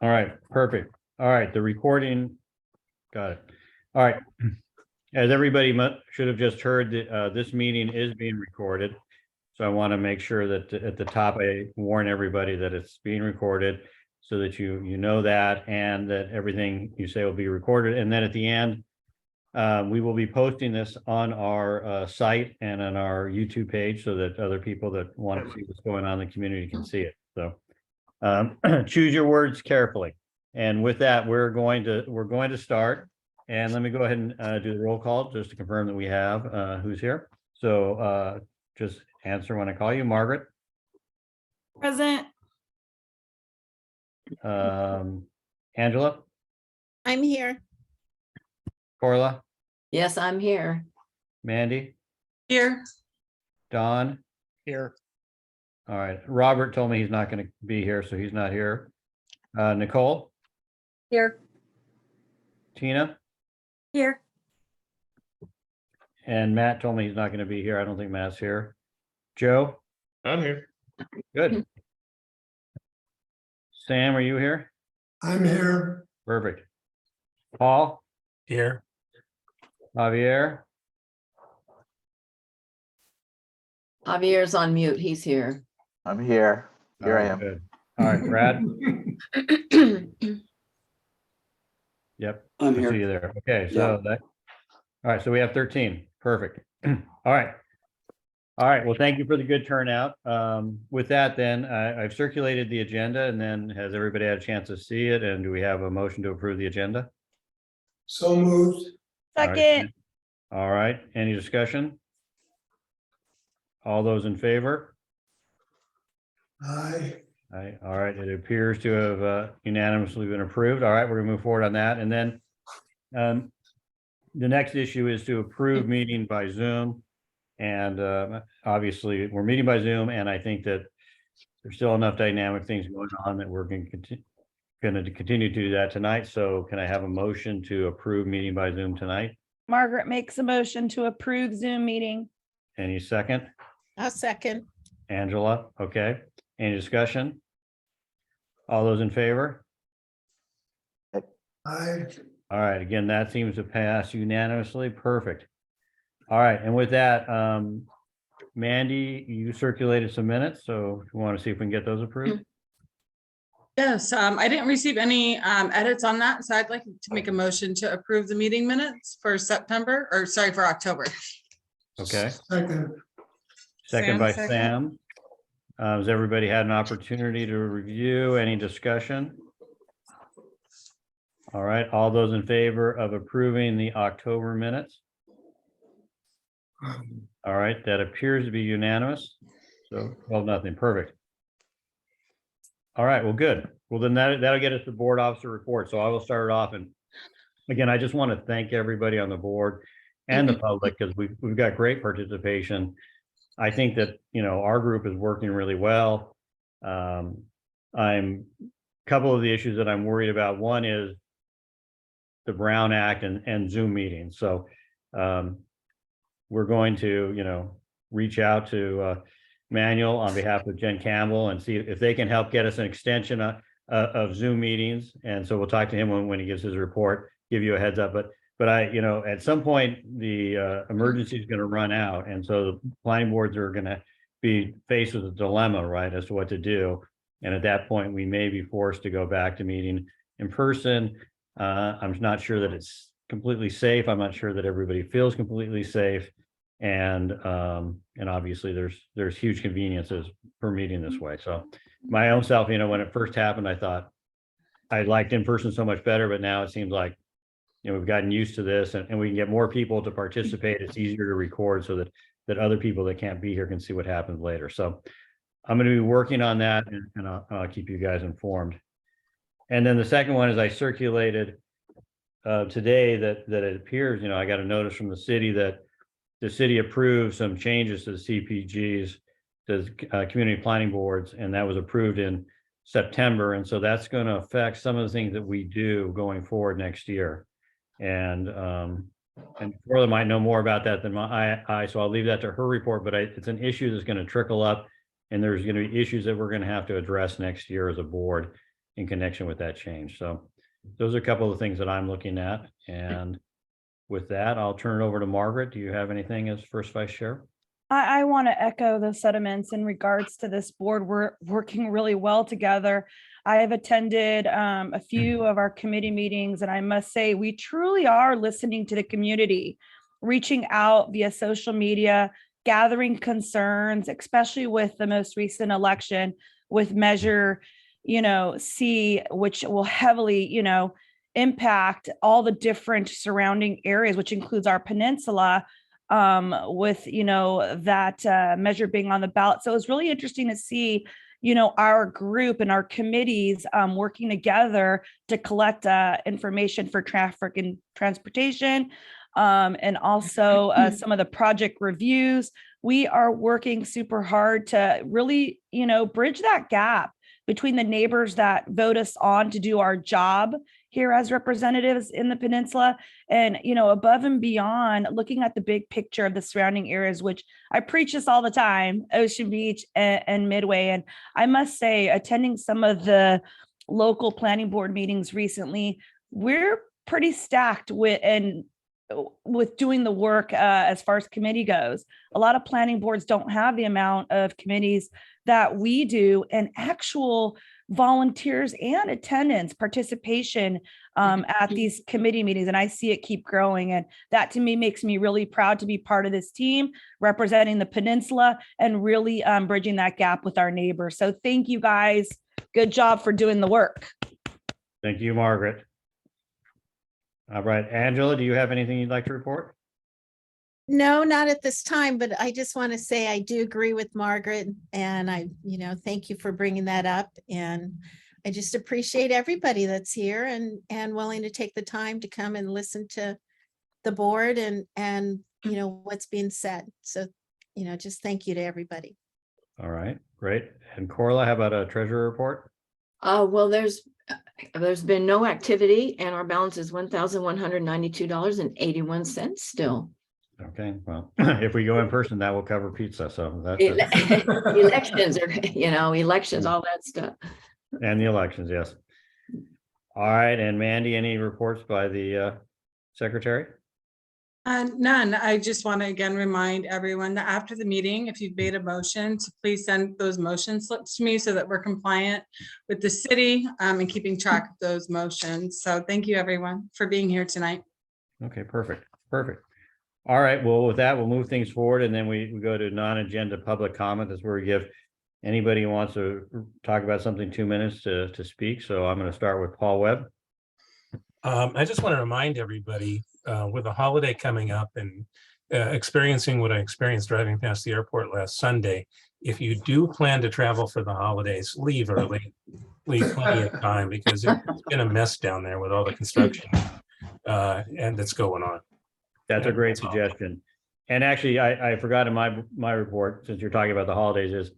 All right, perfect. All right, the recording, got it. All right. As everybody should have just heard, this meeting is being recorded. So I want to make sure that at the top, I warn everybody that it's being recorded so that you know that, and that everything you say will be recorded. And then at the end, we will be posting this on our site and on our YouTube page so that other people that want to see what's going on in the community can see it. So choose your words carefully. And with that, we're going to start. And let me go ahead and do the roll call just to confirm that we have who's here. So just answer when I call you. Margaret. Present. Angela. I'm here. Corla. Yes, I'm here. Mandy. Here. Don. Here. All right. Robert told me he's not going to be here, so he's not here. Nicole. Here. Tina. Here. And Matt told me he's not going to be here. I don't think Matt's here. Joe. I'm here. Good. Sam, are you here? I'm here. Perfect. Paul. Here. Javier. Javier's on mute. He's here. I'm here. Here I All right, am. good. All right, Brad. Yep. I'm I see you there. Okay, so that, all right, so we have 13. Perfect. All right. All right, well, thank you for the good turnout. With that, then I've circulated the agenda, and then has everybody had a chance to see it? And do we have a motion to approve the agenda? So moved. Second. All right, any discussion? All those in favor? Aye. Aye. All right, it appears to have unanimously been approved. All right, we're gonna move forward on that. And then the next issue is to approve meeting by Zoom. And obviously, we're meeting by Zoom, and I think that there's still enough dynamic things going on that we're going to continue to do that tonight. So can I have a motion to approve meeting by Zoom tonight? Margaret makes a motion to approve Zoom meeting. Any second? A second. Angela, okay. Any discussion? All those in favor? Aye. All right, again, that seems to pass unanimously. Perfect. All right, and with that, Mandy, you circulated some minutes, so we want to see if we can get those approved. Yes, I didn't receive any edits on that, so I'd like to make a motion to approve the meeting minutes for September, or sorry, for October. Okay, Second. second by second. Sam. Has everybody had an opportunity to review? Any discussion? All right, all those in favor of approving the October minutes? All right, that appears to be unanimous. So 12-0, perfect. All right, well, good. Well, then that'll get us the board officer report. So I will start it off. And again, I just want to thank everybody on the board and the public, because we've got great participation. I think that, our group is working really well. A couple of the issues that I'm worried about. One is the Brown Act and Zoom meetings. So we're going to, reach out to Manuel on behalf of Jen Campbell and see if they can help get us an extension of Zoom meetings. And so we'll talk to him when he gives his report, give you a heads up. But I, at some point, the emergency is going to run out. And so the planning boards are going to be faced with a dilemma, right, as to what to do. And at that point, we may be forced to go back to meeting in person. I'm not sure that it's completely safe. I'm not sure that everybody feels completely safe. And obviously there's huge conveniences for meeting this way. So my own self, when it first happened, I thought I liked in person so much better, but now it seems like, we've gotten used to this and we can get more people to participate. It's easier to record so that other people that can't be here can see what happens later. So I'm going to be working on that, and I'll keep you guys informed. And then the second one is I circulated today that it appears, I got a notice from the city that the city approved some changes to the CPGs, the community planning boards, and that was approved in September. And so that's going to affect some of the things that we do going forward next year. And Corla might know more about that than I, so I'll leave that to her report, but it's an issue that's going to trickle up, and there's going to be issues that we're going to have to address next year as a board in connection with that change. So those are a couple of things that I'm looking at. And with that, I'll turn it over to Margaret. Do you have anything as first vice chair? I want to echo the sentiments in regards to this board. We're working really well together. I have attended a few of our committee meetings, and I must say, we truly are listening to the community, reaching out via social media, gathering concerns, especially with the most recent election with Measure, C, which will heavily, impact all the different surrounding areas, which includes our peninsula, with, that measure being on the ballot. So it was really interesting to see, our group and our committees working together to collect information for traffic and transportation, and also some of the project reviews. We are working super hard to really, bridge that gap between the neighbors that vote us on to do our job here as representatives in the peninsula, and above and beyond looking at the big picture of the surrounding areas, which I preach this all the time, Ocean Beach and Midway. And I must say, attending some of the local planning board meetings recently, we're pretty stacked with doing the work as far as committee goes. A lot of planning boards don't have the amount of committees that we do, and actual volunteers and attendance participation at these committee meetings. And I see it keep growing. And that to me makes me really proud to be part of this team representing the peninsula and really bridging that gap with our neighbors. So thank you guys. Good job for doing the work. Thank you, Margaret. All right, Angela, do you have anything you'd like to report? No, not at this time, but I just want to say I do agree with Margaret, and I, thank you for bringing that up. And I just appreciate everybody that's here and willing to take the time to come and listen to the board and what's being said. So, just thank you to everybody. All right, great. And Corla, how about a treasurer report? Well, there's been no activity and our balance is $1,192.81 still. Okay, well, if we go in person, that will cover pizza. So that's Elections are, elections, all that stuff. and the elections, yes. All right, and Mandy, any reports by the secretary? None. I just want to again remind everyone that after the meeting, if you've made a motion, to please send those motion slips to me so that we're compliant with the city and keeping track of those motions. So thank you, everyone, for being here tonight. Okay, perfect. All right, well, with that, we'll move things forward, and then we go to non-agenda public comment. That's where we give anybody who wants to talk about something 2 minutes to speak. So I'm going to start with Paul Webb. I just want to remind everybody with the holiday coming up and experiencing what I experienced driving past the airport last Sunday, if you do plan to travel for the holidays, leave early, leave plenty of time, because it's been a mess down there with all the construction and that's going on. That's a great suggestion. And actually, I forgot in my report, since you're talking about the holidays, is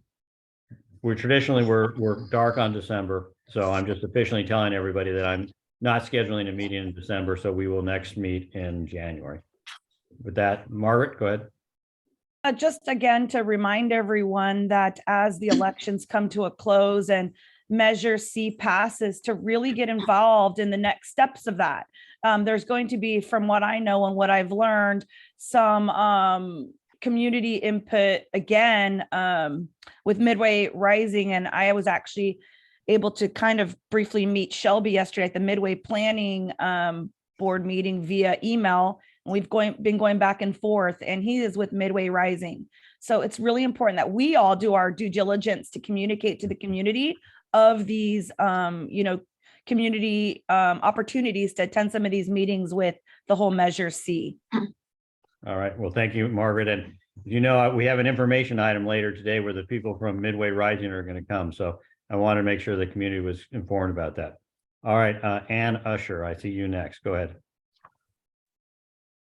we're dark on December. So I'm just officially telling everybody that I'm not scheduling a meeting in December. So we will next meet in January. With that, Margaret, go ahead. Just again, to remind everyone that as the elections come to a close and Measure C passes, to really get involved in the next steps of that. There's going to be, from what I know and what I've learned, some community input again with Midway Rising. And I was actually able to kind of briefly meet Shelby yesterday at the Midway Planning board meeting via email. And we've been going back and forth, and he is with Midway Rising. So it's really important that we all do our due diligence to communicate to the community of these, community opportunities to attend some of these meetings with the whole Measure C. All right. Well, thank you, Margaret. And we have an information item later today where the people from Midway Rising are going to come. So I want to make sure the community was informed about that. All right, Ann Usher, I see you next. Go ahead.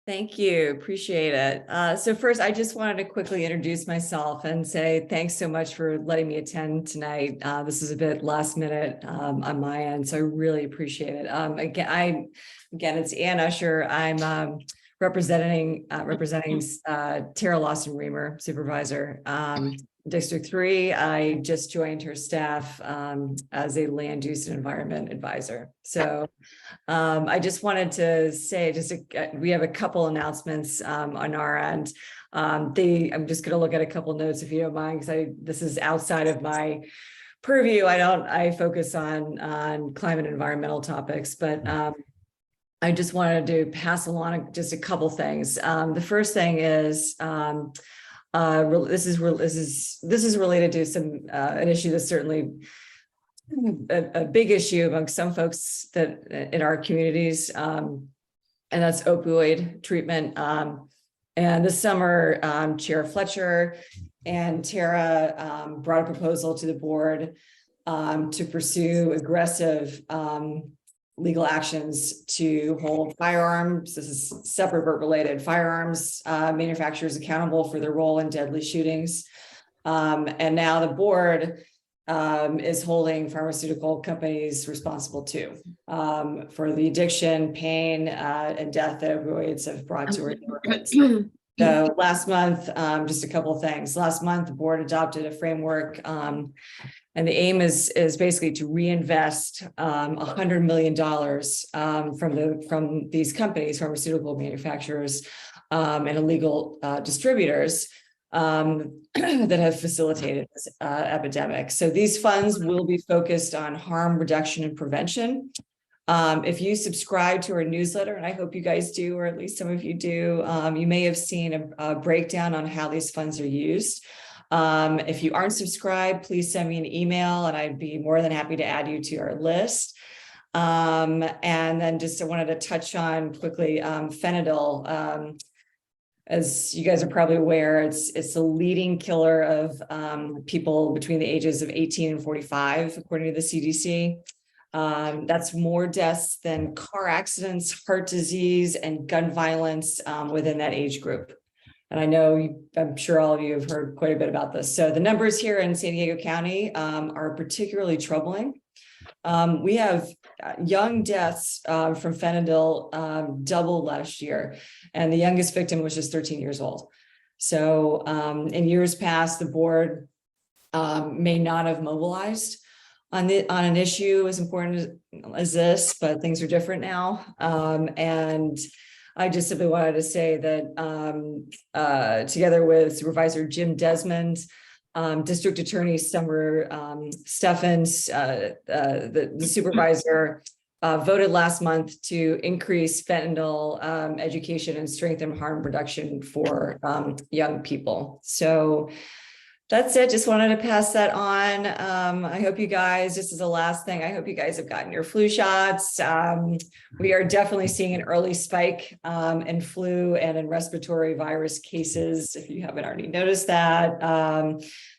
Thank you. Appreciate it. So first, I just wanted to quickly introduce myself and say thanks so much for letting me attend tonight. This is a bit last minute on my end, so I really appreciate it. Again, it's Ann Usher. I'm representing Tara Lawson Reamer, supervisor. District 3. I just joined her staff as a land use and environment advisor. So I just wanted to say, we have a couple announcements on our end. I'm just going to look at a couple notes if you don't mind, because this is outside of my purview. I focus on climate and environmental topics, but I just wanted to pass along just a couple things. The first thing is this is related to an issue that's certainly a big issue among some folks that in our communities, and that's opioid treatment. And this summer, Chair Fletcher and Tara brought a proposal to the board to pursue aggressive legal actions to hold firearms. This is separate but related. Firearms manufacturers accountable for their role in deadly shootings. And now the board is holding pharmaceutical companies responsible too for the addiction, pain, and death that opioids have brought to our neighborhoods. So last month, just a couple of things. Last month, the board adopted a framework, and the aim is basically to reinvest $100 million from these companies, pharmaceutical manufacturers, and illegal distributors that have facilitated this epidemic. So these funds will be focused on harm reduction and prevention. If you subscribe to our newsletter, and I hope you guys do, or at least some of you do, you may have seen a breakdown on how these funds are used. If you aren't subscribed, please send me an email and I'd be more than happy to add you to our list. And then I wanted to touch on quickly fentanyl. As you guys are probably aware, it's the leading killer of people between the ages of 18 and 45, according to the CDC. That's more deaths than car accidents, heart disease, and gun violence within that age group. And I know, I'm sure all of you have heard quite a bit about this. So the numbers here in San Diego County are particularly troubling. We have young deaths from fentanyl double last year, and the youngest victim was just 13 years old. So in years past, the board may not have mobilized on an issue as important as this, but things are different now. And I just simply wanted to say that together with Supervisor Jim Desmond, District Attorney Summer Steffens, the supervisor, voted last month to increase fentanyl education and strengthen harm reduction for young people. So that's it. Just wanted to pass that on. I hope you guys, this is the last thing. I hope you guys have gotten your flu shots. We are definitely seeing an early spike in flu and in respiratory virus cases, if you haven't already noticed that.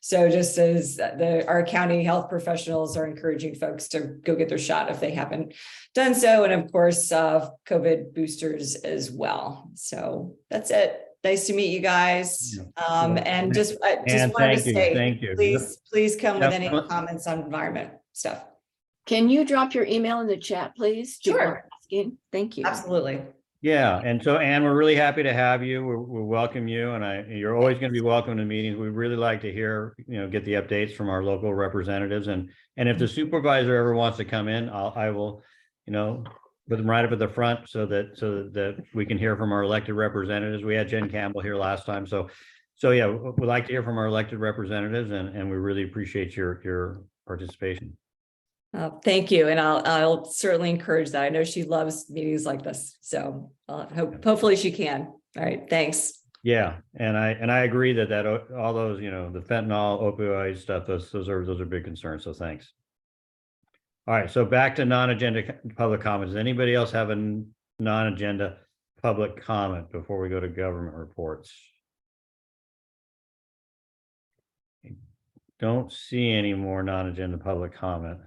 So just as our county health professionals are encouraging folks to go get their shot if they haven't done so. And of course, COVID boosters as well. So that's it. Nice to meet you guys. And just wanted to say, thank you. Please come with any comments on environment stuff. Can you drop your email in the chat, please? Sure. Thank you. Absolutely. Yeah, and so Anne, we're really happy to have you. We welcome you, and you're always going to be welcome to meetings. We really like to hear, get the updates from our local representatives, and if the supervisor ever wants to come in, I will, put them right up at the front so that we can hear from our elected representatives. We had Jen Campbell here last time, so yeah, we'd like to hear from our elected representatives, and we really appreciate your participation. Thank you, and I'll certainly encourage that. I know she loves meetings like this, so hopefully she can. All right, thanks. Yeah, and I agree that all those the fentanyl, opioid stuff, those are big concerns. So thanks. All right, so back to non-agenda public comments. Does anybody else have a non-agenda public comment before we go to government reports? I don't see any more non-agenda public comment.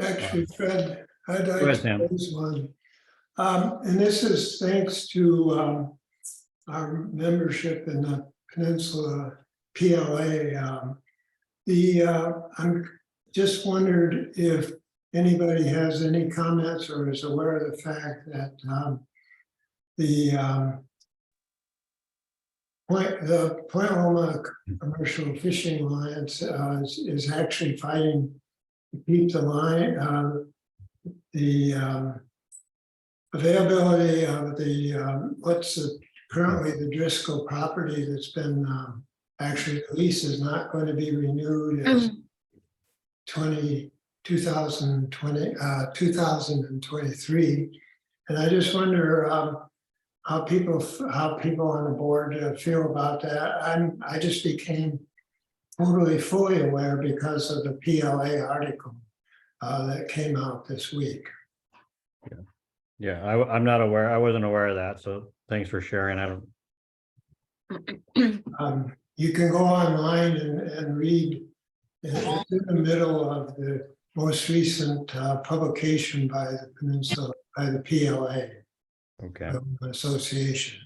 Actually, Fred, I'd Go like ahead, to Sam. raise one. And this is thanks to our membership in the Peninsula PLA. I'm just wondered if anybody has any comments or is aware of the fact that the Point Loma Commercial Fishing Alliance is actually fighting to keep the line, the availability of currently the Driscoll property that's been, actually the lease is not going to be renewed as 2023. And I just wonder how people on the board feel about that. I just became fully aware because of the PLA article that came out this week. Yeah, I'm not aware. I wasn't aware of that. So thanks for sharing. I don't. You can go online and read. It's in the middle of the most recent publication by the Peninsula, by the PLA Okay. Association.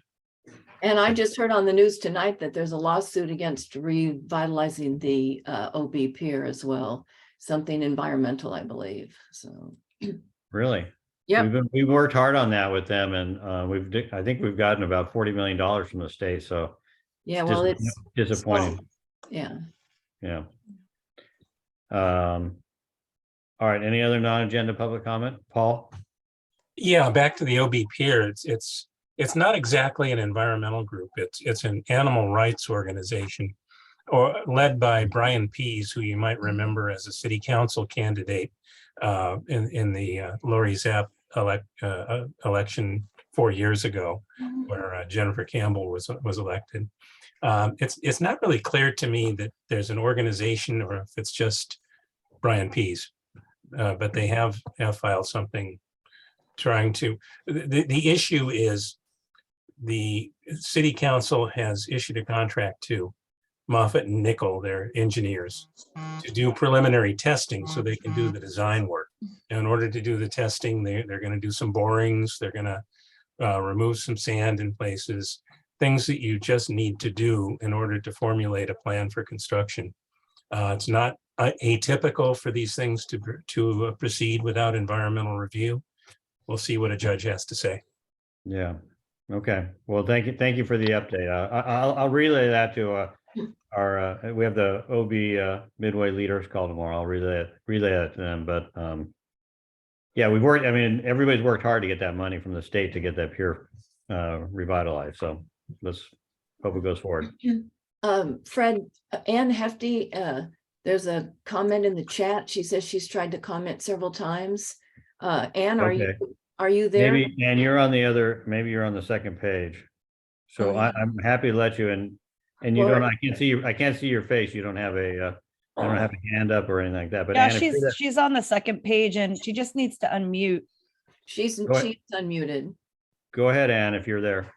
And I just heard on the news tonight that there's a lawsuit against revitalizing the OB Pier as well. Something environmental, I believe, so. Really? Yep. We've worked hard on that with them, and I think we've gotten about $40 million from the state. So Yeah, well, it's disappointing. yeah. Yeah. All right. Any other non-agenda public comment, Paul? Yeah, back to the OB Pier. It's not exactly an environmental group. It's an animal rights organization, or led by Brian Pease, who you might remember as a city council candidate in the Lori Zapp election 4 years ago, where Jennifer Campbell was elected. It's not really clear to me that there's an organization or if it's just Brian Pease, but they have filed something trying to. The issue is the city council has issued a contract to Moffett and Nickel, their engineers, to do preliminary testing so they can do the design work. In order to do the testing, they're going to do some borings. They're going to remove some sand in places, things that you just need to do in order to formulate a plan for construction. It's not atypical for these things to proceed without environmental review. We'll see what a judge has to say. Yeah. Okay. Well, thank you for the update. I'll relay that to our we have the OB Midway Leaders Call tomorrow. I'll relay that to them. But yeah, we've worked. I mean, everybody's worked hard to get that money from the state to get that pier revitalized. So let's hope it goes forward. Fred, Ann Hefty, there's a comment in the chat. She says she's tried to comment several times. Ann, are you there? Maybe, and you're on the other. Maybe you're on the second page. So I'm happy to let you in. And you don't. I can't see you. I can't see your face. You don't have a. I don't have a hand up or anything like that. But Yeah, Ann, she's on the second page and she just needs to unmute. She's unmuted. Go ahead, Ann, if you're there.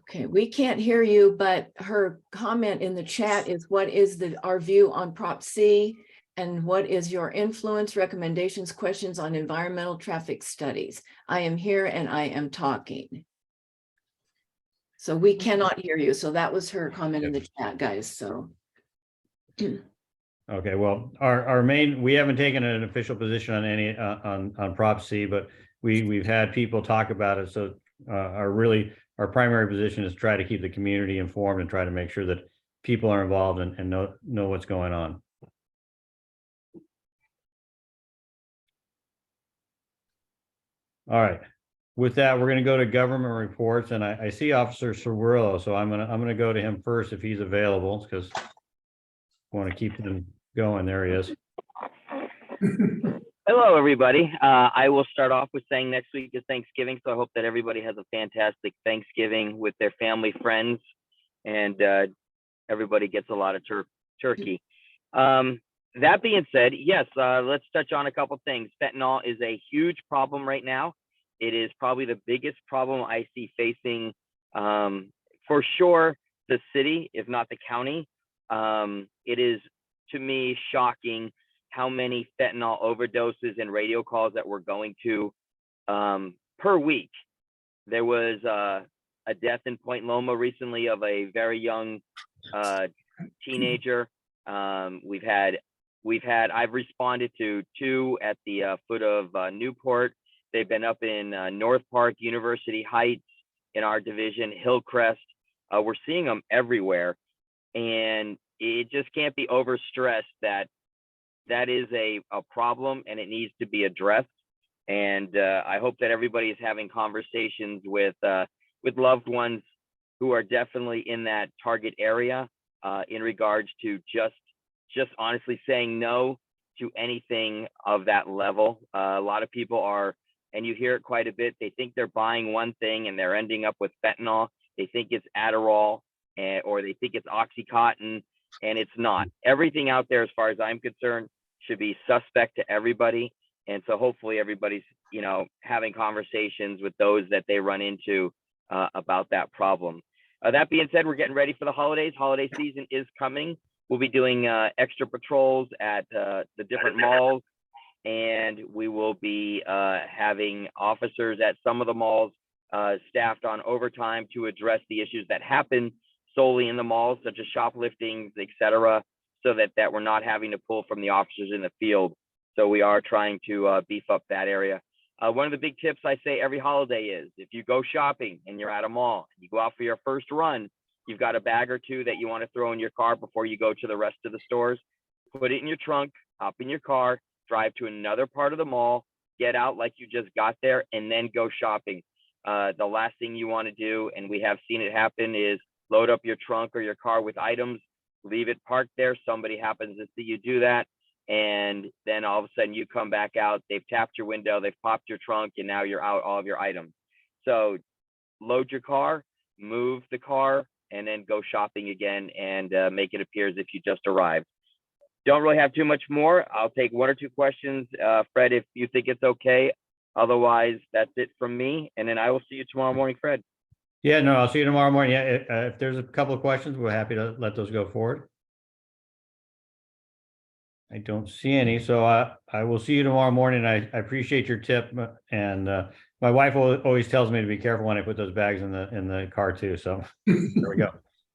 Okay, we can't hear you, but her comment in the chat is what is our view on Prop C and what is your influence, recommendations, questions on environmental traffic studies? I am here and I am talking. So we cannot hear you. So that was her comment in the chat, guys. So. Okay, well, our main, we haven't taken an official position on any on Prop C, but we've had people talk about it. So our primary position is try to keep the community informed and try to make sure that people are involved and know what's going on. All right. With that, we're going to go to government reports, and I see Officer Cerullo, so I'm gonna go to him first if he's available, because I want to keep him going. There he is. Hello, everybody. I will start off with saying next week is Thanksgiving, so I hope that everybody has a fantastic Thanksgiving with their family, friends, and everybody gets a lot of turkey. That being said, yes, let's touch on a couple things. Fentanyl is a huge problem right now. It is probably the biggest problem I see facing, for sure, the city, if not the county. It is, to me, shocking how many fentanyl overdoses and radio calls that we're going to per week. There was a death in Point Loma recently of a very young teenager. I've responded to 2 at the foot of Newport They've been up in North Park, University Heights, in our division, Hillcrest. We're seeing them everywhere. And it just can't be overstressed that that is a problem and it needs to be addressed. And I hope that everybody is having conversations with loved ones who are definitely in that target area in regards to just honestly saying no to anything of that level. A lot of people are, and you hear it quite a bit, they think they're buying one thing and they're ending up with fentanyl. They think it's Adderall, or they think it's Oxycontin, and it's not. Everything out there, as far as I'm concerned, should be suspect to everybody. And so hopefully everybody's, having conversations with those that they run into about that problem. That being said, we're getting ready for the holidays. Holiday season is coming. We'll be doing extra patrols at the different malls, and we will be having officers at some of the malls staffed on overtime to address the issues that happen solely in the malls, such as shoplifting, etc., so that we're not having to pull from the officers in the field. So we are trying to beef up that area. One of the big tips I say every holiday is, if you go shopping and you're at a mall, you go out for your first run, you've got a bag or two that you want to throw in your car before you go to the rest of the stores, put it in your trunk, hop in your car, drive to another part of the mall, get out like you just got there, and then go shopping. The last thing you want to do, and we have seen it happen, is load up your trunk or your car with items, leave it parked there. Somebody happens to see you do that, and then all of a sudden you come back out, they've tapped your window, they've popped your trunk, and now you're out all of your items. So load your car, move the car, and then go shopping again and make it appear as if you just arrived. Don't really have too much more. I'll take one or two questions, Fred, if you think it's okay. Otherwise, that's it from me. And then I will see you tomorrow morning, Fred. Yeah, no, I'll see you tomorrow morning. Yeah, if there's a couple of questions, we're happy to let those go forward. I don't see any, so I will see you tomorrow morning. I appreciate your tip, and my wife always tells me to be careful when I put those bags in the car too. So there we go.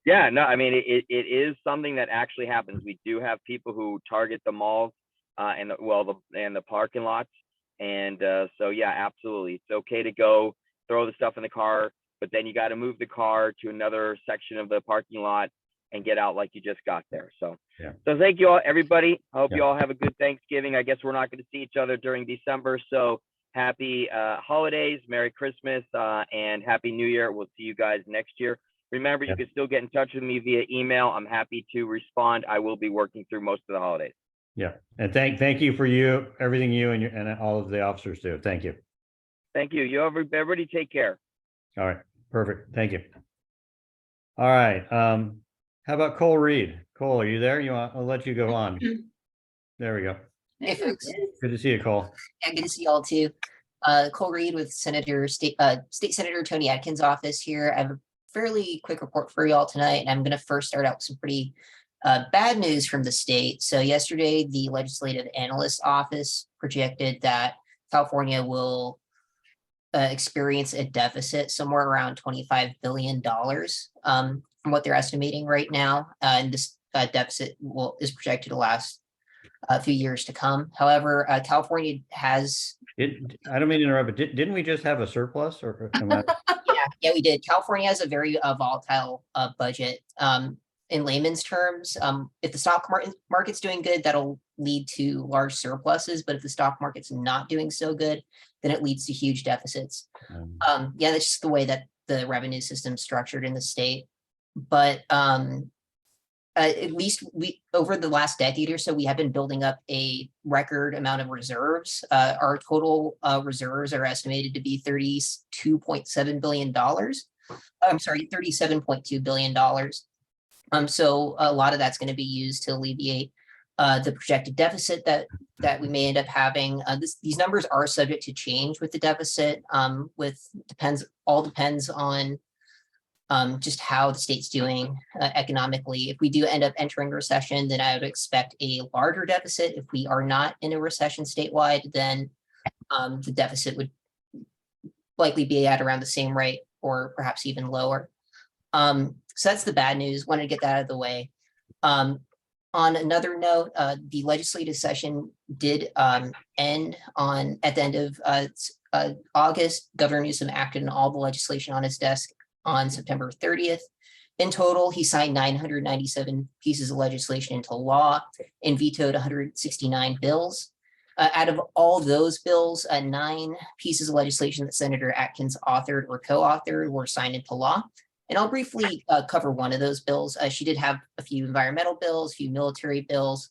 Yeah, no, I mean, it is something that actually happens. We do have people who target the malls and the parking lots, and so yeah, absolutely, it's okay to go throw the stuff in the car, but then you got to move the car to another section of the parking lot and get out like you just got there. So, yeah. So thank you all, everybody. I hope Yeah. you all have a good Thanksgiving. I guess we're not going to see each other during December. So happy holidays, Merry Christmas, and Happy New Year. We'll see you guys next year. Remember, Yeah. you can still get in touch with me via email. I'm happy to respond. I will be working through most of the holidays. Yeah, and thank you for everything you and all of the officers do. Thank you. Thank you. Everybody take care. All right, perfect. Thank you. All right. How about Cole Reed? Cole, are you there? I'll let you go on. There we go. Hey, folks. Good to see you, Cole. Yeah, good to see y'all too. Cole Reed with State Senator Tony Atkins' office here. I have a fairly quick report for y'all tonight, and I'm going to first start out with some pretty bad news from the state. So yesterday, the Legislative Analyst Office projected that California will experience a deficit somewhere around $25 billion from what they're estimating right now. And this deficit is projected to last a few years to come. However, California has... I don't mean to interrupt, but didn't we just have a surplus? Yeah, we did. California has a very volatile budget. In layman's terms, if the stock market's doing good, that'll lead to large surpluses. But if the stock market's not doing so good, then it leads to huge deficits. Yeah, that's just the way that the revenue system's structured in the state. But at least over the last decade or so, we have been building up a record amount of reserves. Our total reserves are estimated to be $32.7 billion. I'm sorry, $37.2 billion. So a lot of that's going to be used to alleviate the projected deficit that we may end up having. These numbers are subject to change with the deficit. Depends on just how the state's doing economically. If we do end up entering recession, then I would expect a larger deficit. If we are not in a recession statewide, then the deficit would likely be at around the same rate or perhaps even lower. So that's the bad news. Wanted to get that out of the way. On On another note, the legislative session did end at the end of August. Governor Newsom acted on all the legislation on his desk on September 30th. In total, he signed 997 pieces of legislation into law and vetoed 169 bills. Out of all those bills, 9 pieces of legislation that Senator Atkins authored or co-authored were signed into law. And I'll briefly cover one of those bills. She did have a few environmental bills, a few military bills,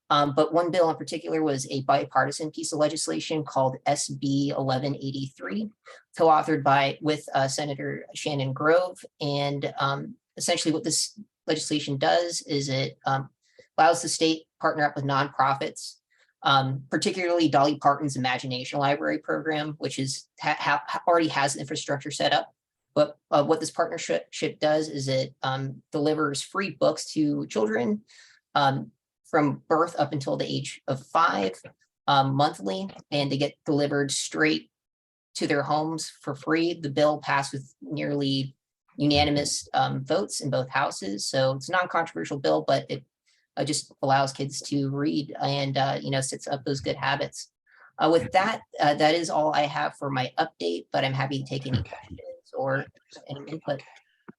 but one bill in particular was a bipartisan piece of legislation called SB 1183, co-authored with Senator Shannon Grove. And essentially what this legislation does is it allows the state partner up with nonprofits, particularly Dolly Parton's Imagination Library program, which is already has infrastructure set up. But what this partnership does is it delivers free books to children from birth up until the age of 5 monthly, and they get delivered straight to their homes for free. The bill passed with nearly unanimous votes in both houses. So it's a non-controversial bill, but it just allows kids to read and, sets up those good habits. With that, that is all I have for my update, but I'm happy to take any questions or any input.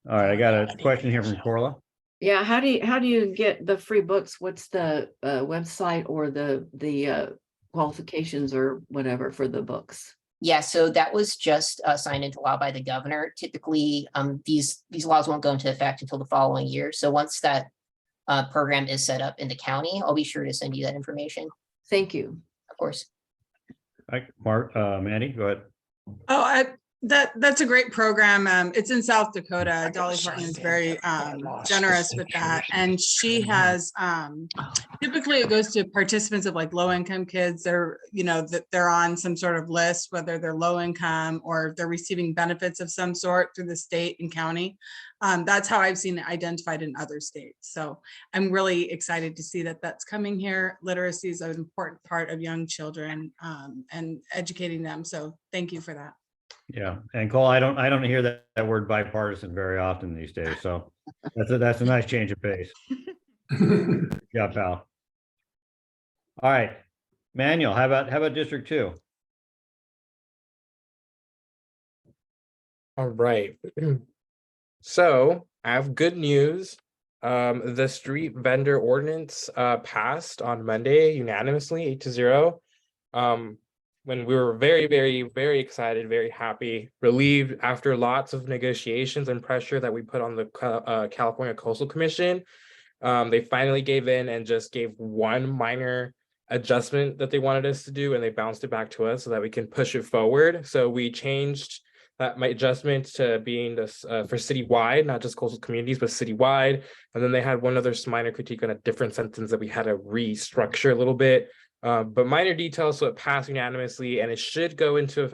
All right, I got a question here from Corla. Yeah, how do you get the free books? What's the website or the qualifications or whatever for the books? Yeah, so that was just signed into law by the governor. Typically, these laws won't go into effect until the following year. So once that program is set up in the county, I'll be sure to send you that information. Thank you. Of course. Mandy, go ahead. Oh, that's a great program. It's in South Dakota. Dolly Parton is very generous with that. And she has, typically it goes to participants of like low income kids. They're, that they're on some sort of list, whether they're low income or they're receiving benefits of some sort through the state and county. That's how I've seen it identified in other states. So I'm really excited to see that that's coming here. Literacy is an important part of young children and educating them. So thank you for that. Yeah, and Cole, I don't hear that word bipartisan very often these days, so that's a nice change of pace. Yeah, pal. All right, Manuel, how about District 2? All right. So I have good news. The street vendor ordinance passed on Monday unanimously, 8-0. When we were very, very, very excited, very happy, relieved after lots of negotiations and pressure that we put on the California Coastal Commission. They finally gave in and just gave one minor adjustment that they wanted us to do, and they bounced it back to us so that we can push it forward. So we changed that my adjustment to being this for citywide, not just coastal communities, but citywide. And then they had one other minor critique on a different sentence that we had to restructure a little bit. But minor details, so it passed unanimously, and it should go into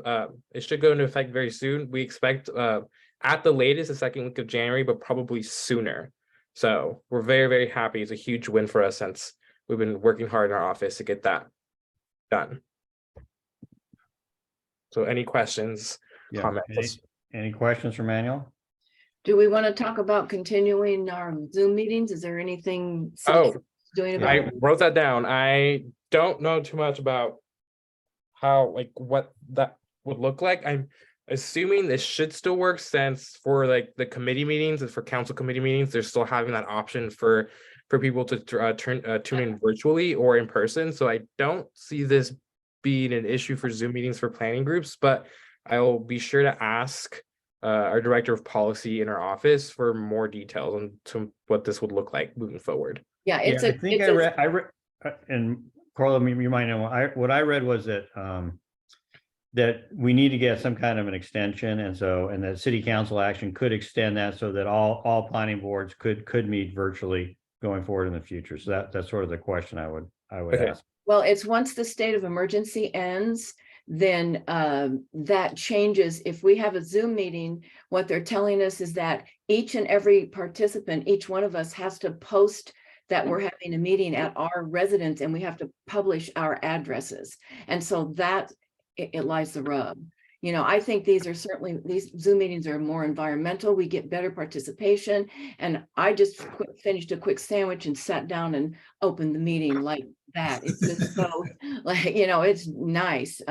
effect very soon. We expect at the latest the second week of January, but probably sooner. So we're very, very happy. It's a huge win for us since we've been working hard in our office to get that done. So any questions, comments? Any questions for Manuel? Do we want to talk about continuing our Zoom meetings? Is there anything doing about I it? wrote that down. I don't know too much about how, like, what that would look like. I'm assuming this should still work, since for like the committee meetings and for council committee meetings, they're still having that option for people to tune in virtually or in person. So I don't see this being an issue for Zoom meetings for planning groups, but I'll be sure to ask our director of policy in our office for more details on to what this would look like moving forward. Yeah, I read, and Carla, you might know, what I read was that that we need to get some kind of an extension, and that city council action could extend that so that all planning boards could meet virtually going forward in the future. So that's sort of the question I would ask. Well, it's once the state of emergency ends, then that changes. If we have a Zoom meeting, what they're telling us is that each and every participant, each one of us has to post that we're having a meeting at our residence, and we have to publish our addresses. And so that it lies the rub. You know, I think these Zoom meetings are more environmental. We get better participation. And I just finished a quick sandwich and sat down and opened the meeting like that. It's just so like, you know, it's nice.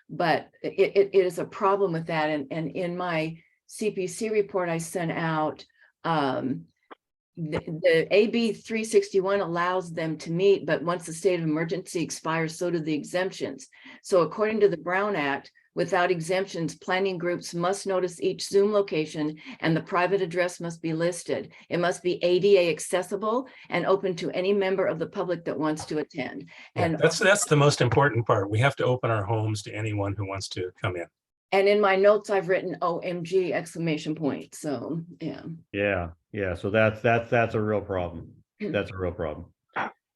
But it is a problem with that. And in my CPC report I sent out, the AB 361 allows them to meet, but once the state of emergency expires, so do the exemptions. So according to the Brown Act, without exemptions, planning groups must notice each Zoom location and the private address must be listed. It must be ADA accessible and open to any member of the public that wants to attend. Yeah, And that's the most important part. We have to open our homes to anyone who wants to come in. and in my notes, I've written OMG exclamation point. So yeah. Yeah. So that's a real problem. That's a real problem.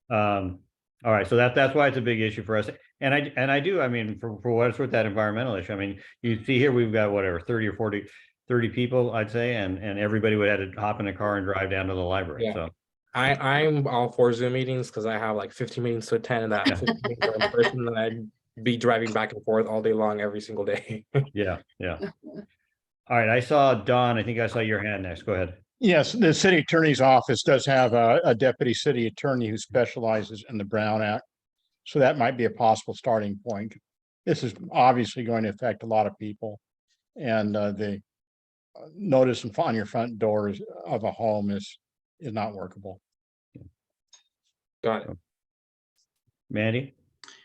All right. So that's why it's a big issue for us. And I do, I mean, for what it's worth, that environmental issue. I mean, you see here, we've got whatever, 30 or 30 people, I'd say, and everybody would have to hop in a car and drive down to the library. Yeah. So I'm all for Zoom meetings because I have like 15 meetings to attend, and that 15 meetings are in person, and I'd be driving back and forth all day long every single day. yeah. All right. I saw Don. I think I saw your hand next. Go ahead. Yes, the city attorney's office does have a deputy city attorney who specializes in the Brown Act. So that might be a possible starting point. This is obviously going to affect a lot of people. And the notice on your front doors of a home is not workable. Got it. Mandy,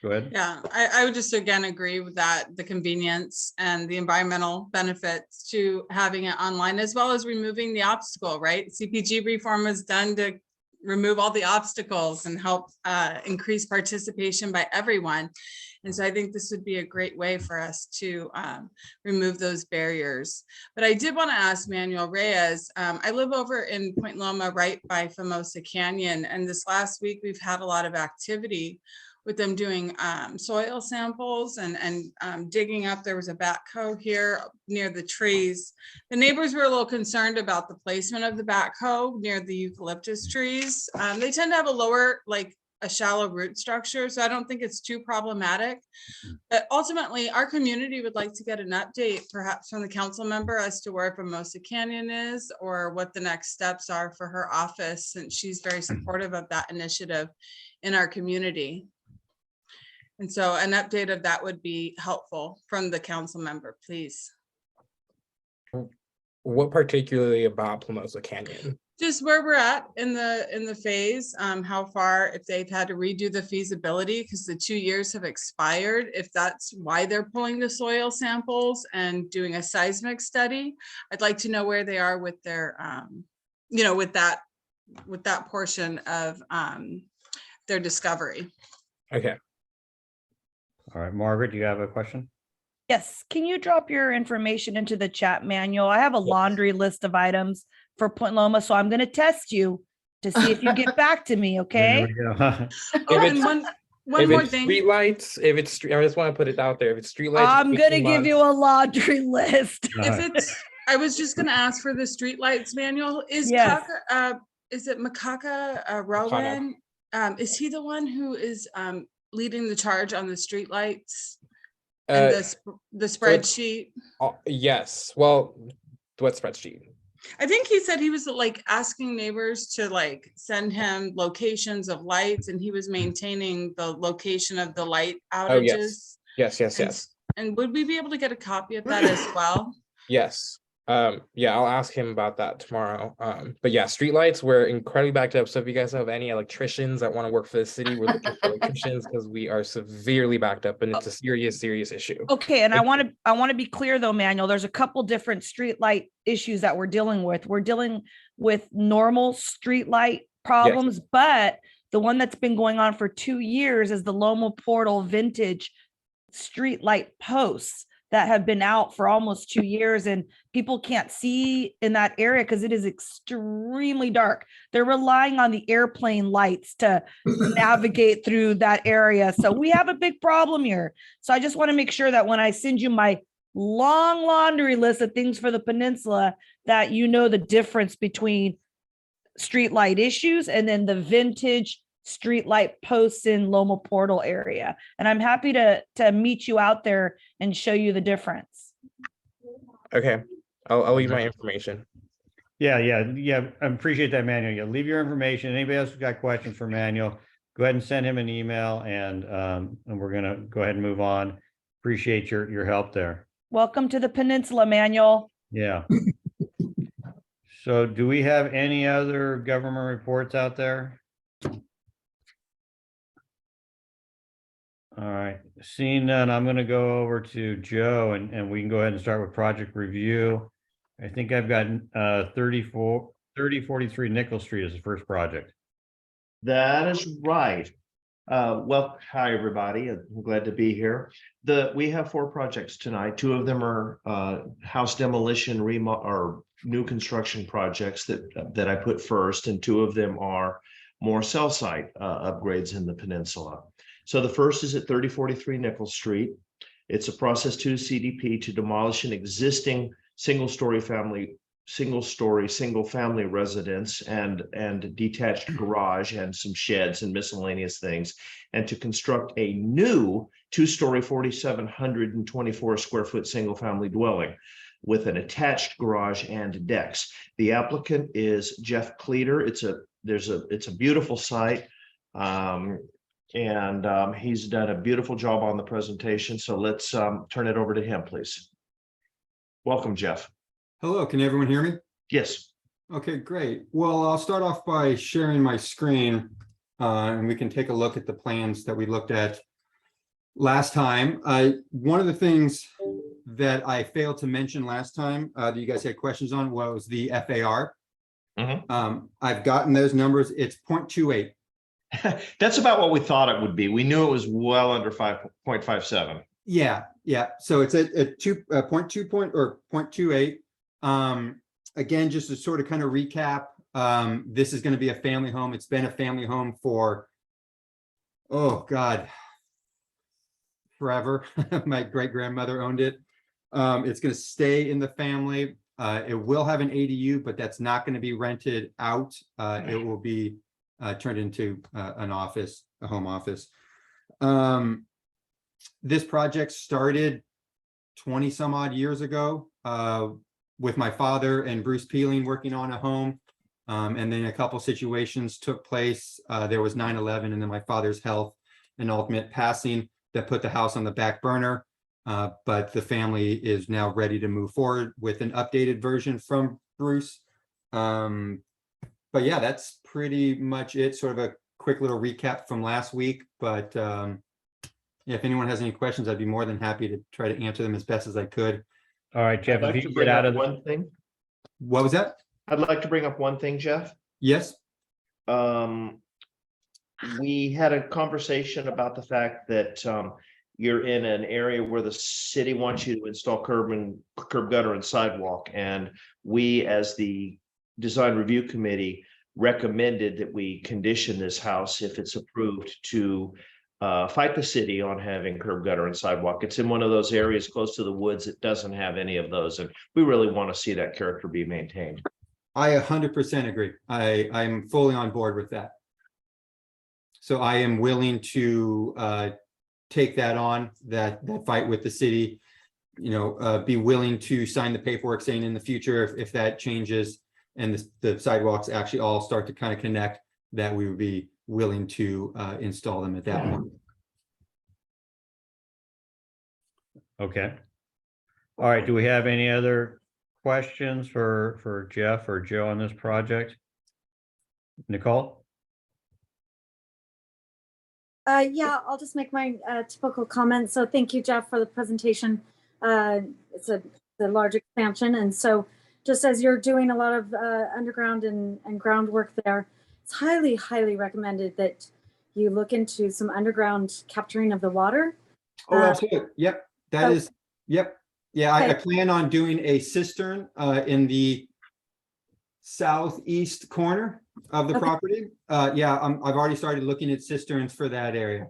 go ahead. Yeah, I would just again agree with that, the convenience and the environmental benefits to having it online, as well as removing the obstacle, right? CPG reform was done to remove all the obstacles and help increase participation by everyone. And so I think this would be a great way for us to remove those barriers. But I did want to ask Manuel Reyes, I live over in Point Loma, right by Famosa Canyon. And this last week, we've had a lot of activity with them doing soil samples and digging up. There was a backhoe here near the trees. The neighbors were a little concerned about the placement of the backhoe near the eucalyptus trees. They tend to have a lower, like a shallow root structure, so I don't think it's too problematic. But ultimately, our community would like to get an update, perhaps from the council member, as to where Famosa Canyon is or what the next steps are for her office, since she's very supportive of that initiative in our community. And so an update of that would be helpful from the council member, please. What particularly about Famosa Canyon? Just where we're at in the phase, how far, if they've had to redo the feasibility because the 2 years have expired, if that's why they're pulling the soil samples and doing a seismic study. I'd like to know where they are with their, you know, with that portion of their discovery. Okay. All right, Margaret, do you have a question? Yes, can you drop your information into the chat manual? I have a laundry list of items for Point Loma, so I'm going to test you to see if you get back to me, okay? There we go. Oh, If and it's- one more it's thing. streetlights, if it's I just want to put it out there. If it's streetlights, I'm going to give you a laundry list. All If right. it's, I was just gonna ask for the streetlights manual. Is Yes. is it Makaka Rowan? Is he the one who is leading the charge on the streetlights and the spreadsheet? Yes. Well, what spreadsheet? I think he said he was like asking neighbors to like send him locations of lights, and he was maintaining the location of the light Oh, outages. Yes. And would we be able to get a copy of that as well? Yes. Yeah, I'll ask him about that tomorrow. But yeah, streetlights, we're incredibly backed up. So if you guys have any electricians that want to work for the city, we're looking for electricians because we are severely backed up and it's a serious issue. Okay, and I want to be clear though, Manuel, there's a couple different streetlight issues that we're dealing with. We're dealing with normal streetlight problems, but the one that's been going on for 2 years is the Loma Portal vintage streetlight posts that have been out for almost 2 years, and people can't see in that area because it is extremely dark. They're relying on the airplane lights to navigate through that area. So we have a big problem here. So I just want to make sure that when I send you my long laundry list of things for the peninsula, that you know the difference between streetlight issues and then the vintage streetlight posts in Loma Portal area. And I'm happy to meet you out there and show you the difference. Okay, I'll leave my information. Yeah, I appreciate that, Manuel. Yeah, leave your information. Anybody else who's got questions for Manuel, go ahead and send him an email and we're gonna go ahead and move on. Appreciate your help there. Welcome to the Peninsula, Manuel. Yeah. So do we have any other government reports out there? All right, seeing none, I'm gonna go over to Joe and we can go ahead and start with project review. I think I've got 3043 Nickel Street as the first project. That is right. Well, hi, everybody. I'm glad to be here. We have 4 projects tonight. 2 of them are house demolition or new construction projects that I put first, and 2 of them are more cell site upgrades in the peninsula. So the first is at 3043 Nickel Street. It's a process 2 CDP to demolish an existing single family residence and detached garage and some sheds and miscellaneous things, and to construct a new 2-story 4,724 square foot single family dwelling with an attached garage and decks. The applicant is Jeff Cleater. It's a beautiful site. He's done a beautiful job on the presentation. So let's turn it over to him, please. Welcome, Jeff. Hello, can everyone hear me? Yes. Okay, great. Well, I'll start off by sharing my screen and we can take a look at the plans that we looked at last time. One of the things that I failed to mention last time that you guys had questions on was the FAR. I've gotten those numbers. It's 0.28. That's about what we thought it would be. We knew it was well under 5.57. Yeah. So it's a 0.28. Again, just to sort of kind of recap, this is going to be a family home. It's been a family home for, oh God, forever. My great grandmother owned it. It's going to stay in the family. It will have an ADU, but that's not going to be rented out. It will be turned into an office, a home office. This project started 20 some odd years ago with my father and Bruce Peeling working on a home. And then a couple situations took place. There was 9/11 and then my father's health and ultimate passing that put the house on the back burner. But the family is now ready to move forward with an updated version from Bruce. But yeah, that's pretty much it. Sort of a quick little recap from last week. But if anyone has any questions, I'd be more than happy to try to answer them as best as I could. All right, Jeff, I'd like to bring up one thing. What was that? I'd like to bring up one thing, Jeff. Yes. We had a conversation about the fact that you're in an area where the city wants you to install curb, gutter, and sidewalk. And we, as the design review committee, recommended that we condition this house, if it's approved, to fight the city on having curb, gutter, and sidewalk. It's in one of those areas close to the woods that doesn't have any of those. And we really want to see that character be maintained. I 100% agree. I'm fully on board with that. So I am willing to take that on, that fight with the city, be willing to sign the paperwork saying in the future, if that changes and the sidewalks actually all start to kind of connect, that we would be willing to install them at that point. Okay. All right, do we have any other questions for Jeff or Joe on this project? Nicole? Yeah, I'll just make my typical comment. So thank you, Jeff, for the presentation. It's a large expansion. And so just as you're doing a lot of underground and groundwork there, it's highly, highly recommended that you look into some underground capturing of the water. Oh, absolutely. Yep. That is, yep. Yeah, I plan on doing a cistern in the southeast corner of the property. Yeah, I've already started looking at cisterns for that area.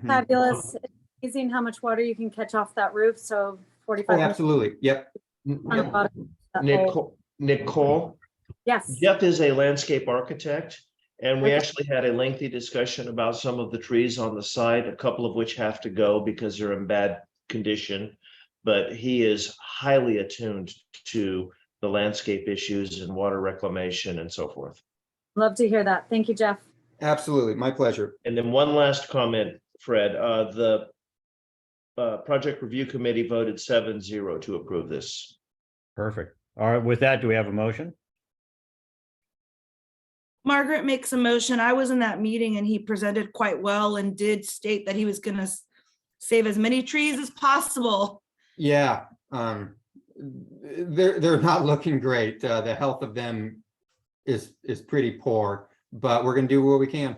Fabulous. It's amazing how much water you can catch off that roof. So 45. Oh, absolutely. Yep. Nicole. Yes. Jeff is a landscape architect, and we actually had a lengthy discussion about some of the trees on the site, a couple of which have to go because they're in bad condition. but he is highly attuned to the landscape issues and water reclamation and so forth. Love to hear that. Thank you, Jeff. Absolutely, my pleasure. And then one last comment, Fred, the project review committee voted 7-0 to approve this. Perfect. All right, with that, do we have a motion? Margaret makes a motion. I was in that meeting and he presented quite well and did state that he was gonna save as many trees as possible. Yeah, they're not looking great. The health of them is pretty poor, but we're gonna do what we can.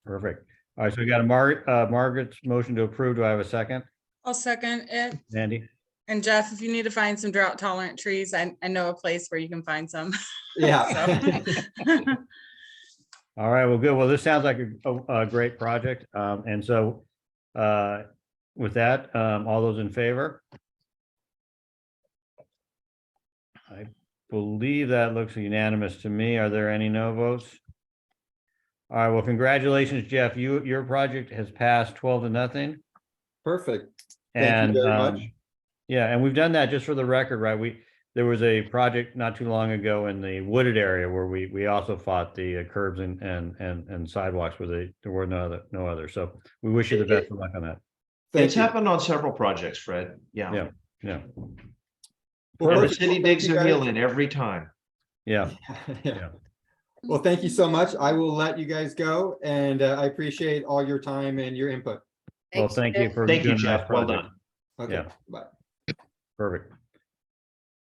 Perfect. All right, so we got a Margaret's motion to approve. Do I have a second? I'll second it. Andy? And Jeff, if you need to find some drought tolerant trees, I know a place where you can find some. Yeah. All right, well, good. Well, this sounds like a great project. And so with that, all those in favor? I believe that looks unanimous to me. Are there any no votes? All right, well, congratulations, Jeff. Your project has passed 12-0. Perfect. And Thank you very much. yeah, and we've done that just for the record, right? There was a project not too long ago in the wooded area where we also fought the curbs and sidewalks where there were no other. So we wish you the best of luck on that. It's happened on several projects, Fred. Yeah. Yeah. Well, And the perfect. city Well, digs thank you their guys. heel in every time. Yeah. Yeah. Well, thank you so much. I will let you guys go, and I appreciate all your time and your input. Well, thank you for Thank you, doing a nice Jeff. Well project. done. Okay, Yeah. bye. Perfect.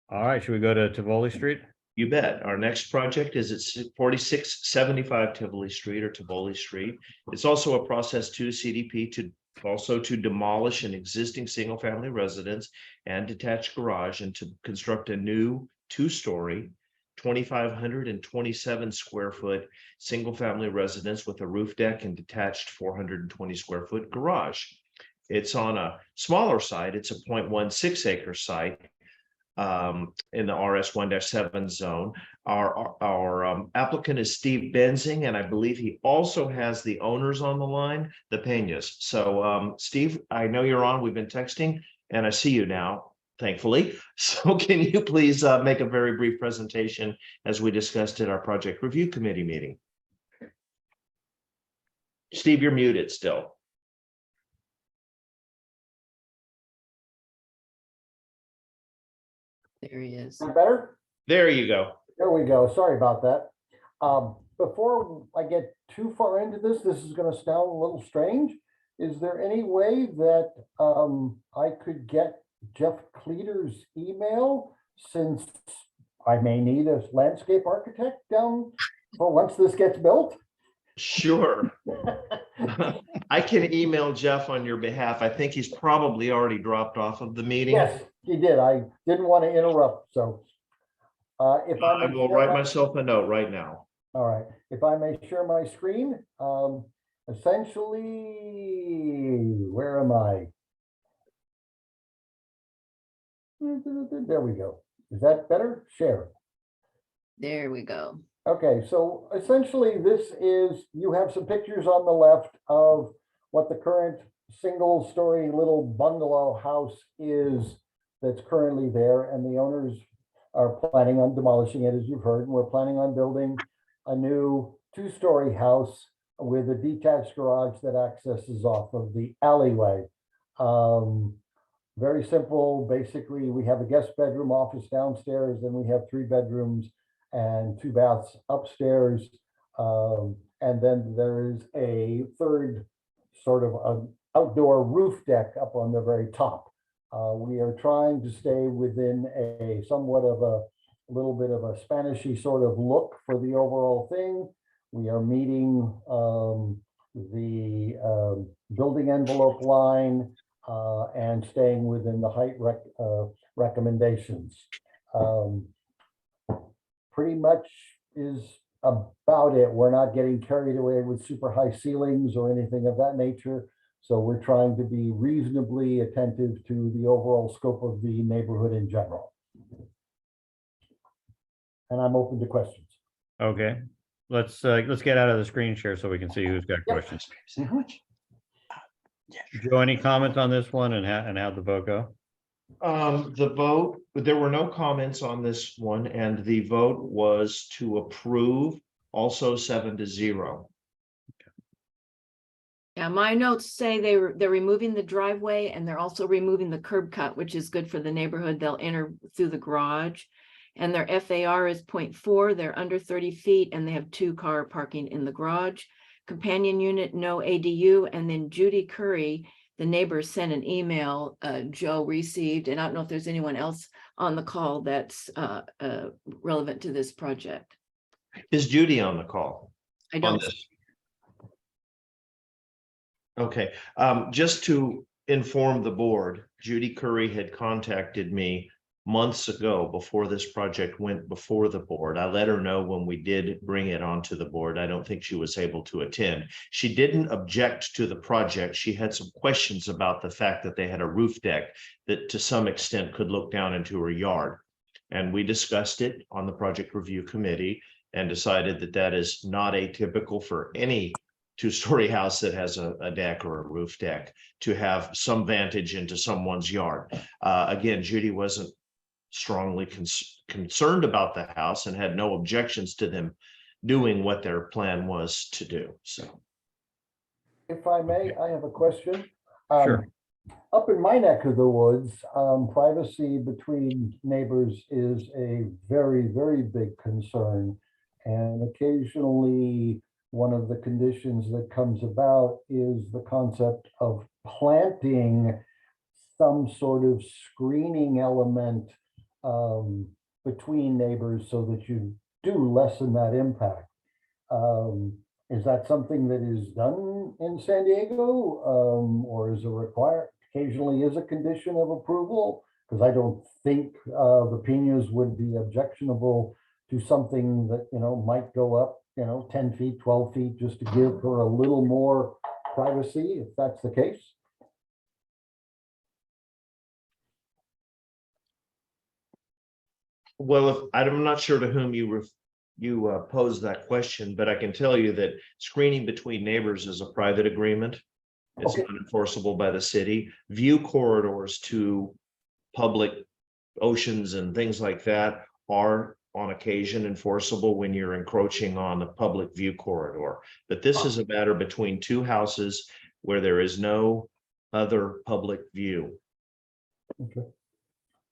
All right, should we go to Tivoli Street? You bet. Our next project is at 4675 Tivoli Street or Tivoli Street. It's also a process 2 CDP to demolish an existing single-family residence and detached garage and to construct a new 2-story, 2,527 square foot single-family residence with a roof deck and detached 420 square foot garage. It's on a smaller site. It's a 0.16 acre site in the RS1-7 zone. Our applicant is Steve Benzing, and I believe he also has the owners on the line, the Peñas. So Steve, I know you're on. We've been texting, and I see you now, thankfully. So can you please make a very brief presentation as we discussed at our project review committee meeting? Steve, you're muted still. There he is. Better? There you go. There we go. Sorry about that. Before I get too far into this is going to sound a little strange. Is there any way that I could get Jeff Cleater's email, since I may need a landscape architect down for once this gets built? Sure. I can email Jeff on your behalf. I think he's probably already dropped off of the meeting. Yes, he did. I didn't want to interrupt, so if I may will share write my- myself a note right now. All right, if I may share my screen, essentially, where am I? There we go. Is that better? Share. There we go. Okay, so essentially this is, you have some pictures on the left of what the current single-story little bungalow house is that's currently there, and the owners are planning on demolishing it, as you've heard, and we're planning on building a new 2-story house with a detached garage that accesses off of the alleyway. Very simple. Basically, we have a guest bedroom office downstairs, and we have 3 bedrooms and 2 baths upstairs. And then there is a third sort of an outdoor roof deck up on the very top. We are trying to stay within a somewhat of a little bit of a Spanishy sort of look for the overall thing. We are meeting the building envelope line and staying within the height recommendations. Pretty much is about it. We're not getting carried away with super high ceilings or anything of that nature. So we're trying to be reasonably attentive to the overall scope of the neighborhood in general. And I'm open to questions. Okay, let's get out of the screen share so we can see who's got questions. Joe, any comments on this one and how the vote go? The vote, there were no comments on this one, and the vote was to approve, also 7-0. Yeah, my notes say they're removing the driveway and they're also removing the curb cut, which is good for the neighborhood. They'll enter through the garage. And their FAR is 0.4. They're under 30 feet and they have 2-car parking in the garage. Companion unit, no ADU. And then Judy Curry, the neighbor, sent an email Joe received, and I don't know if there's anyone else on the call that's relevant to this project. Is Judy on the call? I on don't. this? Okay, just to inform the board, Judy Curry had contacted me months ago before this project went before the board. I let her know when we did bring it onto the board. I don't think she was able to attend. She didn't object to the project. She had some questions about the fact that they had a roof deck that to some extent could look down into her yard. And we discussed it on the project review committee and decided that that is not atypical for any two-story house that has a deck or a roof deck to have some vantage into someone's yard. Again, Judy wasn't strongly concerned about the house and had no objections to them doing what their plan was to do. So, If I may, I have a question. Sure. Up in my neck of the woods, privacy between neighbors is a very, very big concern. And occasionally, one of the conditions that comes about is the concept of planting some sort of screening element between neighbors so that you do lessen that impact. Is that something that is done in San Diego, or is it required? Occasionally is a condition of approval, because I don't think the Penas would be objectionable to something that, you know, might go up, 10 feet, 12 feet, just to give her a little more privacy, if that's the case. well, I'm not sure to whom you posed that question, but I can tell you that screening between neighbors is a private agreement. It's Okay. not enforceable by the city. View corridors to public oceans and things like that are on occasion enforceable when you're encroaching on the public view corridor. But this is a matter between two houses where there is no other public view. Okay.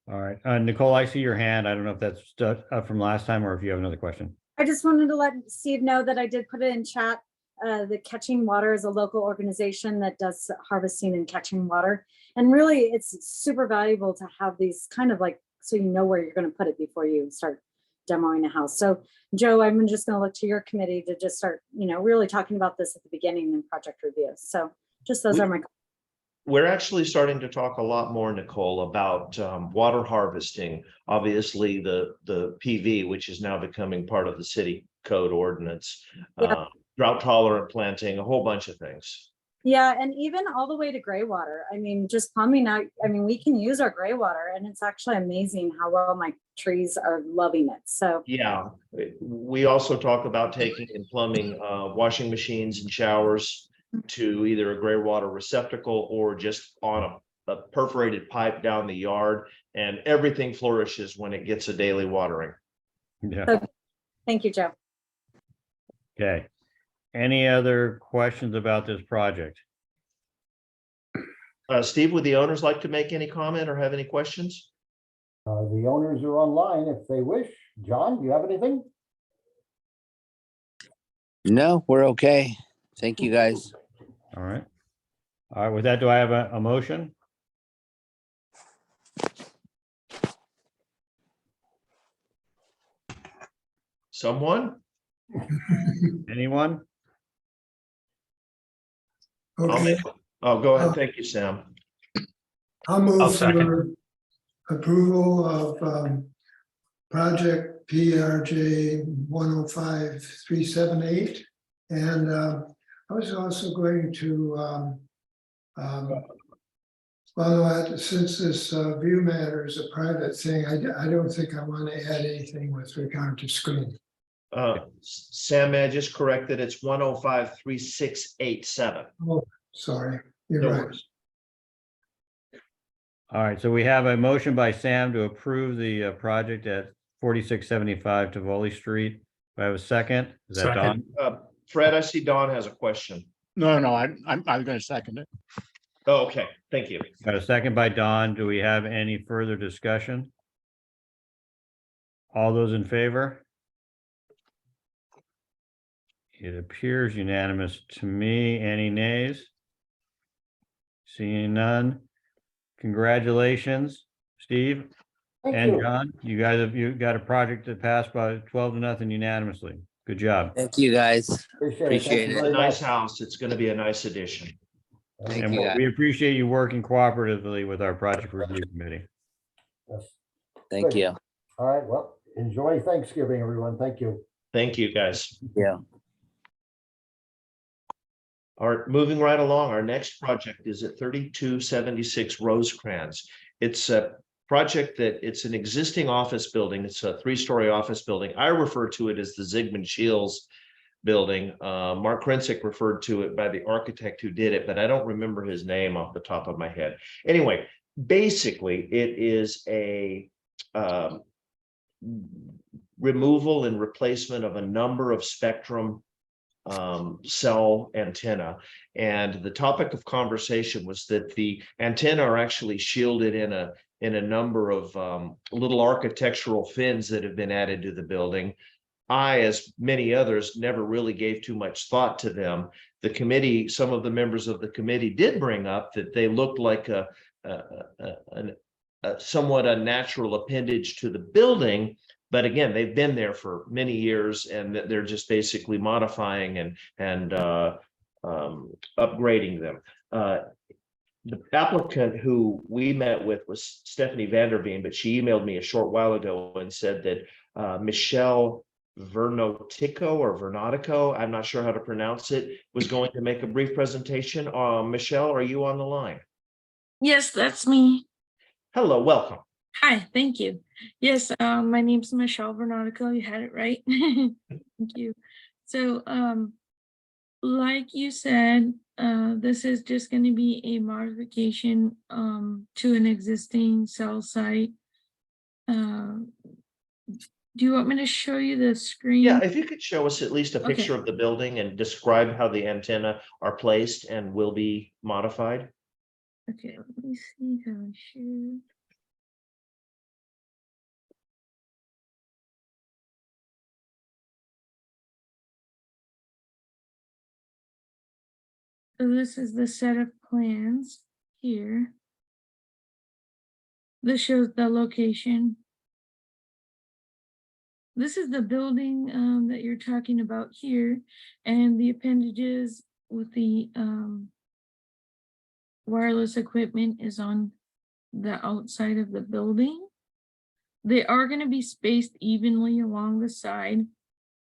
All right. Nicole, I see your hand. I don't know if that's up from last time or if you have another question. I just wanted to let Steve know that I did put it in chat. The Catching Water is a local organization that does harvesting and catching water. And really, it's super valuable to have these kind of like, so you know where you're going to put it before you start demoing a house. So Joe, I'm just going to look to your committee to just start, really talking about this at the beginning in project review. So just those are my. We're actually starting to talk a lot more, Nicole, about water harvesting. Obviously, the PV, which is now becoming part of the city code ordinance, Yep. drought tolerant planting, a whole bunch of things. Yeah, and even all the way to gray water. I mean, just plumbing out. I mean, we can use our gray water, and it's actually amazing how well my trees are loving it. So Yeah, we also talk about taking and plumbing washing machines and showers to either a gray water receptacle or just on a perforated pipe down the yard, and everything flourishes when it gets a daily watering. Yeah. thank you, Joe. Okay. Any other questions about this project? Steve, would the owners like to make any comment or have any questions? The owners are online if they wish. John, do you have anything? No, we're okay. Thank you, guys. All right. All right. With that, do I have a motion? Someone? Anyone? Okay, Oh, go ahead. Thank you, Sam. I'll move second. for approval of project PRJ 105378. And I was also going to, since this view matter is a private thing, I don't think I want to add anything with regard to screening. Sam, may I just correct that it's 1053687. Oh, sorry, you're No right. worries. All right, so we have a motion by Sam to approve the project at 4675 Tivoli Street. Do I have a second? Is that Don? Second. Fred, I see Don has a question. No, I'm going to second it. Oh, okay, thank you. Got a second by Don. Do we have any further discussion? All those in favor? It appears unanimous to me. Any nays? Seeing none. Congratulations, Steve and John. You got a project that passed by 12-0 unanimously. Good job. Thank you, guys. Appreciate It's it. a nice house. It's going to be a nice addition. Thank And you, guys. we appreciate you working cooperatively with our project review committee. Yes. Thank Good. you. All right, well, enjoy Thanksgiving, everyone. Thank you. Thank you, guys. Yeah. All right, moving right along, our next project is at 3276 Rosecrans. It's a project that it's an existing office building. It's a 3-story office building. I refer to it as the Zygmunt Shields building. Mark Krensick referred to it by the architect who did it, but I don't remember his name off the top of my head. Anyway, basically, it is a removal and replacement of a number of Spectrum cell antenna, and the topic of conversation was that the antenna are actually shielded in a number of little architectural fins that have been added to the building. I, as many others, never really gave too much thought to them. The committee, some of the members of the committee did bring up that they looked like a somewhat unnatural appendage to the building. But again, they've been there for many years, and they're just basically modifying and upgrading them. The applicant who we met with was Stephanie Vanderveen, but she emailed me a short while ago and said that Michelle Vernotico, I'm not sure how to pronounce it, was going to make a brief presentation. Michelle, are you on the line? Yes, that's me. Hello, welcome. Hi, thank you. Yes, my name's Michelle Vernotico. You had it right. Thank you. So, like you said, this is just going to be a modification to an existing cell site. Do you want me to show you the screen? Yeah, if you could show us at least a picture of the building and describe how the antenna are placed and will be modified. Okay, let me see how I should. So this is the set of plans here. This shows the location. This is the building that you're talking about here, and the appendages with the wireless equipment is on the outside of the building. They are going to be spaced evenly along the side.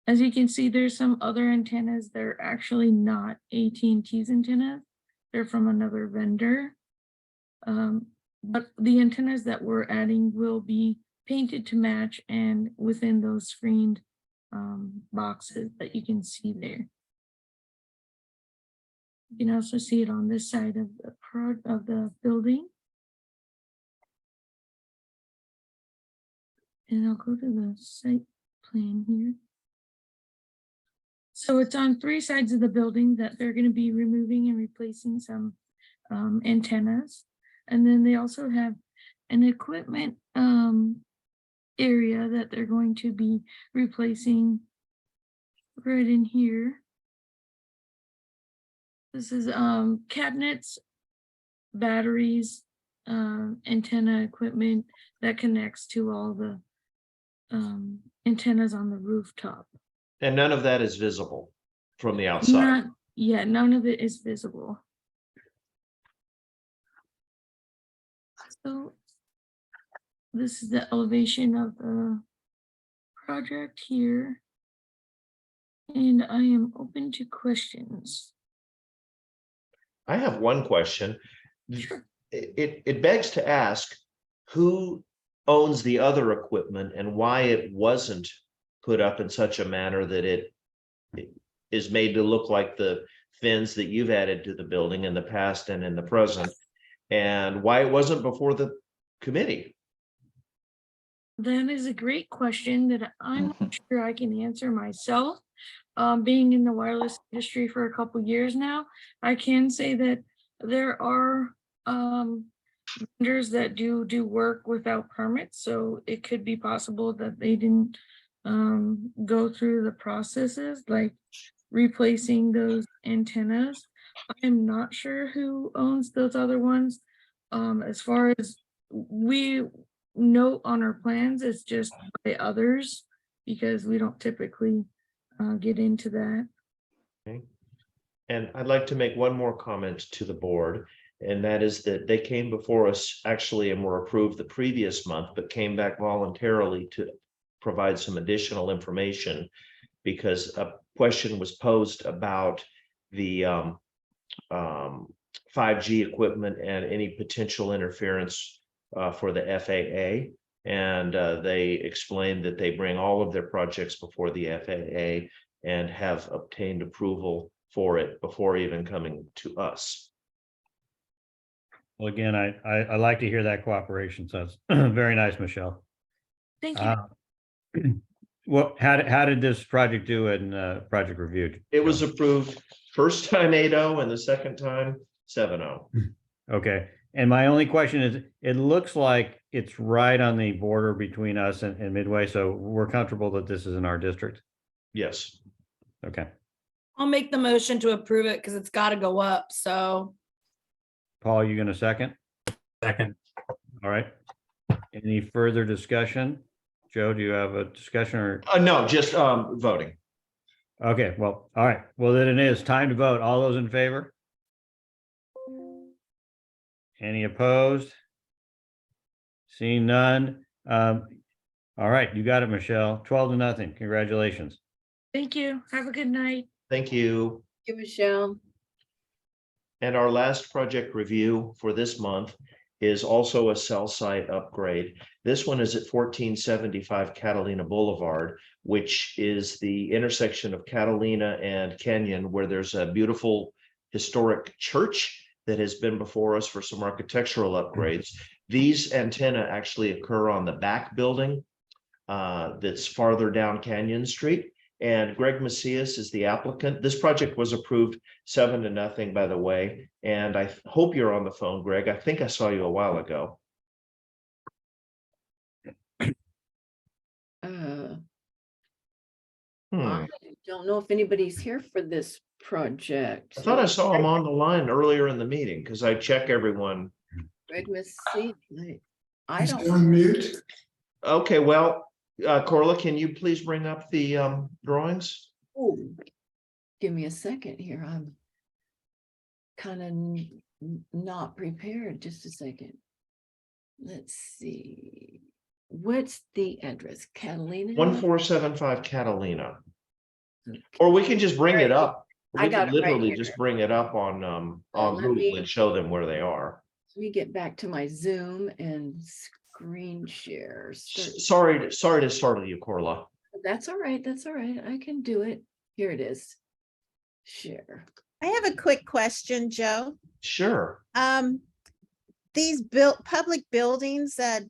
As you can see, there's some other antennas. They're actually not AT&T's antennas. They're from another vendor. But the antennas that we're adding will be painted to match and within those screened boxes that you can see there. You can also see it on this side of the building. And I'll go to the site plan here. So it's on 3 sides of the building that they're going to be removing and replacing some antennas. And then they also have an equipment area that they're going to be replacing right in here. This is cabinets, batteries, antenna equipment that connects to all the antennas on the rooftop. And none of that is visible from the outside. None of it is visible. So this is the elevation of the project here. And I am open to questions. I have one question. Sure. It begs to ask, who owns the other equipment and why it wasn't put up in such a manner that it is made to look like the fins that you've added to the building in the past and in the present? and why it wasn't before the committee. That is a great question that I'm not sure I can answer myself. Being in the wireless industry for a couple years now, I can say that there are vendors that do work without permits, so it could be possible that they didn't go through the processes like replacing those antennas. I'm not sure who owns those other ones. As far as we note on our plans, it's just by others because we don't typically get into that. Okay. And I'd like to make one more comment to the board, and that is that they came before us actually and were approved the previous month, but came back voluntarily to provide some additional information because a question was posed about the 5G equipment and any potential interference for the FAA. And they explained that they bring all of their projects before the FAA and have obtained approval for it before even coming to us. Well, again, I like to hear that cooperation. So it's very nice, Michelle. Thank you. Well, how did this project do in project review? It was approved first time 8.0 and the second time 7.0. Okay. And my only question is, it looks like it's right on the border between us and Midway. So we're comfortable that this is in our district. Yes. Okay. I'll make the motion to approve it because it's got to go up. So Paul, you going to second? Second. All right. Any further discussion? Joe, do you have a discussion or? No, just voting. Okay, well, all right. Well, then it is time to vote. All those in favor? Any opposed? Seeing none. All right, you got it, Michelle. 12-0. Congratulations. Thank you. Have a good night. Thank you. Thank you, Michelle. And our last project review for this month is also a cell site upgrade. This one is at 1475 Catalina Boulevard, which is the intersection of Catalina and Kenyon, where there's a beautiful historic church that has been before us for some architectural upgrades. These antenna actually occur on the back building that's farther down Canyon Street. And Greg Macias is the applicant. This project was approved 7-0, by the way. And I hope you're on the phone, Greg. I think I saw you a while ago. I don't know if anybody's here for this project. I thought I saw him on the line earlier in the meeting because I check everyone. Greg Macias. I He's don't. on mute. Okay, well, Corla, can you please bring up the drawings? Ooh, give me a second here. I'm kind of not prepared. Just a second. Let's see. What's the address? Catalina? 1475 Catalina. Or we can just bring it up. I We got can it right literally here. just bring it up on let Google me- and show them where they are. Let me get back to my Zoom and screen share. Sorry to startle you, Corla. That's all right. That's all right. I can do it. Here it is. Share. I have a quick question, Joe. Sure. These public buildings that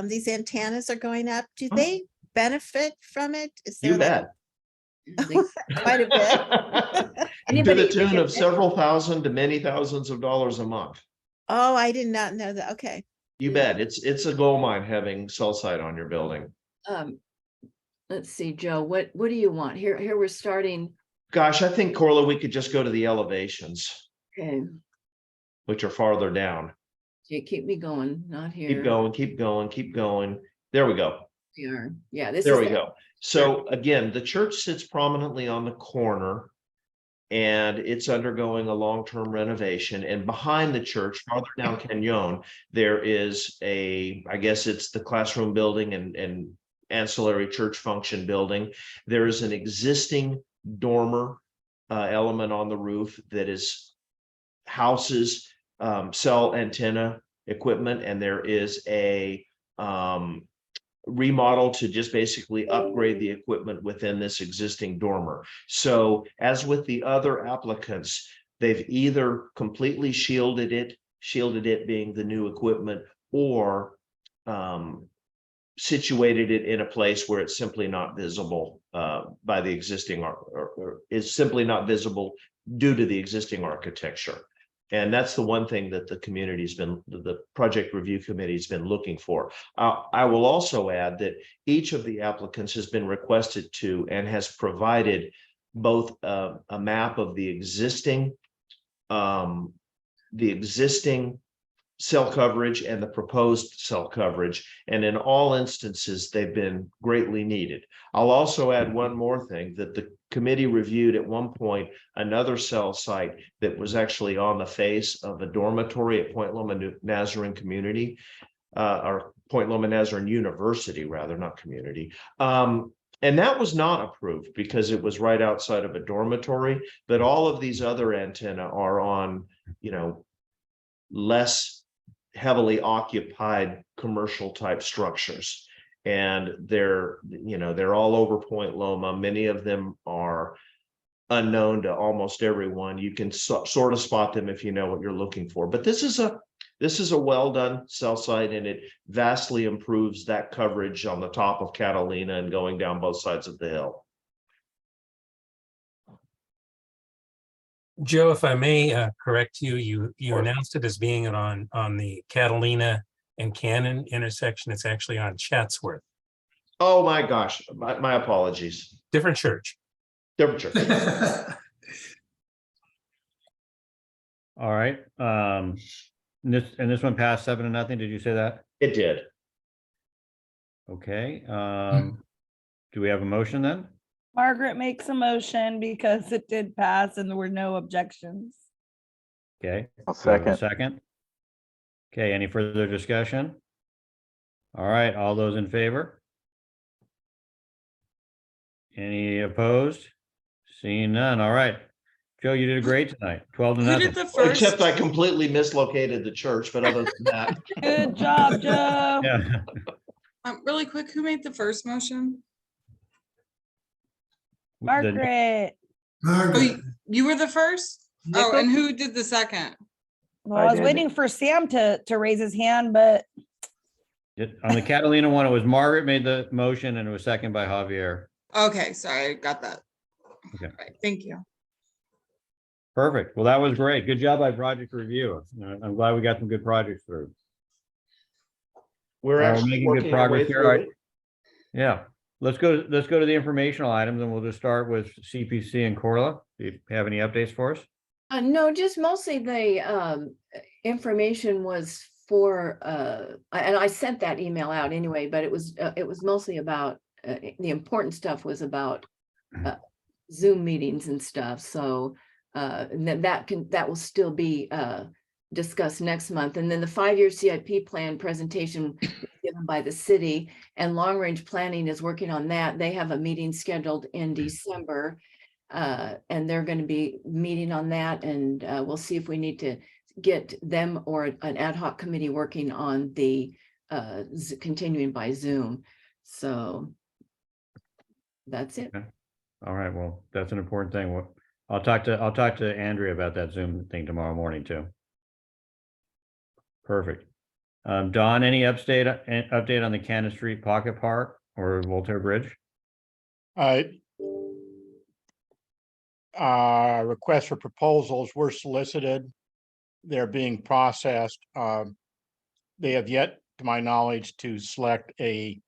these antennas are going up, do Oh. they benefit from it? Is You there like quite a bit? To Anybody- the tune of several thousand to many thousands of dollars a month. Oh, I did not know that. Okay. You bet. It's a gold mine having cell site on your building. Let's see, Joe, what do you want? Here we're starting. Gosh, I think, Corla, we could just go to the elevations, Okay, which are farther down. you keep me going, not here. Keep going, keep going, keep going. There we go. We are, yeah, this is. There we the- go. So again, the church sits prominently on the corner and it's undergoing a long-term renovation. And behind the church, farther down Canyon, there is I guess it's the classroom building and ancillary church function building. There is an existing dormer element on the roof that houses cell antenna equipment, and there is a remodel to just basically upgrade the equipment within this existing dormer. So as with the other applicants, they've either completely shielded it shielded it being the new equipment, or situated it in a place where it's simply not visible by the existing, or is simply not visible due to the existing architecture. And that's the one thing that the community's been, the project review committee's been looking for. I will also add that each of the applicants has been requested to and has provided both a map of the existing cell coverage and the proposed cell coverage. And in all instances, they've been greatly needed. I'll also add one more thing, that the committee reviewed at one point another cell site that was actually on the face of a dormitory at Point Loma Nazarene Community, or Point Loma Nazarene University, rather, not community. And that was not approved because it was right outside of a dormitory, but all of these other antenna are on, less heavily occupied commercial type structures. And they're all over Point Loma. Many of them are unknown to almost everyone. You can sort of spot them if you know what you're looking for. But this is a well done cell site, and it vastly improves that coverage on the top of Catalina and going down both sides of the hill. Joe, if I may correct you, you announced it as being on the Catalina and Cannon intersection. It's actually on Chatsworth. Oh my gosh, my apologies. Different church. Different church. All right. This one passed 7-0. Did you say that? It did. Okay. Do we have a motion then? Margaret makes a motion because it did pass and there were no objections. Okay. I'll Do we have a second. second. Okay, any further discussion? All right, all those in favor? Any opposed? Seeing none. All right. Joe, you did great tonight. 12-0. Who did the first? Except I completely mislocated the church, but other than that. Good job, Joe. Yeah. Really quick, who made the first motion? Margaret. Oh, you were the first? Oh, and who did the second? Well, I was waiting for Sam to raise his hand, but On the Catalina one, it was Margaret made the motion and it was seconded by Javier. Okay, sorry, I got that. Okay. Right, thank you. Perfect. Well, that was great. Good job by project review. I'm glad we got some good projects through. We're actually making working good our way progress here. through All it. right. Yeah. Let's go to the informational items, and we'll just start with CPC and Corla. Do you have any updates for us? No, just mostly the information was for, and I sent that email out anyway, but it was mostly about, the important stuff was about Zoom meetings and stuff. So and then that will still be discussed next month. And then the 5-year CIP plan presentation given by the city, and long range planning is working on that. They have a meeting scheduled in December. And they're going to be meeting on that, and we'll see if we need to get them or an ad hoc committee working on the continuing by Zoom. So that's it. Okay. All right. Well, that's an important thing. Well, I'll talk to Andrea about that Zoom thing tomorrow morning too. Perfect. Don, any update on the Cannon Street Pocket Park or Voltaire Bridge? Requests for proposals were solicited. They're being processed. They have yet, to my knowledge, to select a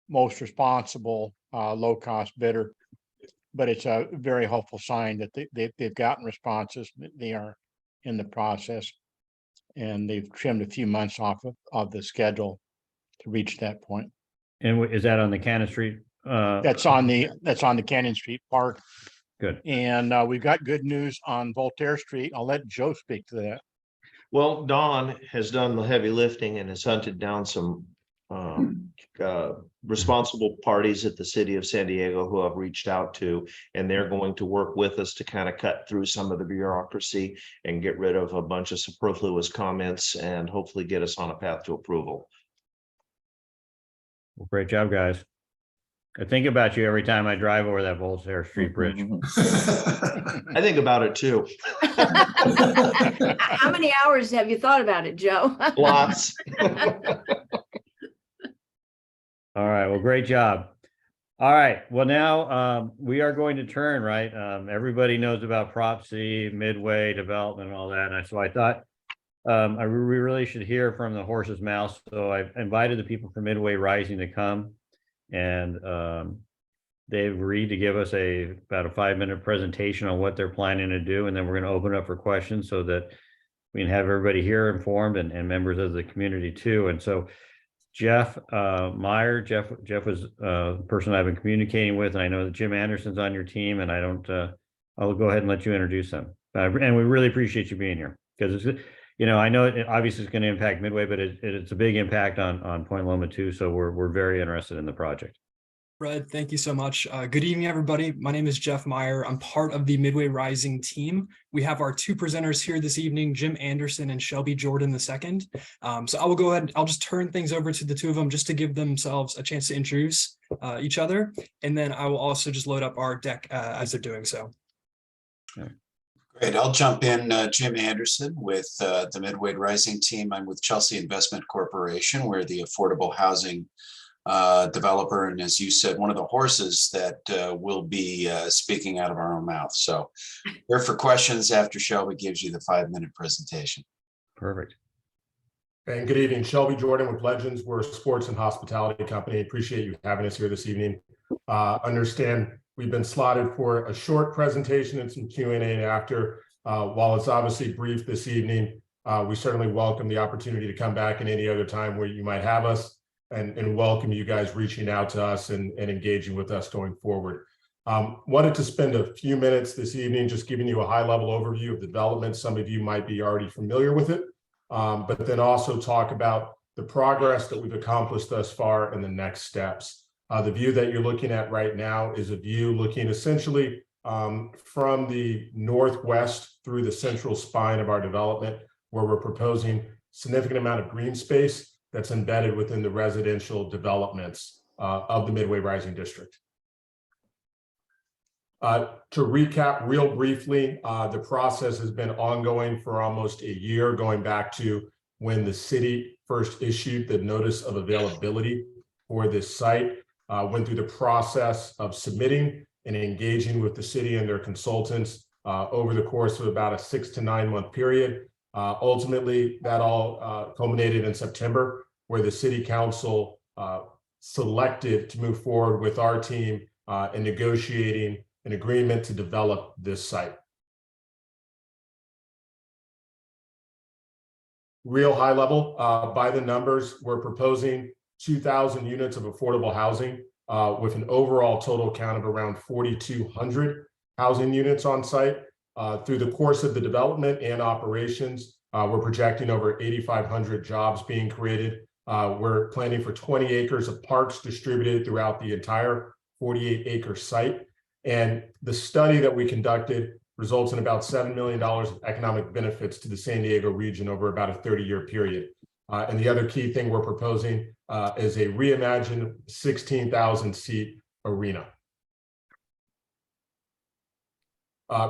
most responsible, low-cost bidder. But it's a very hopeful sign that they've gotten responses. They are in the process, and they've trimmed a few months off of the schedule to reach that point. And is that on the Cannon Street? That's on the Cannon Street Park. Good. And we've got good news on Voltaire Street. I'll let Joe speak to that. Well, Don has done the heavy lifting and has hunted down some responsible parties at the city of San Diego who I've reached out to, and they're going to work with us to kind of cut through some of the bureaucracy and get rid of a bunch of superfluous comments and hopefully get us on a path to approval. Well, great job, guys. I think about you every time I drive over that Voltaire Street Bridge. I think about it too. How many hours have you thought about it, Joe? Lots. All right, well, great job. All right, well, now we are going to turn, right? Everybody knows about Prop C, Midway development and all that. And so I thought we really should hear from the horse's mouth. So I've invited the people from Midway Rising to come, and they've agreed to give us about a 5-minute presentation on what they're planning to do. And then we're going to open up for questions so that we can have everybody here informed and members of the community too. And so Jeff Meyer, Jeff was the person I've been communicating with, and I know that Jim Anderson's on your team, and I'll go ahead and let you introduce them. And we really appreciate you being here, because it's, I know it obviously is going to impact Midway, but it's a big impact on Point Loma too. So we're very interested in the project. Fred, thank you so much. Good evening, everybody. My name is Jeff Meyer. I'm part of the Midway Rising team. We have our two presenters here this evening, Jim Anderson and Shelby Jordan II. So I will go ahead, I'll just turn things over to the two of them just to give themselves a chance to introduce each other. And then I will also just load up our deck as they're doing so. Great, I'll jump in. Jim Anderson with the Midway Rising team. I'm with Chelsea Investment Corporation. We're the affordable housing developer, and as you said, one of the horses that will be speaking out of our own mouth. So here for questions after Shelby gives you the 5-minute presentation. Perfect. And good evening, Shelby Jordan with Legends. We're a sports and hospitality company. Appreciate you having us here this evening. Understand we've been slotted for a short presentation and some Q&A after. While it's obviously brief this evening, we certainly welcome the opportunity to come back in any other time where you might have us. And welcome you guys reaching out to us and engaging with us going forward. Wanted to spend a few minutes this evening just giving you a high-level overview of the development. Some of you might be already familiar with it, but then also talk about the progress that we've accomplished thus far and the next steps. The view that you're looking at right now is a view looking essentially from the northwest through the central spine of our development, where we're proposing significant amount of green space that's embedded within the residential developments of the Midway Rising District. To recap real briefly, the process has been ongoing for almost a year, going back to when the city first issued the notice of availability for this site, went through the process of submitting and engaging with the city and their consultants over the course of about a 6 to 9 month period. Ultimately, that all culminated in September, where the city council selected to move forward with our team in negotiating an agreement to develop this site. Real high level, by the numbers, we're proposing 2,000 units of affordable housing with an overall total count of around 4,200 housing units on site. Through the course of the development and operations, we're projecting over 8,500 jobs being created. We're planning for 20 acres of parks distributed throughout the entire 48-acre site. And the study that we conducted results in about $7 million of economic benefits to the San Diego region over about a 30-year period. And the other key thing we're proposing is a reimagined 16,000-seat arena.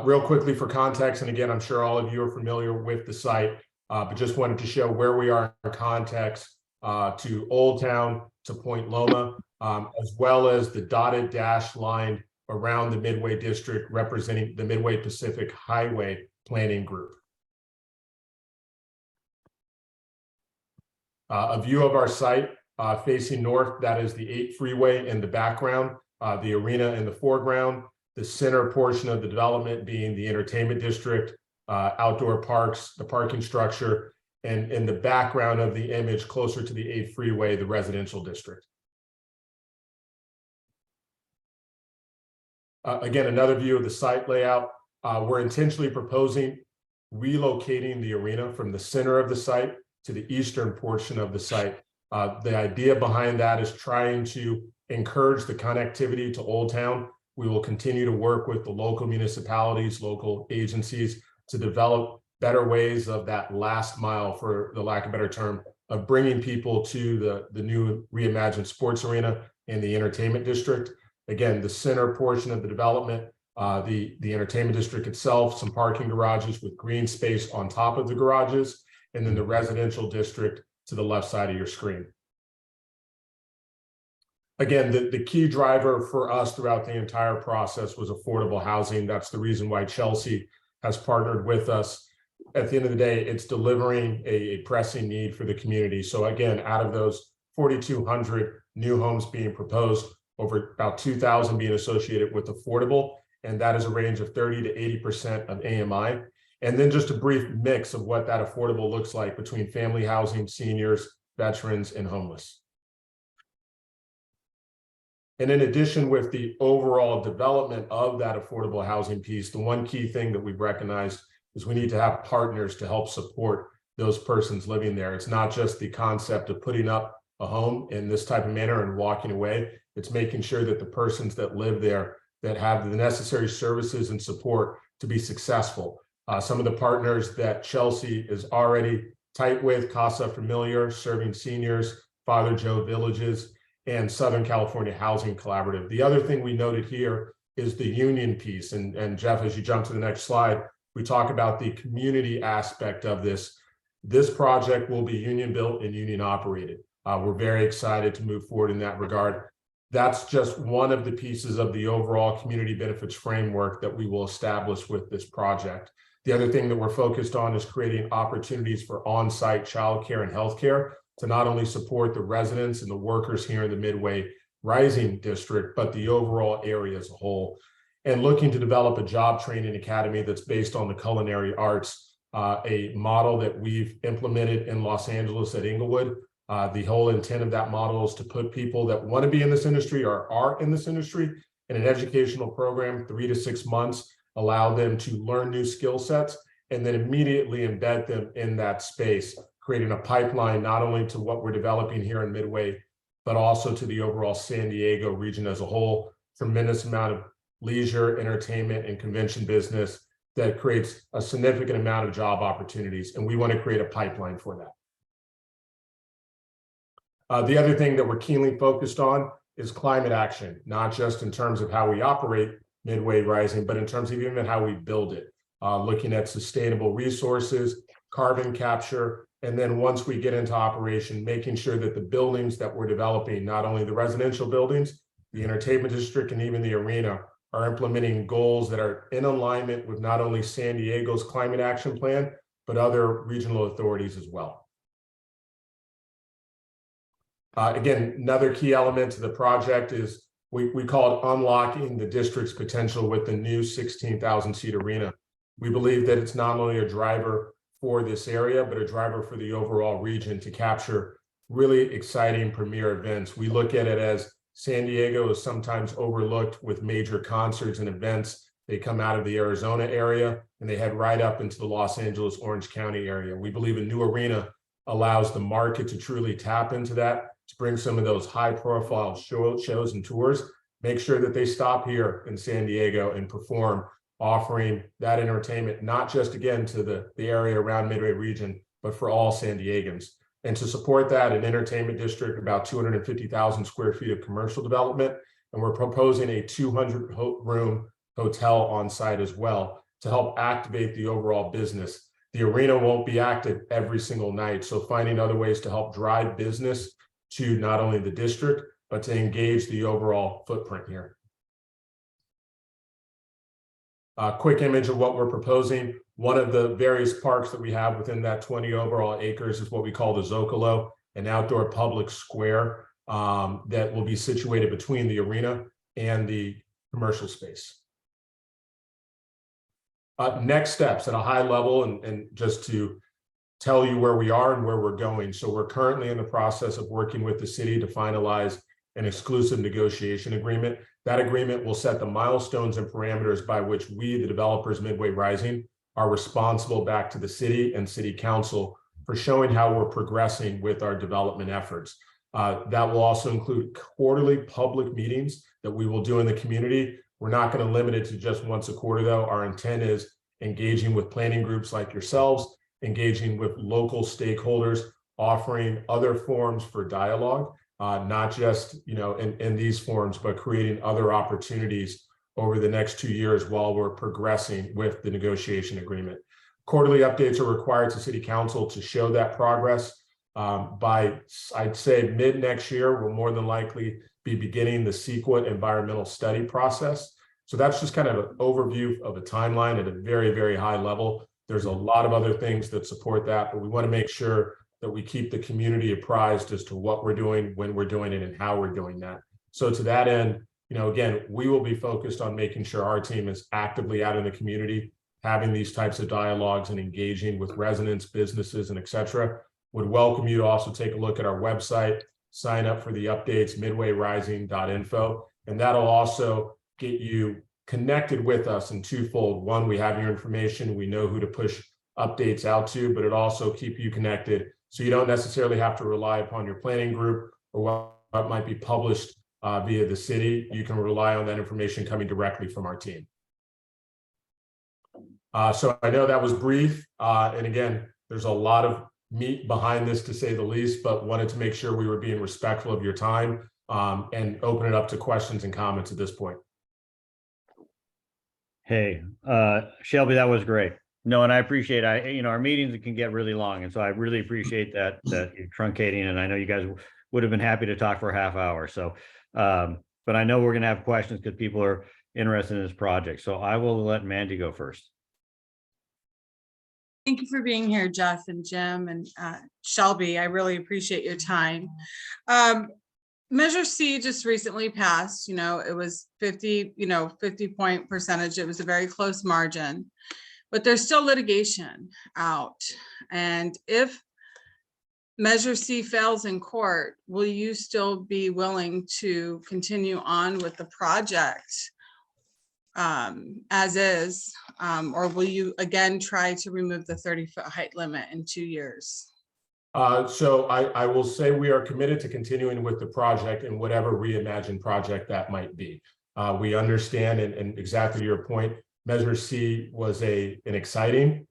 Real quickly for context, and again, I'm sure all of you are familiar with the site, but just wanted to show where we are in context to Old Town, to Point Loma, as well as the dotted dash line around the Midway District representing the Midway Pacific Highway Planning Group. A view of our site facing north, that is the 8 freeway in the background, the arena in the foreground, the center portion of the development being the entertainment district, outdoor parks, the parking structure, and in the background of the image closer to the 8 freeway, the residential district. Again, another view of the site layout. We're intentionally proposing relocating the arena from the center of the site to the eastern portion of the site. The idea behind that is trying to encourage the connectivity to Old Town. We will continue to work with the local municipalities, local agencies to develop better ways of that last mile, for the lack of a better term, of bringing people to the new reimagined sports arena and the entertainment district. Again, the center portion of the development, the entertainment district itself, some parking garages with green space on top of the garages, and then the residential district to the left side of your screen. Again, the key driver for us throughout the entire process was affordable housing. That's the reason why Chelsea has partnered with us. At the end of the day, it's delivering a pressing need for the community. So again, out of those 4,200 new homes being proposed, over about 2,000 being associated with affordable, and that is a range of 30 to 80% of AMI. And then just a brief mix of what that affordable looks like between family housing, seniors, veterans, and homeless. And in addition, with the overall development of that affordable housing piece, the one key thing that we've recognized is we need to have partners to help support those persons living there. It's not just the concept of putting up a home in this type of manner and walking away. It's making sure that the persons that live there that have the necessary services and support to be successful. Some of the partners that Chelsea is already tight with, Casa Familiar, serving seniors, Father Joe Villages, and Southern California Housing Collaborative. The other thing we noted here is the union piece. And Jeff, as you jump to the next slide, we talk about the community aspect of this. This project will be union built and union operated. We're very excited to move forward in that regard. That's just one of the pieces of the overall community benefits framework that we will establish with this project. The other thing that we're focused on is creating opportunities for on-site childcare and healthcare to not only support the residents and the workers here in the Midway Rising District, but the overall area as a whole. And looking to develop a job training academy that's based on the culinary arts, a model that we've implemented in Los Angeles at Inglewood. The whole intent of that model is to put people that want to be in this industry or are in this industry in an educational program, 3 to 6 months, allow them to learn new skill sets, and then immediately embed them in that space, creating a pipeline not only to what we're developing here in Midway, but also to the overall San Diego region as a whole. Tremendous amount of leisure, entertainment, and convention business that creates a significant amount of job opportunities, and we want to create a pipeline for that. The other thing that we're keenly focused on is climate action, not just in terms of how we operate Midway Rising, but in terms of even how we build it, looking at sustainable resources, carbon capture, and then once we get into operation, making sure that the buildings that we're developing, not only the residential buildings, the entertainment district, and even the arena, are implementing goals that are in alignment with not only San Diego's climate action plan, but other regional authorities as well. Again, another key element to the project is we call it unlocking the district's potential with the new 16,000 seat arena. We believe that it's not only a driver for this area, but a driver for the overall region to capture really exciting premier events. We look at it as San Diego is sometimes overlooked with major concerts and events. They come out of the Arizona area and they head right up into the Los Angeles, Orange County area. We believe a new arena allows the market to truly tap into that, to bring some of those high profile shows and tours, make sure that they stop here in San Diego and perform, offering that entertainment, not just again to the area around Midway region, but for all San Diegans. And to support that, an entertainment district, about 250,000 square feet of commercial development. And we're proposing a 200-room hotel on site as well to help activate the overall business. The arena won't be active every single night, so finding other ways to help drive business to not only the district, but to engage the overall footprint here. A quick image of what we're proposing. One of the various parks that we have within that 20 overall acres is what we call the Zocalo, an outdoor public square that will be situated between the arena and the commercial space. Next steps at a high level, and just to tell you where we are and where we're going. So we're currently in the process of working with the city to finalize an exclusive negotiation agreement. That agreement will set the milestones and parameters by which we, the developers Midway Rising, are responsible back to the city and city council for showing how we're progressing with our development efforts. That will also include quarterly public meetings that we will do in the community. We're not going to limit it to just once a quarter, though. Our intent is engaging with planning groups like yourselves, engaging with local stakeholders, offering other forms for dialogue not just, in these forums, but creating other opportunities over the next 2 years while we're progressing with the negotiation agreement. Quarterly updates are required to City Council to show that progress. By, I'd say, mid next year, we'll more than likely be beginning the CEQA environmental study process. So that's just kind of an overview of a timeline at a very, very high level. There's a lot of other things that support that, but we want to make sure that we keep the community apprised as to what we're doing, when we're doing it, and how we're doing that. So to that end, again, we will be focused on making sure our team is actively out in the community, having these types of dialogues and engaging with residents, businesses, and et cetera. Would welcome you to also take a look at our website, sign up for the updates, midwayrising.info, and that'll also get you connected with us in twofold. One, we have your information, we know who to push updates out to, but it also keep you connected so you don't necessarily have to rely upon your planning group or what might be published via the city. You can rely on that information coming directly from our team. So I know that was brief, and again, there's a lot of meat behind this, to say the least, but wanted to make sure we were being respectful of your time and open it up to questions and comments at this point. Hey, Shelby, that was great. No, and I appreciate, our meetings can get really long. And so I really appreciate that you're truncating. And I know you guys would have been happy to talk for a half hour. So, but I know we're going to have questions because people are interested in this project. So I will let Mandy go first. Thank you for being here, Jeff and Jim and Shelby. I really appreciate your time. Measure C just recently passed, it was 50 point percentage. It was a very close margin, but there's still litigation out. And if Measure C fails in court, will you still be willing to continue on with the project as is, or will you again try to remove the 30-foot height limit in 2 years? So I will say we are committed to continuing with the project and whatever reimagined project that might be. We understand, and exactly your point, Measure C was an exciting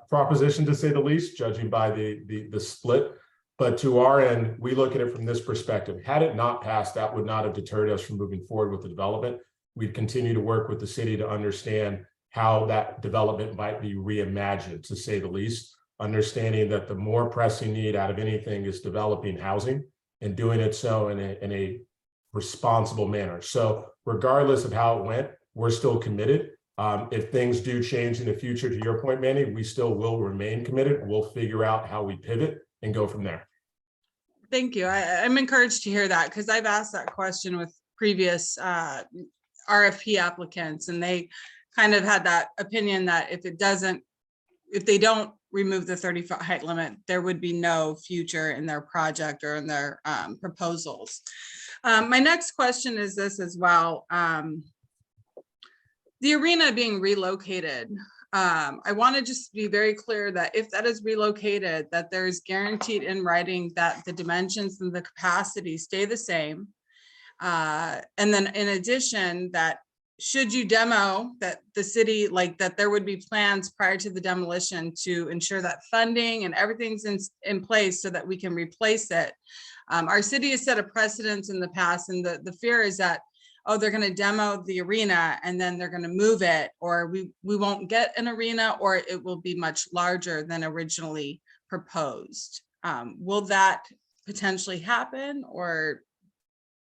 proposition, to say the least, judging by the split. But to our end, we look at it from this perspective. Had it not passed, that would not have deterred us from moving forward with the development. We'd continue to work with the city to understand how that development might be reimagined, to say the least, understanding that the more pressing need out of anything is developing housing and doing it so in a responsible manner. So regardless of how it went, we're still committed. If things do change in the future, to your point, Manny, we still will remain committed. We'll figure out how we pivot and go from there. Thank you. I'm encouraged to hear that, because I've asked that question with previous RFP applicants, and they kind of had that opinion that if they don't remove the 30-foot height limit, there would be no future in their project or in their proposals. My next question is this as well. The arena being relocated, I want to just be very clear that if that is relocated, that there is guaranteed in writing that the dimensions and the capacity stay the same. And then in addition, that should you demo, that the city, that there would be plans prior to the demolition to ensure that funding and everything's in place so that we can replace it. Our city has set a precedent in the past, and the fear is that, oh, they're going to demo the arena and then they're going to move it, or we won't get an arena, or it will be much larger than originally proposed. Will that potentially happen, or?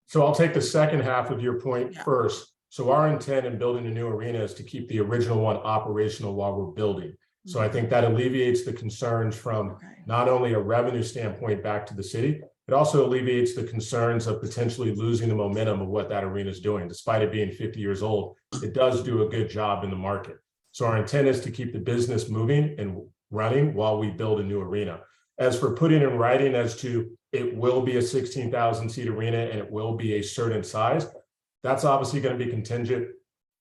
So I'll take the second half of your point first. So our intent in building a new arena is to keep the original one operational while we're building. So I think that alleviates the concerns from not only a revenue standpoint back to the city, it also alleviates the concerns of potentially losing the momentum of what that arena is doing. Despite it being 50 years old, it does do a good job in the market. So our intent is to keep the business moving and running while we build a new arena. As for putting in writing as to it will be a 16,000 seat arena and it will be a certain size, that's obviously going to be contingent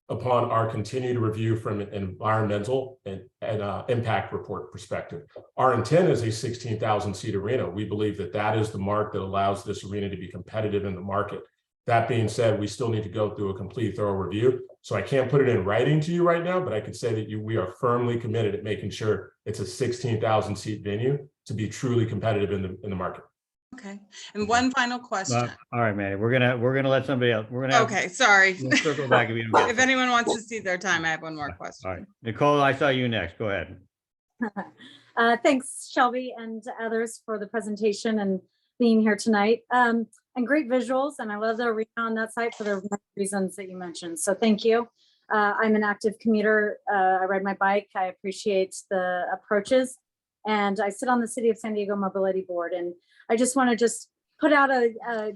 upon our continued review from an environmental and impact report perspective. Our intent is a 16,000 seat arena. We believe that that is the mark that allows this arena to be competitive in the market. That being said, we still need to go through a complete thorough review. So I can't put it in writing to you right now, but I could say that we are firmly committed at making sure it's a 16,000 seat venue to be truly competitive in the market. Okay, and one final question. All right, Manny, we're gonna let somebody else, we're gonna have. Okay, sorry. We'll circle back if you don't get If it. anyone wants to see their time, I have one more All question. right, Nicole, I saw you next. Go ahead. Thanks, Shelby and others for the presentation and being here tonight. And great visuals, and I love the arena on that site for the reasons that you mentioned. So thank you. I'm an active commuter. I ride my bike. I appreciate the approaches. And I sit on the City of San Diego Mobility Board. And I just want to put out a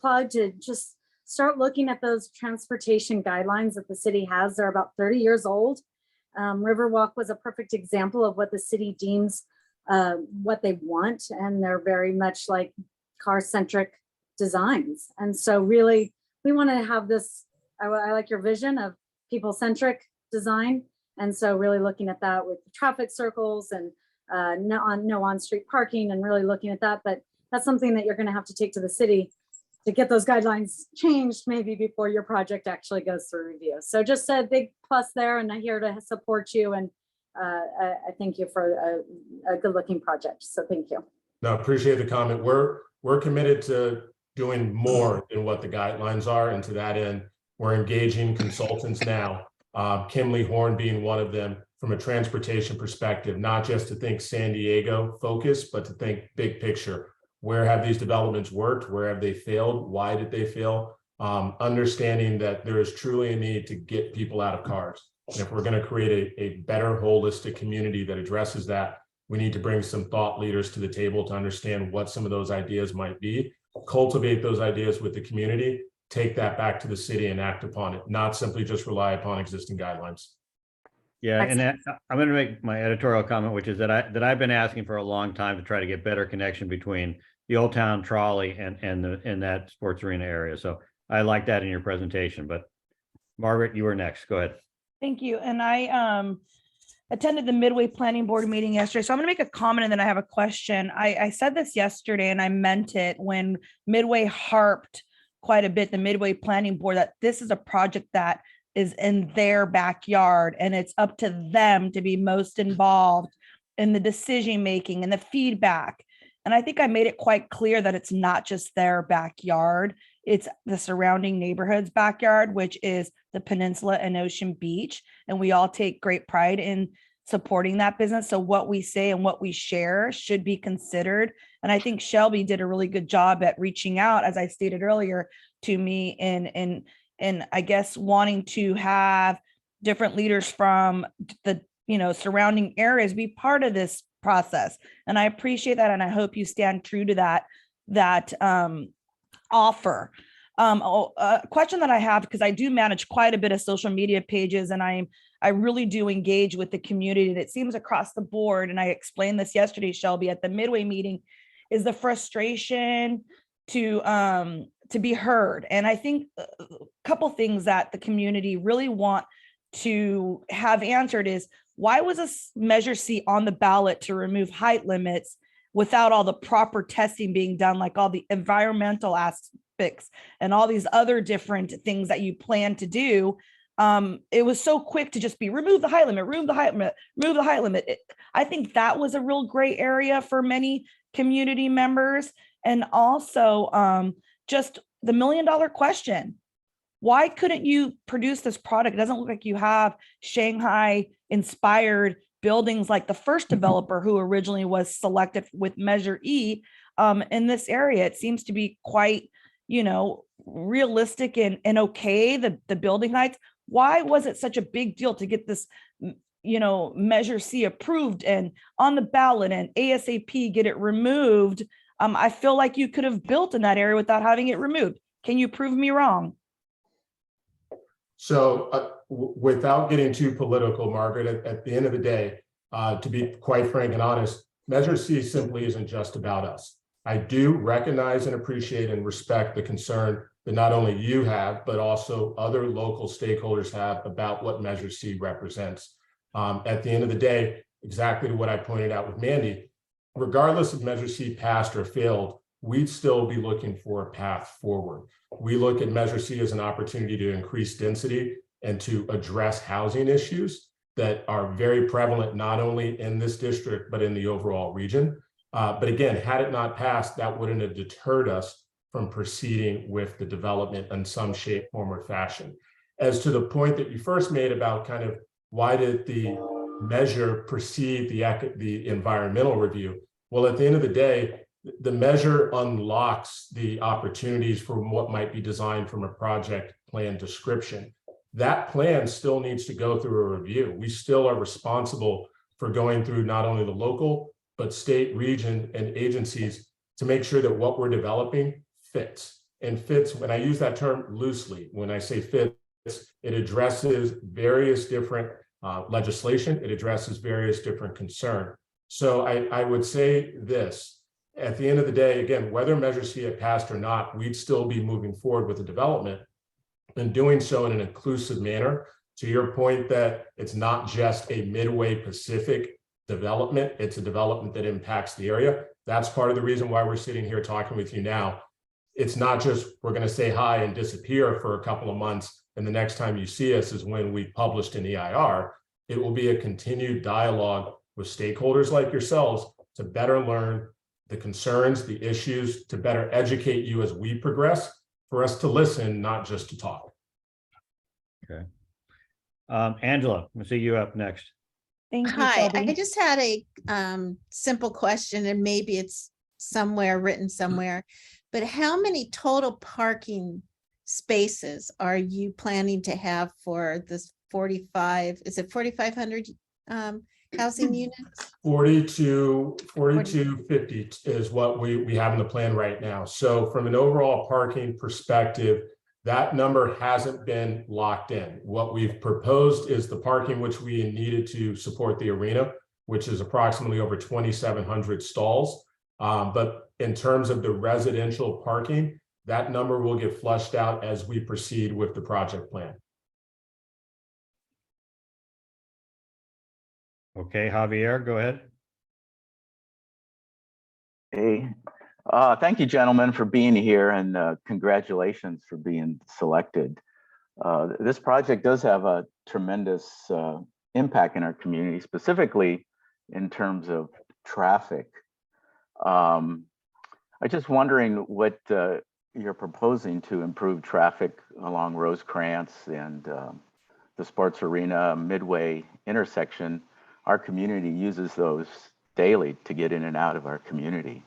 plug to just start looking at those transportation guidelines that the city has. They're about 30 years old. Riverwalk was a perfect example of what the city deems what they want. And they're very much like car-centric designs. And so really, we want to have this, I like your vision of people-centric design. And so really looking at that with the traffic circles and no on-street parking and really looking at that. But that's something that you're going to have to take to the city to get those guidelines changed maybe before your project actually goes through review. So just a big plus there, and I'm here to support you. And I thank you for a good looking project. So thank you. No, appreciate the comment. We're committed to doing more than what the guidelines are. And to that end, we're engaging consultants now, Kimley Horn being one of them, from a transportation perspective, not just to think San Diego focus, but to think big picture. Where have these developments worked? Where have they failed? Why did they fail? Understanding that there is truly a need to get people out of cars. And if we're going to create a better holistic community that addresses that, we need to bring some thought leaders to the table to understand what some of those ideas might be, cultivate those ideas with the community, take that back to the city and act upon it, not simply just rely upon existing guidelines. Yeah, and I'm going to make my editorial comment, which is that I've been asking for a long time to try to get better connection between the Old Town Trolley and that sports arena area. So I like that in your presentation. But Margaret, you were next. Go ahead. Thank you. And I attended the Midway Planning Board meeting yesterday. So I'm going to make a comment and then I have a question. I said this yesterday and I meant it when Midway harped quite a bit, the Midway Planning Board, that this is a project that is in their backyard and it's up to them to be most involved in the decision making and the feedback. And I think I made it quite clear that it's not just their backyard, it's the surrounding neighborhood's backyard, which is the Peninsula and Ocean Beach. And we all take great pride in supporting that business. So what we say and what we share should be considered. And I think Shelby did a really good job at reaching out, as I stated earlier, to me and I guess wanting to have different leaders from the surrounding areas be part of this process. And I appreciate that. And I hope you stand true to that offer. A question that I have, because I do manage quite a bit of social media pages and I really do engage with the community. And it seems across the board, and I explained this yesterday, Shelby, at the Midway meeting, is the frustration to be heard. And I think a couple things that the community really want to have answered is, why was this Measure C on the ballot to remove height limits without all the proper testing being done, like all the environmental aspects and all these other different things that you plan to do? It was so quick to just be remove the height limit, remove the height limit, remove the height limit. I think that was a real gray area for many community members. And also just the $1 million question. Why couldn't you produce this product? It doesn't look like you have Shanghai inspired buildings like the first developer who originally was selected with Measure E in this area. It seems to be quite, realistic and okay, the building heights. Why was it such a big deal to get this, Measure C approved and on the ballot and ASAP get it removed? I feel like you could have built in that area without having it removed. Can you prove me wrong? So without getting too political, Margaret, at the end of the day, to be quite frank and honest, Measure C simply isn't just about us. I do recognize and appreciate and respect the concern that not only you have, but also other local stakeholders have about what Measure C represents. At the end of the day, exactly to what I pointed out with Mandy, regardless of Measure C passed or failed, we'd still be looking for a path forward. We look at Measure C as an opportunity to increase density and to address housing issues that are very prevalent, not only in this district, but in the overall region. But again, had it not passed, that wouldn't have deterred us from proceeding with the development in some shape, form, or fashion. As to the point that you first made about kind of why did the measure precede the environmental review? Well, at the end of the day, the measure unlocks the opportunities for what might be designed from a project plan description. That plan still needs to go through a review. We still are responsible for going through not only the local, but state, region, and agencies to make sure that what we're developing fits. And fits, when I use that term loosely, when I say fits, it addresses various different legislation, it addresses various different concerns. So I would say this, at the end of the day, again, whether Measure C had passed or not, we'd still be moving forward with the development and doing so in an inclusive manner. To your point that it's not just a Midway Pacific development, it's a development that impacts the area. That's part of the reason why we're sitting here talking with you now. It's not just we're going to say hi and disappear for a couple of months, and the next time you see us is when we published an EIR. It will be a continued dialogue with stakeholders like yourselves to better learn the concerns, the issues, to better educate you as we progress, for us to listen, not just to talk. Okay. Angela, we'll see you up next. Thank you, Hi, Shelby. I just had a simple question, and maybe it's somewhere written somewhere, but how many total parking spaces are you planning to have for this 45, is it 4,500 housing units? 40 to 50 is what we have in the plan right now. So from an overall parking perspective, that number hasn't been locked in. What we've proposed is the parking which we needed to support the arena, which is approximately over 2,700 stalls. But in terms of the residential parking, that number will get flushed out as we proceed with the project plan. Okay, Javier, go ahead. Hey, thank you, gentlemen, for being here, and congratulations for being selected. This project does have a tremendous impact in our community, specifically in terms of traffic. I'm just wondering what you're proposing to improve traffic along Rosecrans and the sports arena Midway intersection. Our community uses those daily to get in and out of our community.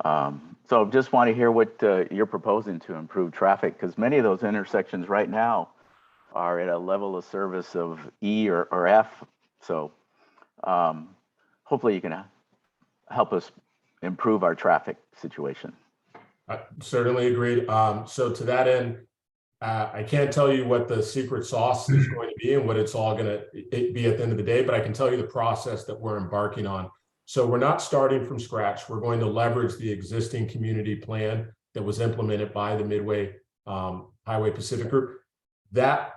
So just want to hear what you're proposing to improve traffic, because many of those intersections right now are at a level of service of E or F. So hopefully you can help us improve our traffic situation. I certainly agreed. So to that end, I can't tell you what the secret sauce is going to be and what it's all going to be at the end of the day, but I can tell you the process that we're embarking on. So we're not starting from scratch. We're going to leverage the existing community plan that was implemented by the Midway Highway Pacific Group. That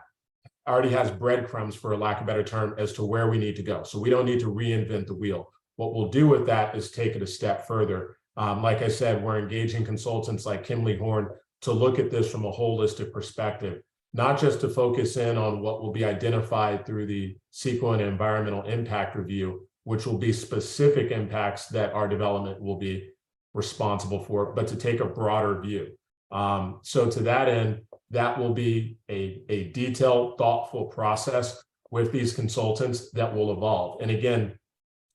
already has breadcrumbs, for a lack of a better term, as to where we need to go. So we don't need to reinvent the wheel. What we'll do with that is take it a step further. Like I said, we're engaging consultants like Kimley Horn to look at this from a holistic perspective, not just to focus in on what will be identified through the CEQA and environmental impact review, which will be specific impacts that our development will be responsible for, but to take a broader view. So to that end, that will be a detailed, thoughtful process with these consultants that will evolve. And again,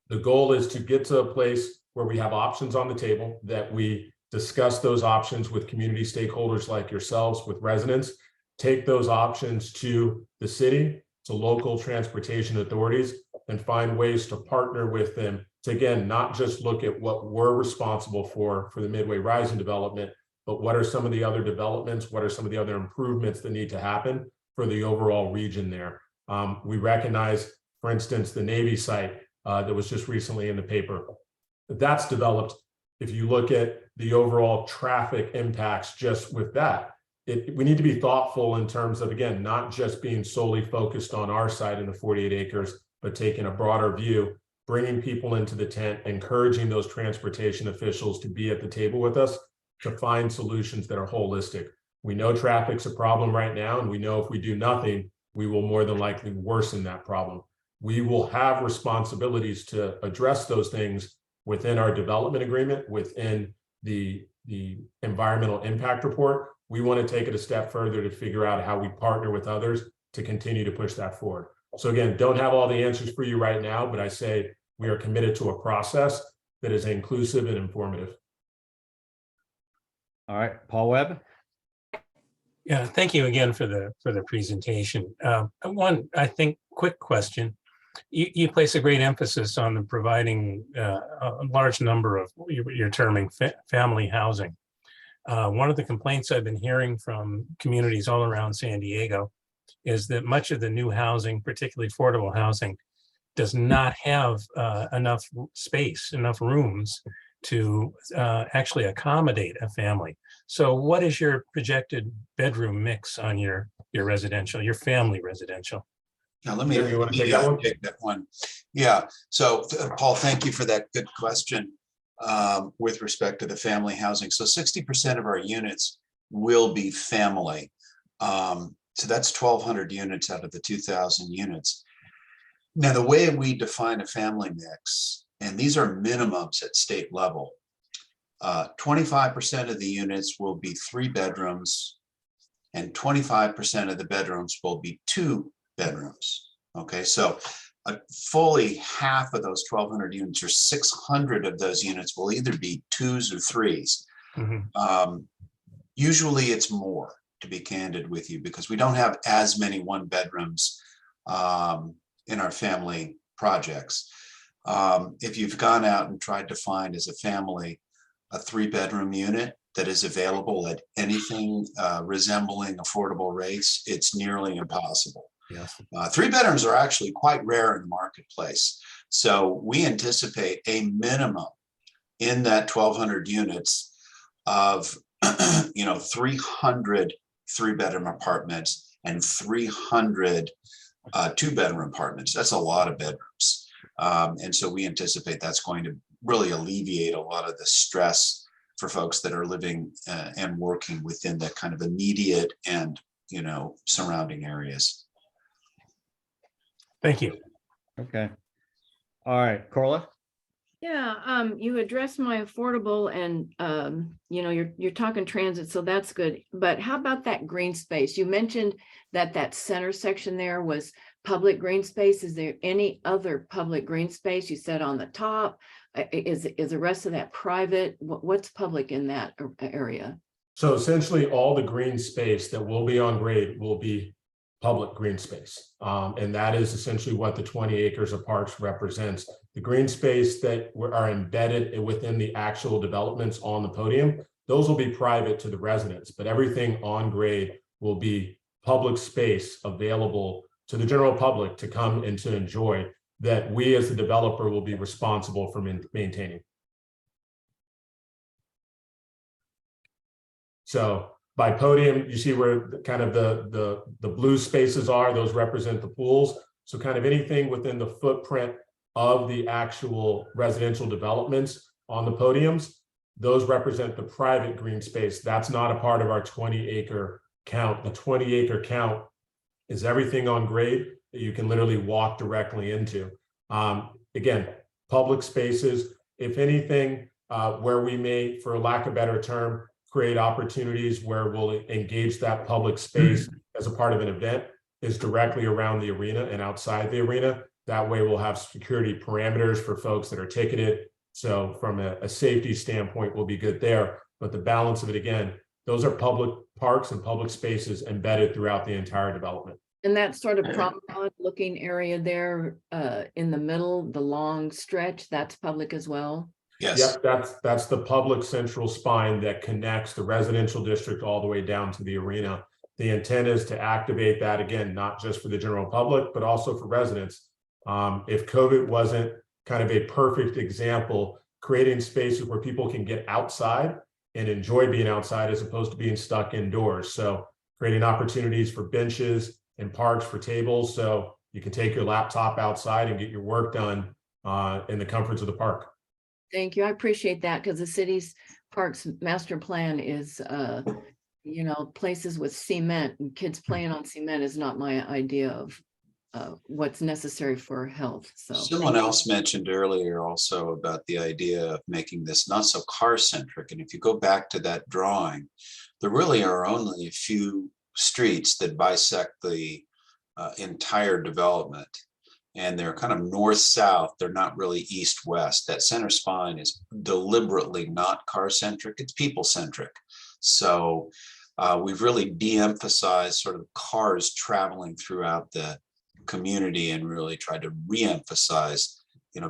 the goal is to get to a place where we have options on the table, that we discuss those options with community stakeholders like yourselves, with residents, take those options to the city, to local transportation authorities, and find ways to partner with them to, again, not just look at what we're responsible for the Midway Rising development, but what are some of the other developments, what are some of the other improvements that need to happen for the overall region there. We recognize, for instance, the Navy site that was just recently in the paper. That's developed. If you look at the overall traffic impacts just with that, we need to be thoughtful in terms of, again, not just being solely focused on our side in the 48 acres, but taking a broader view, bringing people into the tent, encouraging those transportation officials to be at the table with us to find solutions that are holistic. We know traffic's a problem right now, and we know if we do nothing, we will more than likely worsen that problem. We will have responsibilities to address those things within our development agreement, within the environmental impact report. We want to take it a step further to figure out how we partner with others to continue to push that forward. So again, don't have all the answers for you right now, but I say we are committed to a process that is inclusive and informative. All right, Paul Webb. Yeah, thank you again for the presentation. One, I think, quick question. You place a great emphasis on providing a large number of you're terming family housing. One of the complaints I've been hearing from communities all around San Diego is that much of the new housing, particularly affordable housing, does not have enough space, enough rooms to actually accommodate a family. So what is your projected bedroom mix on your residential, your family residential? Now, let me take that one. Yeah. So, Paul, thank you for that good question with respect to the family housing. So 60% of our units will be family. So that's 1,200 units out of the 2,000 units. Now, the way we define a family mix, and these are minimums at state level, 25% of the units will be 3 bedrooms and 25% of the bedrooms will be 2 bedrooms. Okay, so fully half of those 1,200 units, or 600 of those units, will either be 2s or 3s. Mm-hmm. Usually it's more, to be candid with you, because we don't have as many 1 bedrooms in our family projects. If you've gone out and tried to find as a family a 3-bedroom unit that is available at anything resembling affordable rates, it's nearly impossible. Yes. 3 bedrooms are actually quite rare in the marketplace. So we anticipate a minimum in that 1,200 units of 300 3-bedroom apartments and 300 2-bedroom apartments. That's a lot of bedrooms. And so we anticipate that's going to really alleviate a lot of the stress for folks that are living and working within the kind of immediate and surrounding areas. Thank you. Okay. All right, Corla. Yeah, you addressed my affordable and, you're talking transit, so that's good. But how about that green space? You mentioned that center section there was public green space. Is there any other public green space? You said on the top, is the rest of that private? What's public in that area? So essentially all the green space that will be on grade will be public green space. And that is essentially what the 20 acres of parks represents. The green space that are embedded within the actual developments on the podium, those will be private to the residents, but everything on grade will be public space available to the general public to come and to enjoy, that we as the developer will be responsible for maintaining. So by podium, you see where kind of the blue spaces are, those represent the pools. So kind of anything within the footprint of the actual residential developments on the podiums, those represent the private green space. That's not a part of our 20-acre count. The 20-acre count is everything on grade that you can literally walk directly into. Again, public spaces, if anything, where we may, for lack of a better term, create opportunities where we'll engage that public space as a part of an event is directly around the arena and outside the arena. That way we'll have security parameters for folks that are ticketed. So from a safety standpoint, we'll be good there. But the balance of it, again, those are public parks and public spaces embedded throughout the entire development. And that sort of promenade looking area there in the middle, the long stretch, that's public as well? Yes. Yep, that's the public central spine that connects the residential district all the way down to the arena. The intent is to activate that, again, not just for the general public, but also for residents. If COVID wasn't kind of a perfect example, creating spaces where people can get outside and enjoy being outside as opposed to being stuck indoors. So creating opportunities for benches and parks for tables, so you can take your laptop outside and get your work done in the comforts of the park. Thank you. I appreciate that, because the city's parks master plan is, places with cement, and kids playing on cement is not my idea of what's necessary for health. So Someone thank you. else mentioned earlier also about the idea of making this not so car centric. And if you go back to that drawing, there really are only a few streets that bisect the entire development. And they're kind of north-south. They're not really east-west. That center spine is deliberately not car-centric. It's people-centric. So we've really de-emphasized sort of cars traveling throughout the community and really tried to re-emphasize,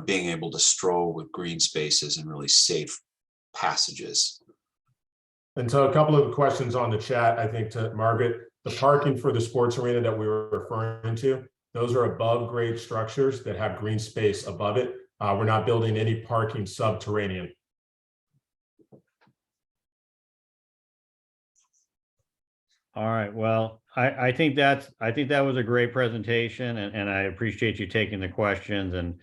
being able to stroll with green spaces and really safe passages. And so a couple of questions on the chat, I think, to Margaret. The parking for the sports arena that we were referring to, those are above grade structures that have green space above it. We're not building any parking subterranean. All right, well, I think that was a great presentation, and I appreciate you taking the questions. And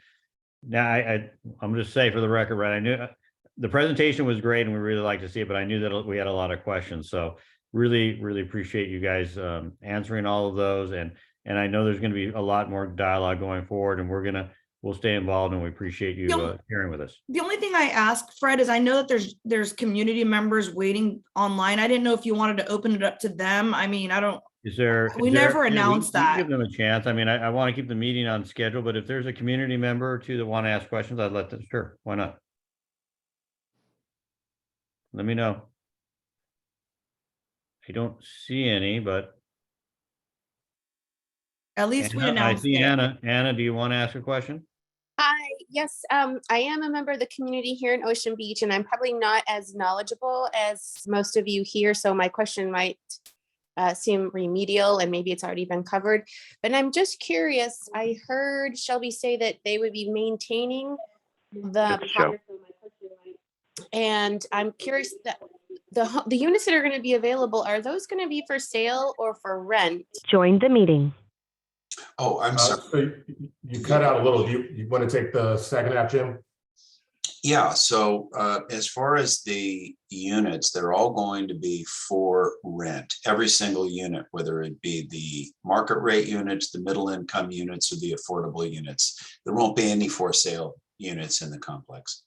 now I'm just say for the record, right, I knew the presentation was great and we really like to see it, but I knew that we had a lot of questions. So really, really appreciate you guys answering all of those. And I know there's going to be a lot more dialogue going forward, and we'll stay involved, and we appreciate you sharing with us. The only thing I ask, Fred, is I know that there's community members waiting online. I didn't know if you wanted to open it up to them. I mean, we never announced that. Give them a chance. I mean, I want to keep the meeting on schedule, but if there's a community member or two that want to ask questions, I'd let them. Sure, why not? Let me know. I don't see any, but at least we Anna, announced I see it. Anna. Anna, do you want to ask a question? Hi, yes, I am a member of the community here in Ocean Beach, and I'm probably not as knowledgeable as most of you here, so my question might seem remedial, and maybe it's already been covered. But I'm just curious, I heard Shelby say that they would be maintaining the park, and I'm curious that the units that are going to be available, are those going to be for sale or for rent? Join the meeting. Oh, I'm sorry. So you cut out a little. Do you want to take the second half, Jim? Yeah, so as far as the units, they're all going to be for rent. Every single unit, whether it be the market rate units, the middle income units, or the affordable units. There won't be any for sale units in the complex.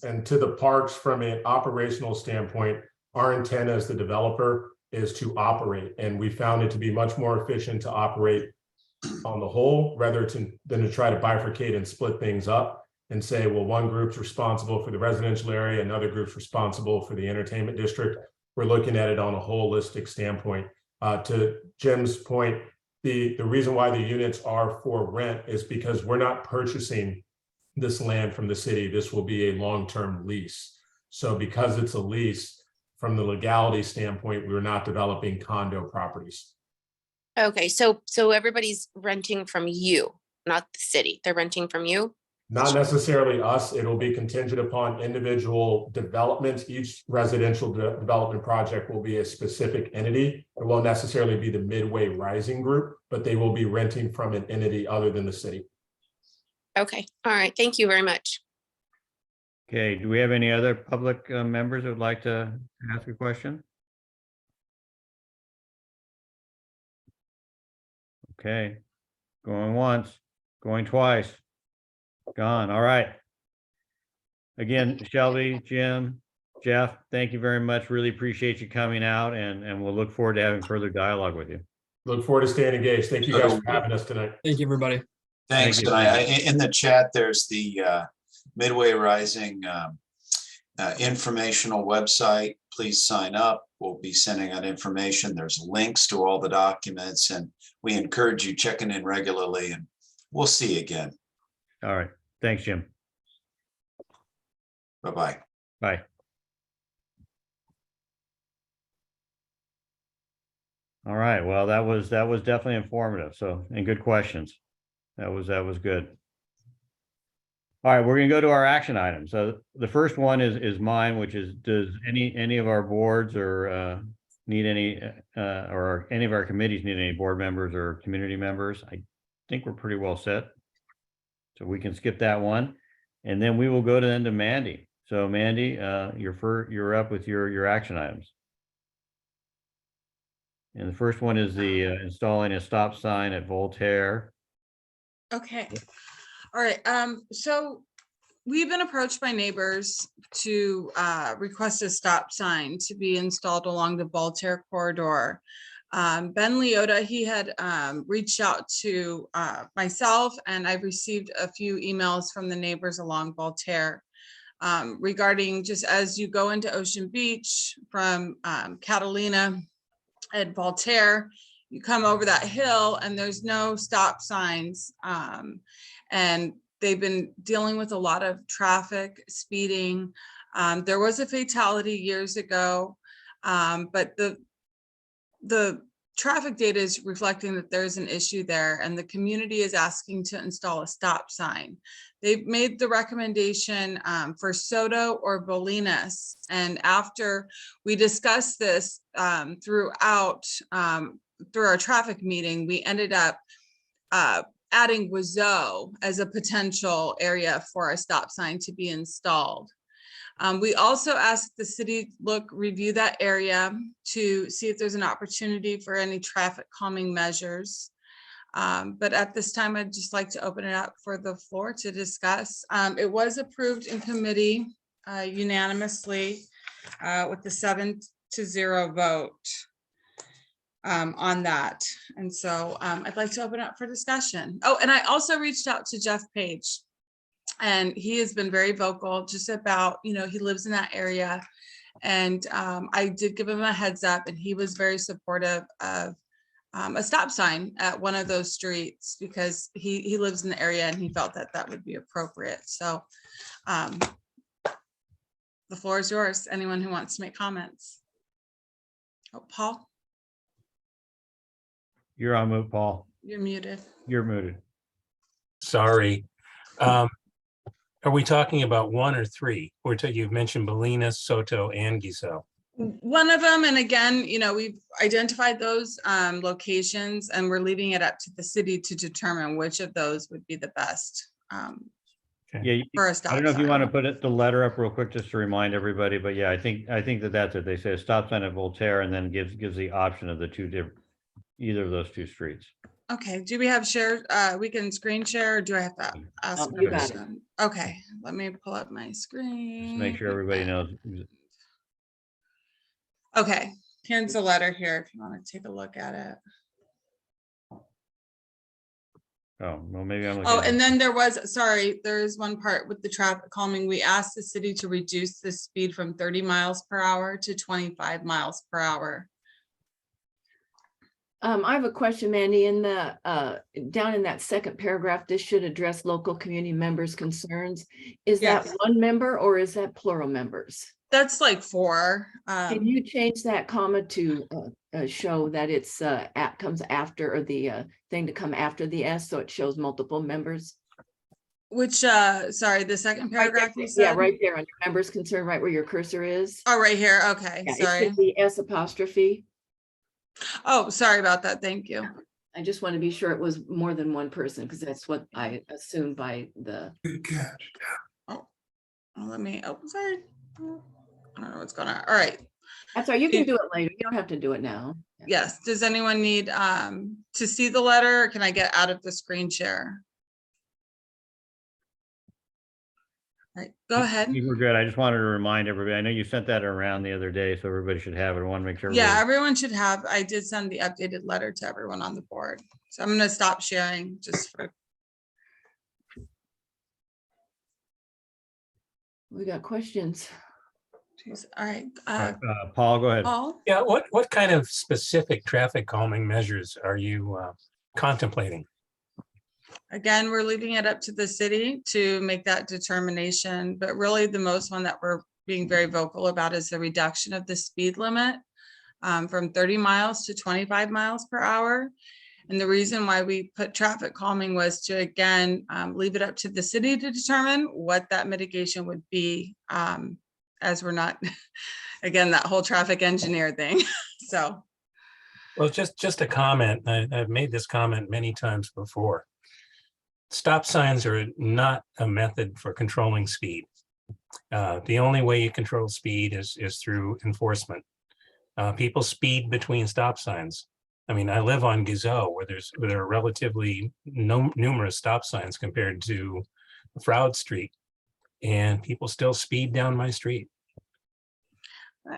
And to the parks, from an operational standpoint, our intent as the developer is to operate. And we found it to be much more efficient to operate on the whole rather than to try to bifurcate and split things up and say, well, one group's responsible for the residential area, another group's responsible for the entertainment district. We're looking at it on a holistic standpoint. To Jim's point, the reason why the units are for rent is because we're not purchasing this land from the city. This will be a long-term lease. So because it's a lease, from the legality standpoint, we're not developing condo properties. Okay, so everybody's renting from you, not the city. They're renting from you? Not necessarily us. It'll be contingent upon individual developments. Each residential development project will be a specific entity. It won't necessarily be the Midway Rising Group, but they will be renting from an entity other than the city. Okay, all right. Thank you very much. Okay, do we have any other public members who would like to ask a question? Okay, going once, going twice, gone. All right. Again, Shelby, Jim, Jeff, thank you very much. Really appreciate you coming out, and we'll look forward to having further dialogue with you. Look forward to staying engaged. Thank you guys for having us tonight. Thank you, everybody. Thanks. Thank you. And in the chat, there's the Midway Rising informational website. Please sign up. We'll be sending out information. There's links to all the documents, and we encourage you checking in regularly, and we'll see you again. All right. Thanks, Jim. Bye-bye. Bye. All right. Well, that was definitely informative. So, and good questions. That was good. All right, we're going to go to our action items. So the first one is mine, which is, does any of our boards or need any or any of our committees need any board members or community members? I think we're pretty well set. So we can skip that one. And then we will go to Mandy. So Mandy, you're up with your action items. And the first one is the installing a stop sign at Voltaire. Okay. All right. So we've been approached by neighbors to request a stop sign to be installed along the Voltaire corridor. Ben Leota, he had reached out to myself, and I've received a few emails from the neighbors along Voltaire regarding just as you go into Ocean Beach from Catalina at Voltaire, you come over that hill and there's no stop signs. And they've been dealing with a lot of traffic, speeding. There was a fatality years ago, but the traffic data is reflecting that there's an issue there, and the community is asking to install a stop sign. They've made the recommendation for Soto or Bolinas. And after we discussed this through our traffic meeting, we ended up adding Wazo as a potential area for a stop sign to be installed. We also asked the city review that area to see if there's an opportunity for any traffic calming measures. But at this time, I'd just like to open it up for the floor to discuss. It was approved in committee unanimously with the 7-0 vote on that. And so I'd like to open up for discussion. Oh, and I also reached out to Jeff Page. And he has been very vocal just about, he lives in that area. And I did give him a heads up, and he was very supportive of a stop sign at one of those streets because he lives in the area and he felt that that would be appropriate. So the floor is yours. Anyone who wants to make comments. Oh, Paul. You're on mute, Paul. You're muted. You're muted. Sorry. Are we talking about one or three? You've mentioned Bolinas, Soto, and Giselle. One of them, and again, we've identified those locations, and we're leaving it up to the city to determine which of those would be the best. Yeah, for a stop I don't know if you sign. want to put the letter up real quick just to remind everybody, but yeah, I think that's it. They say a stop sign at Voltaire, and then gives the option of the either of those two streets. Okay, do we have share, we can screen share, or do I have to ask? You got it. permission? Okay, let me pull up my screen. Just make sure everybody knows. Okay, here's the letter here if you want to take a look at it. Oh, well, maybe I'm looking. Oh, and then there is one part with the traffic calming. We asked the city to reduce the speed from 30 miles per hour to 25 miles per hour. I have a question, Mandy. In the down in that second paragraph, this should address local community members' concerns. Is that Yes. one member or is that plural members? That's like 4. Can you change that comma to show that it's comes after, or the thing to come after the S, so it shows multiple members? Which, sorry, the second paragraph you said? Yeah, right there on your members' concern, right where your cursor is. Oh, right here. Okay, Yeah, it sorry. should be S apostrophe. Oh, sorry about that. Thank you. I just want to be sure it was more than one person, because that's what I assumed by the. Good catch. Oh, let me, sorry. I don't know what's going on. All right. That's all right. You can do it later. You don't have to do it now. Yes. Does anyone need to see the letter, or can I get out of the screen share? All right, go ahead. You were good. I just wanted to remind everybody. I know you sent that around the other day, so everybody should have it. I want to make sure. Yeah, everyone should have. I did send the updated letter to everyone on the board. So I'm going to stop sharing just for. We got questions. Jeez. All right. Paul, go ahead. Paul? Yeah, what kind of specific traffic calming measures are you contemplating? Again, we're leaving it up to the city to make that determination, but really the most one that we're being very vocal about is the reduction of the speed limit from 30 miles to 25 miles per hour. And the reason why we put traffic calming was to, again, leave it up to the city to determine what that mitigation would be, as we're not, again, that whole traffic engineer thing. So. Well, just a comment. I've made this comment many times before. Stop signs are not a method for controlling speed. The only way you control speed is through enforcement. People speed between stop signs. I mean, I live on Gazelle where there are relatively numerous stop signs compared to Froude Street, and people still speed down my street.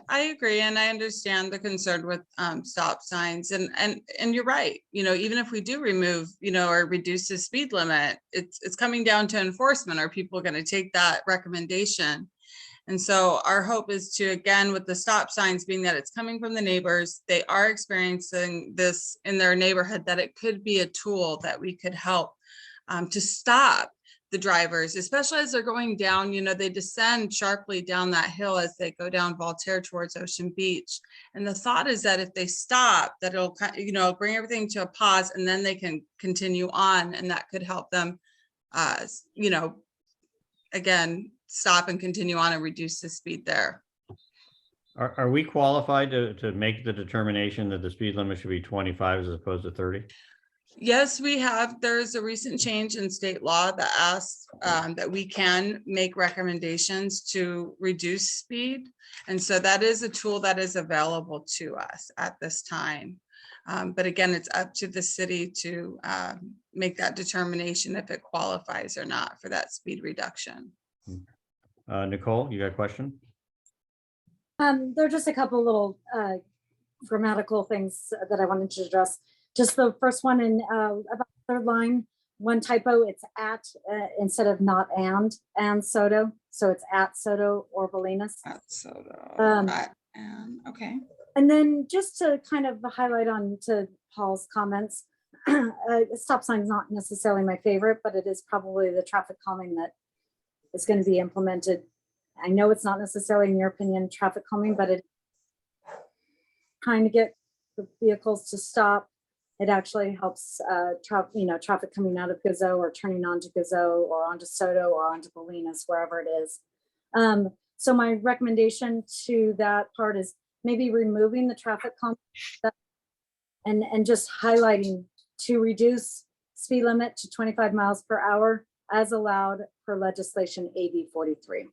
I agree, and I understand the concern with stop signs, and you're right. You know, even if we do remove, or reduce the speed limit, it's coming down to enforcement. Are people going to take that recommendation? And so our hope is to, again, with the stop signs being that it's coming from the neighbors, they are experiencing this in their neighborhood, that it could be a tool that we could help to stop the drivers, especially as they're going down, they descend sharply down that hill as they go down Voltaire towards Ocean Beach. And the thought is that if they stop, that it'll, bring everything to a pause, and then they can continue on, and that could help them, again, stop and continue on and reduce the speed there. Are we qualified to make the determination that the speed limit should be 25 as opposed to 30? Yes, we have. There's a recent change in state law that asks that we can make recommendations to reduce speed. And so that is a tool that is available to us at this time. But again, it's up to the city to make that determination if it qualifies or not for that speed reduction. Nicole, you got a question? There are just a couple little grammatical things that I wanted to address. Just the first one in about the third line, one typo, it's at instead of not and Soto. So it's at Soto or Bolinas. At Soto. Okay. And then just to kind of highlight on to Paul's comments, stop sign is not necessarily my favorite, but it is probably the traffic calming that is going to be implemented. I know it's not necessarily, in your opinion, traffic calming, but it trying to get the vehicles to stop. It actually helps traffic coming out of Gazelle or turning onto Gazelle or onto Soto or onto Bolinas, wherever it is. So my recommendation to that part is maybe removing the traffic calming and just highlighting to reduce speed limit to 25 miles per hour as allowed per legislation AB 43.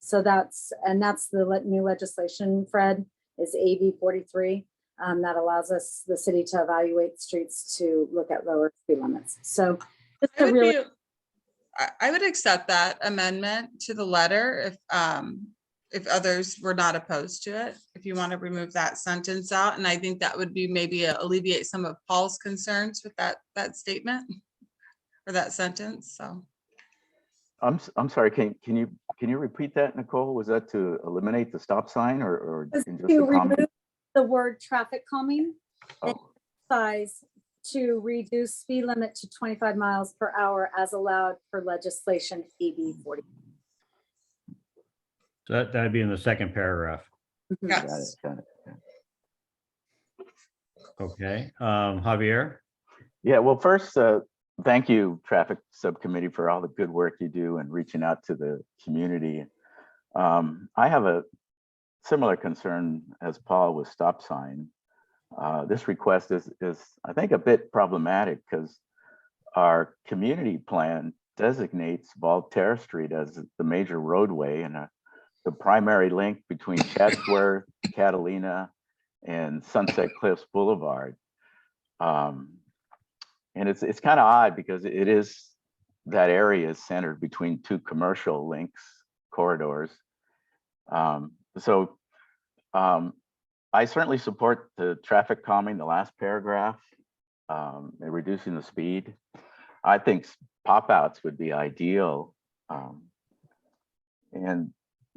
So that's the new legislation, Fred, is AB 43. That allows us, the city, to evaluate streets to look at lower speed limits. So I would accept that amendment to the letter if others were not opposed to it, if you want to remove that sentence out. And I think that would be maybe alleviate some of Paul's concerns with that statement or that sentence. So I'm sorry, can you repeat that, Nicole? Was that to eliminate the stop sign or just to remove the word traffic calming and emphasize to reduce speed limit to 25 miles per hour as allowed per legislation AB 40. So that'd be in the second paragraph. Yes. Got it. Okay, Javier? Yeah, well, first, thank you, Traffic Subcommittee, for all the good work you do and reaching out to the community. I have a similar concern as Paul with stop sign. This request is I think a bit problematic because our community plan designates Voltaire Street as the major roadway and the primary link between Chatsworth, Catalina, and Sunset Cliffs Boulevard. And it's kind of odd because it is, that area is centered between two commercial links corridors. I certainly support the traffic calming, the last paragraph, and reducing the speed. I think pop-outs would be ideal.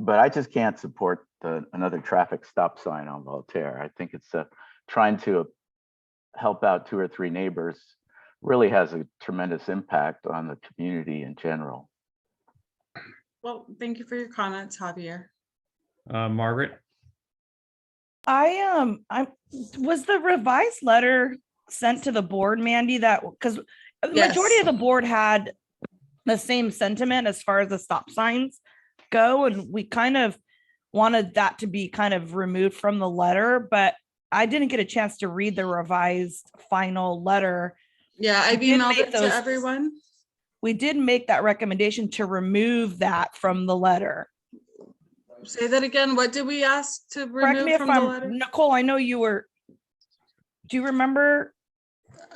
But I just can't support another traffic stop sign on Voltaire. I think it's trying to help out 2 or 3 neighbors really has a tremendous impact on the community in general. Well, thank you for your comments, Javier. Margaret? I was the revised letter sent to the board, Mandy, that because the majority of the board had the same sentiment as far as the stop signs go, and we kind of wanted that to be kind of removed from the letter, but I didn't get a chance to read the revised final letter. Yeah, I've emailed it to everyone. We did make that recommendation to remove that from the letter. Say that again. What did we ask to Correct me remove if from the I'm, letter? Nicole, I know you were, do you remember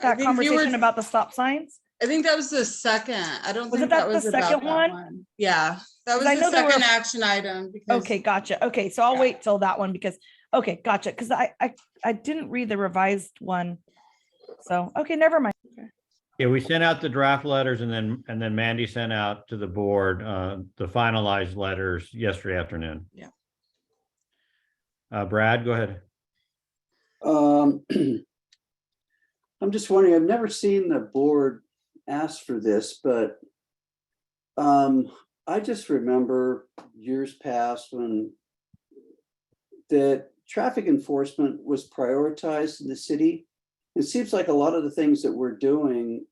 that think you were- conversation about the stop signs? I think that was the second. I don't Was think it that the was about second that one? Yeah, that was I the know there were- second action item. Because Okay, gotcha. Okay, so I'll wait till that one because, okay, gotcha. Because I didn't read the revised one. So, okay, never mind. Yeah, we sent out the draft letters and then Mandy sent out to the board the finalized letters yesterday afternoon. Yeah. Brad, go ahead. I'm just wondering, I've never seen the board ask for this, but I just remember years past when that traffic enforcement was prioritized in the city. It seems like a lot of the things that we're doing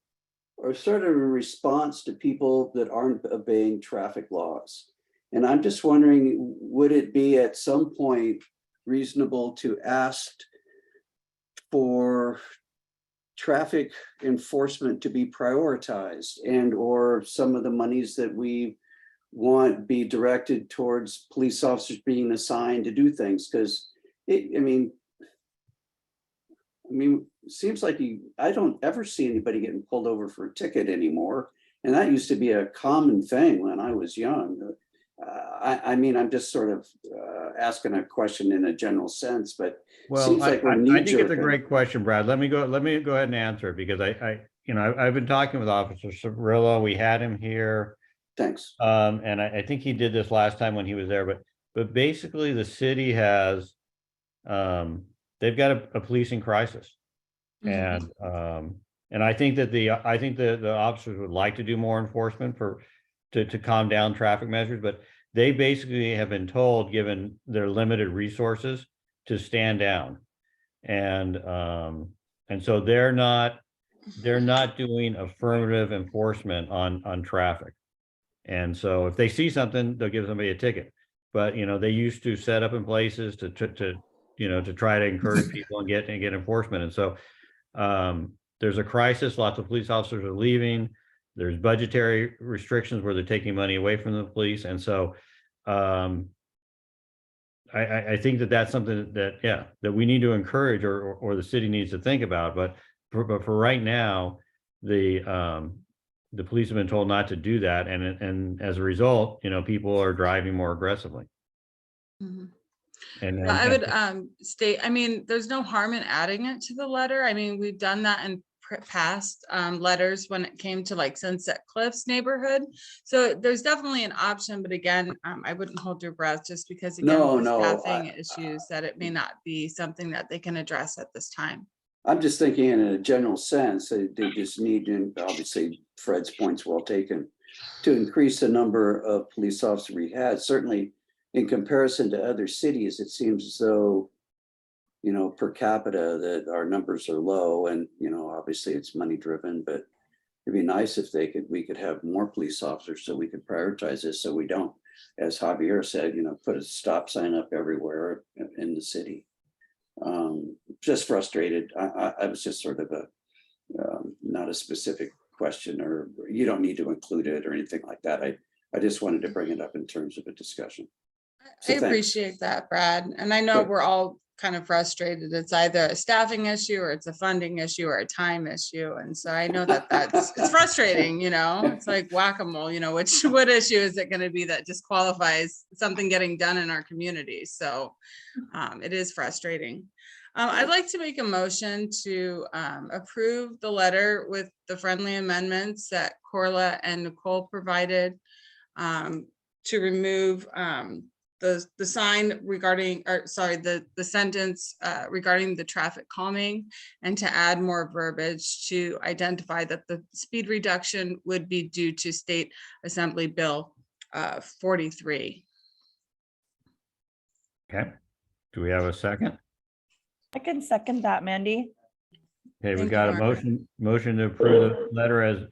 are sort of a response to people that aren't obeying traffic laws. And I'm just wondering, would it be at some point reasonable to ask for traffic enforcement to be prioritized and or some of the monies that we want be directed towards police officers being assigned to do things? Because I mean, it seems like I don't ever see anybody getting pulled over for a ticket anymore. And that used to be a common thing when I was young. I mean, I'm just sort of asking a question in a general sense, but Well, seems like we're I think it's a knee-jerking. great question, Brad. Let me go ahead and answer it because I've been talking with Officer Cirillo. We had him here. Thanks. And I think he did this last time when he was there, but basically the city has, they've got a policing crisis. And I think that the officers would like to do more enforcement to calm down traffic measures, but they basically have been told, given their limited resources, to stand down. And so they're not doing affirmative enforcement on traffic. And so if they see something, they'll give somebody a ticket. But they used to set up in places to try to encourage people and get enforcement. And so there's a crisis. Lots of police officers are leaving. There's budgetary restrictions where they're taking money away from the police. And so I think that's something that we need to encourage or the city needs to think about. But for right now, the police have been told not to do that. And as a result, people are driving more aggressively. And I would state, I mean, there's no harm in adding it to the letter. I mean, we've done that in past letters when it came to like Sunset Cliffs neighborhood. So there's definitely an option, but again, I wouldn't hold your breath just because again, with the staffing issues that it may not be something that they can address at this time. I'm just thinking in a general sense, they just need to, obviously Fred's point's well taken, to increase the number of police officers we had. Certainly in comparison to other cities, it seems as though, per capita that our numbers are low and, obviously it's money driven, but it'd be nice if we could have more police officers so we could prioritize this so we don't, as Javier said, put a stop sign up everywhere in the city. Just frustrated. I was just sort of not a specific question, or you don't need to include it or anything like that. I just wanted to bring it up in terms of a discussion. So I appreciate that, Brad. And I know we're all kind of frustrated. It's either a staffing issue or it's a funding issue or a time issue. And so I know it's frustrating, it's like whack-a-mole, what issue is it going to be that disqualifies something getting done in our community? So it is frustrating. I'd like to make a motion to approve the letter with the friendly amendments that Corla and Nicole provided to remove the sign regarding, the sentence regarding the traffic calming, and to add more verbiage to identify that the speed reduction would be due to State Assembly Bill 43. Okay. Do we have a second? I can second that, Mandy. Okay, we Thank got you, a Margaret. motion to approve the letter as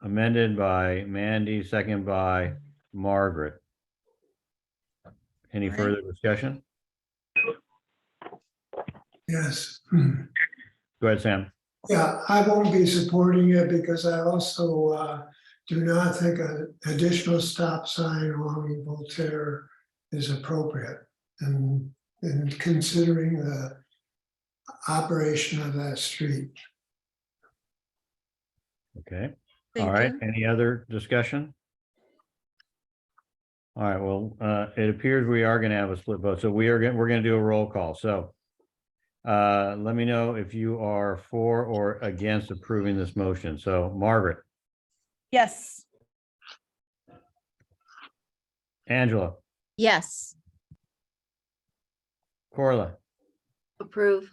amended by Mandy, second by Margaret. Any Right. further discussion? Yes. Go ahead, Sam. Yeah, I won't be supporting it because I also do not think an additional stop sign along Voltaire is appropriate and considering the operation of that street. Okay, Thank all right, you. any other discussion? All right, well, it appears we are gonna have a split vote, so we're gonna do a roll call, so. Let me know if you are for or against approving this motion. So Margaret, Yes. Angela, Yes. Corla, Approve.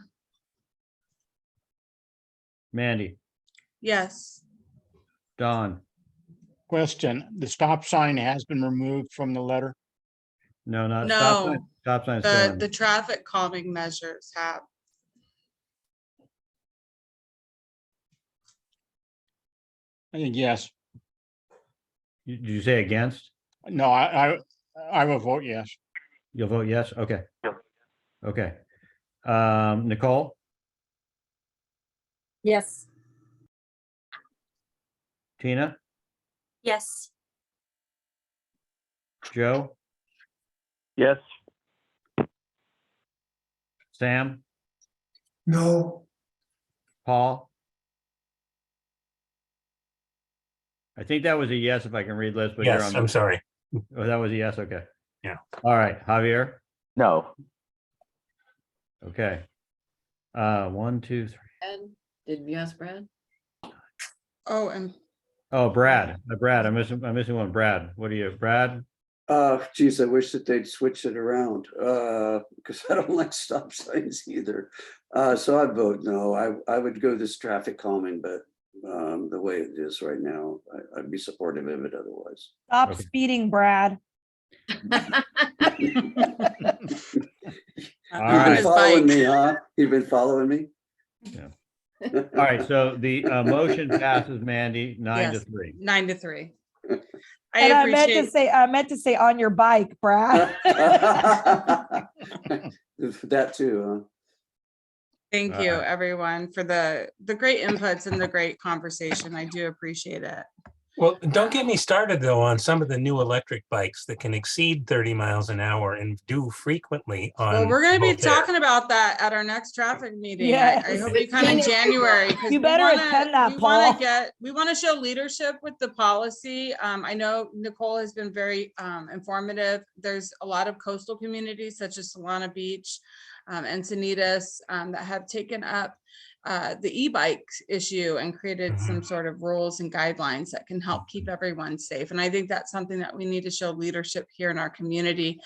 Mandy, Yes. Don. Question, the stop sign has been removed from the letter? No, not stop sign. No, Stop sign is still the in. traffic calming measures have. I think yes. Did you say against? No, I will vote yes. You'll vote yes? Okay. Okay. Nicole, Yes. Tina, Yes. Joe, Yes. Sam, No, Paul. I think that was a yes, if I can read lists, but you're Yes, on. I'm sorry. Oh, that was a yes, okay. Yeah. All right, Javier, No. okay. 1, 2, 3. And did you ask Brad? Oh, and Oh, Brad, I'm missing one. Brad, what are you, Brad? Geez, I wish that they'd switch it around, because I don't like stop signs either. So I'd vote no. I would go this traffic calming, but the way it is right now, I'd be supportive of it otherwise. Stop Okay. speeding, Brad. All You've right. been his following bike. me, huh? You've been following me? All right, so the motion passes, Mandy, 9-3. 9-3. I And appreciate. I meant to say on your bike, Brad. That too, Thank All you, right. everyone, for the great inputs and the great conversation. I do appreciate it. Well, don't get me started though on some of the new electric bikes that can exceed 30 miles an hour and do frequently on. Well, we're going to be both air. talking about that at our next traffic meeting. Yes. I hope you come in January. You better attend that, Paul. We want to show leadership with the policy. I know Nicole has been very informative. There's a lot of coastal communities such as Solana Beach, Encinitas, that have taken up the e-bike issue and created some sort of rules and guidelines that can help keep everyone safe. And I think that's something that we need to show leadership here in our community.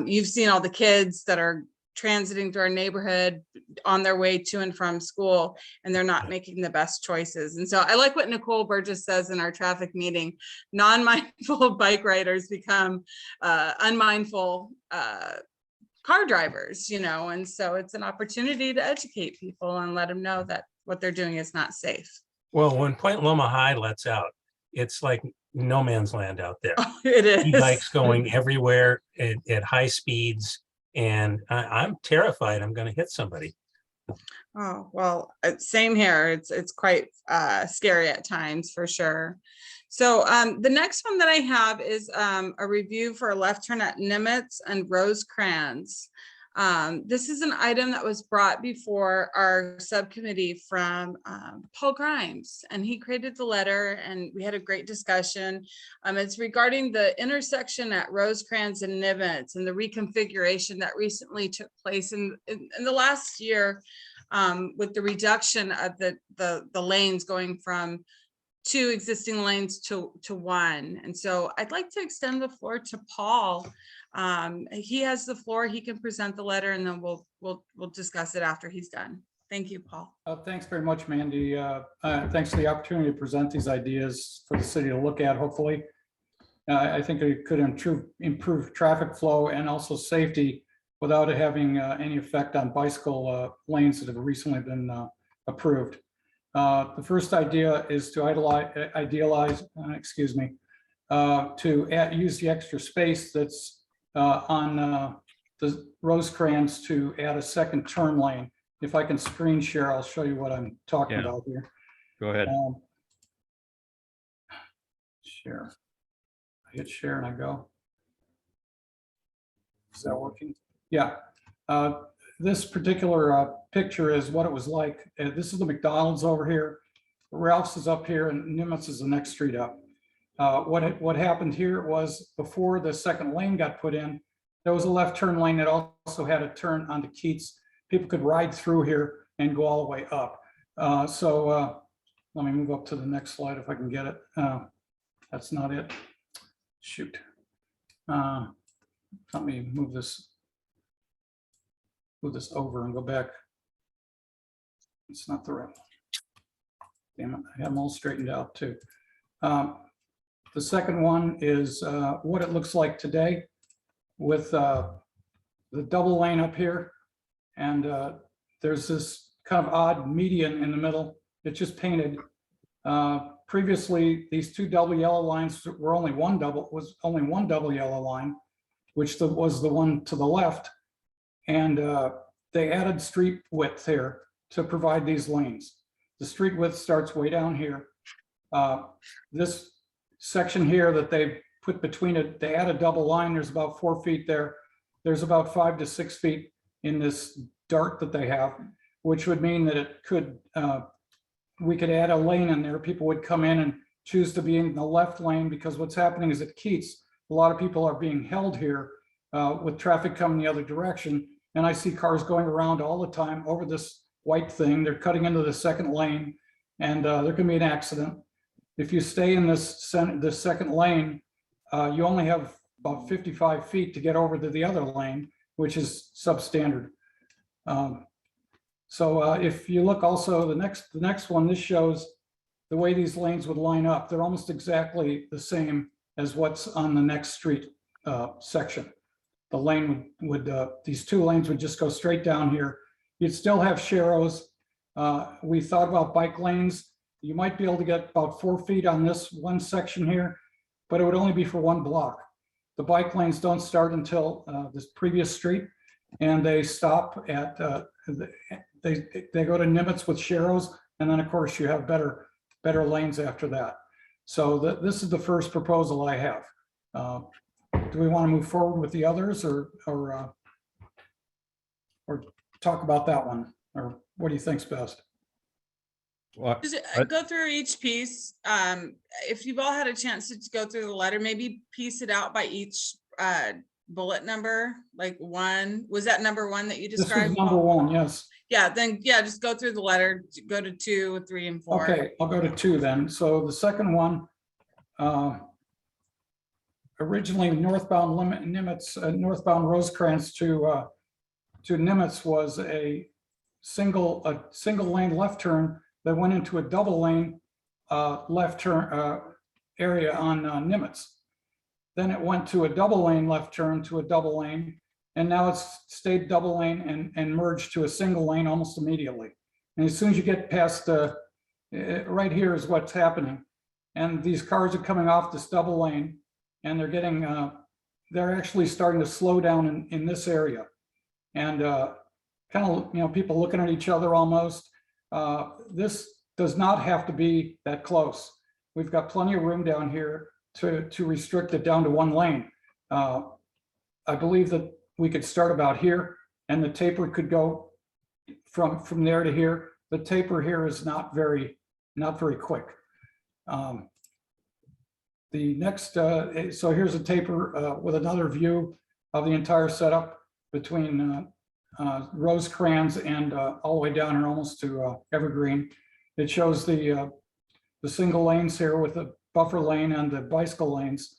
You've seen all the kids that are transiting through our neighborhood on their way to and from school, and they're not making the best choices. And so I like what Nicole Burgess says in our traffic meeting: non-mindful bike riders become unmindful car drivers, and so it's an opportunity to educate people and let them know that what they're doing is not safe. Well, when Point Loma High lets out, it's like no man's land out there. Oh, it is. E-bikes going everywhere at high speeds, and I'm terrified I'm going to hit somebody. Oh, well, same here. It's quite scary at times, for sure. So the next one that I have is a review for a left turn at Nimitz and Rosecrans. This is an item that was brought before our subcommittee from Paul Grimes, and he created the letter, and we had a great discussion. It's regarding the intersection at Rosecrans and Nimitz and the reconfiguration that recently took place in the last year, with the reduction of the lanes going from 2 existing lanes to 1. And so I'd like to extend the floor to Paul. He has the floor. He can present the letter, and then we'll discuss it after he's done. Thank you, Paul. Thanks very much, Mandy. Thanks for the opportunity to present these ideas for the city to look at, hopefully. I think it could improve traffic flow and also safety without it having any effect on bicycle lanes that have recently been approved. The first idea is to use the extra space that's on the Rosecrans to add a second turn lane. If I can screen share, I'll show you what I'm talking about here. Go ahead. Share. I hit share and I go. Is that working? Yeah. This particular picture is what it was like. This is the McDonald's over here. Ralph's is up here and Nimitz is the next street up. What happened here was before the second lane got put in, there was a left turn lane that also had a turn onto Keats. People could ride through here and go all the way up. Let me move up to the next slide if I can get it. That's not it. Shoot. Let me move this over and go back. It's not the right one. Damn it, I have them all straightened out too. The second one is what it looks like today with the double lane up here. And there's this kind of odd median in the middle. It's just painted. Previously, these two double yellow lines were only one double yellow line, which was the one to the left. And they added street width here to provide these lanes. The street width starts way down here. This section here that they put between it, they add a double line. There's about 4 feet there. There's about 5 to 6 feet in this dart that they have, which would mean that it could, we could add a lane in there. People would come in and choose to be in the left lane, because what's happening is at Keats, a lot of people are being held here with traffic coming the other direction. And I see cars going around all the time over this white thing. They're cutting into the second lane, and there can be an accident. If you stay in this second lane, you only have about 55 feet to get over to the other lane, which is substandard. If you look also, the next one, this shows the way these lanes would line up. They're almost exactly the same as what's on the next street section. The lane would these two lanes would just go straight down here. You'd still have sharrows. We thought about bike lanes. You might be able to get about 4 feet on this one section here, but it would only be for one block. The bike lanes don't start until this previous street, and they stop at, they go to Nimitz with sharrows, and then of course you have better lanes after that. So this is the first proposal I have. Do we want to move forward with the others, or talk about that one, or what do you think's best? Just go through each piece. If you've all had a chance to go through the letter, maybe piece it out by each bullet number. Like one, was that number one that you described? This was number one, yes. Yeah, then just go through the letter, go to 2, 3, and 4. Okay, I'll go to 2 then. So the second one, originally northbound Nimitz, northbound Rosecrans to Nimitz was a single lane left turn that went into a double lane left turn area on Nimitz. Then it went to a double lane left turn to a double lane, and now it's stayed double lane and merged to a single lane almost immediately. And as soon as you get past right here is what's happening. And these cars are coming off this double lane, and they're getting, they're actually starting to slow down in this area. And kind of, people looking at each other almost. This does not have to be that close. We've got plenty of room down here to restrict it down to one lane. I believe that we could start about here, and the taper could go from there to here. The taper here is not very quick. The next, so here's a taper with another view of the entire setup between Rosecrans and all the way down here almost to Evergreen. It shows the single lanes here with the buffer lane and the bicycle lanes.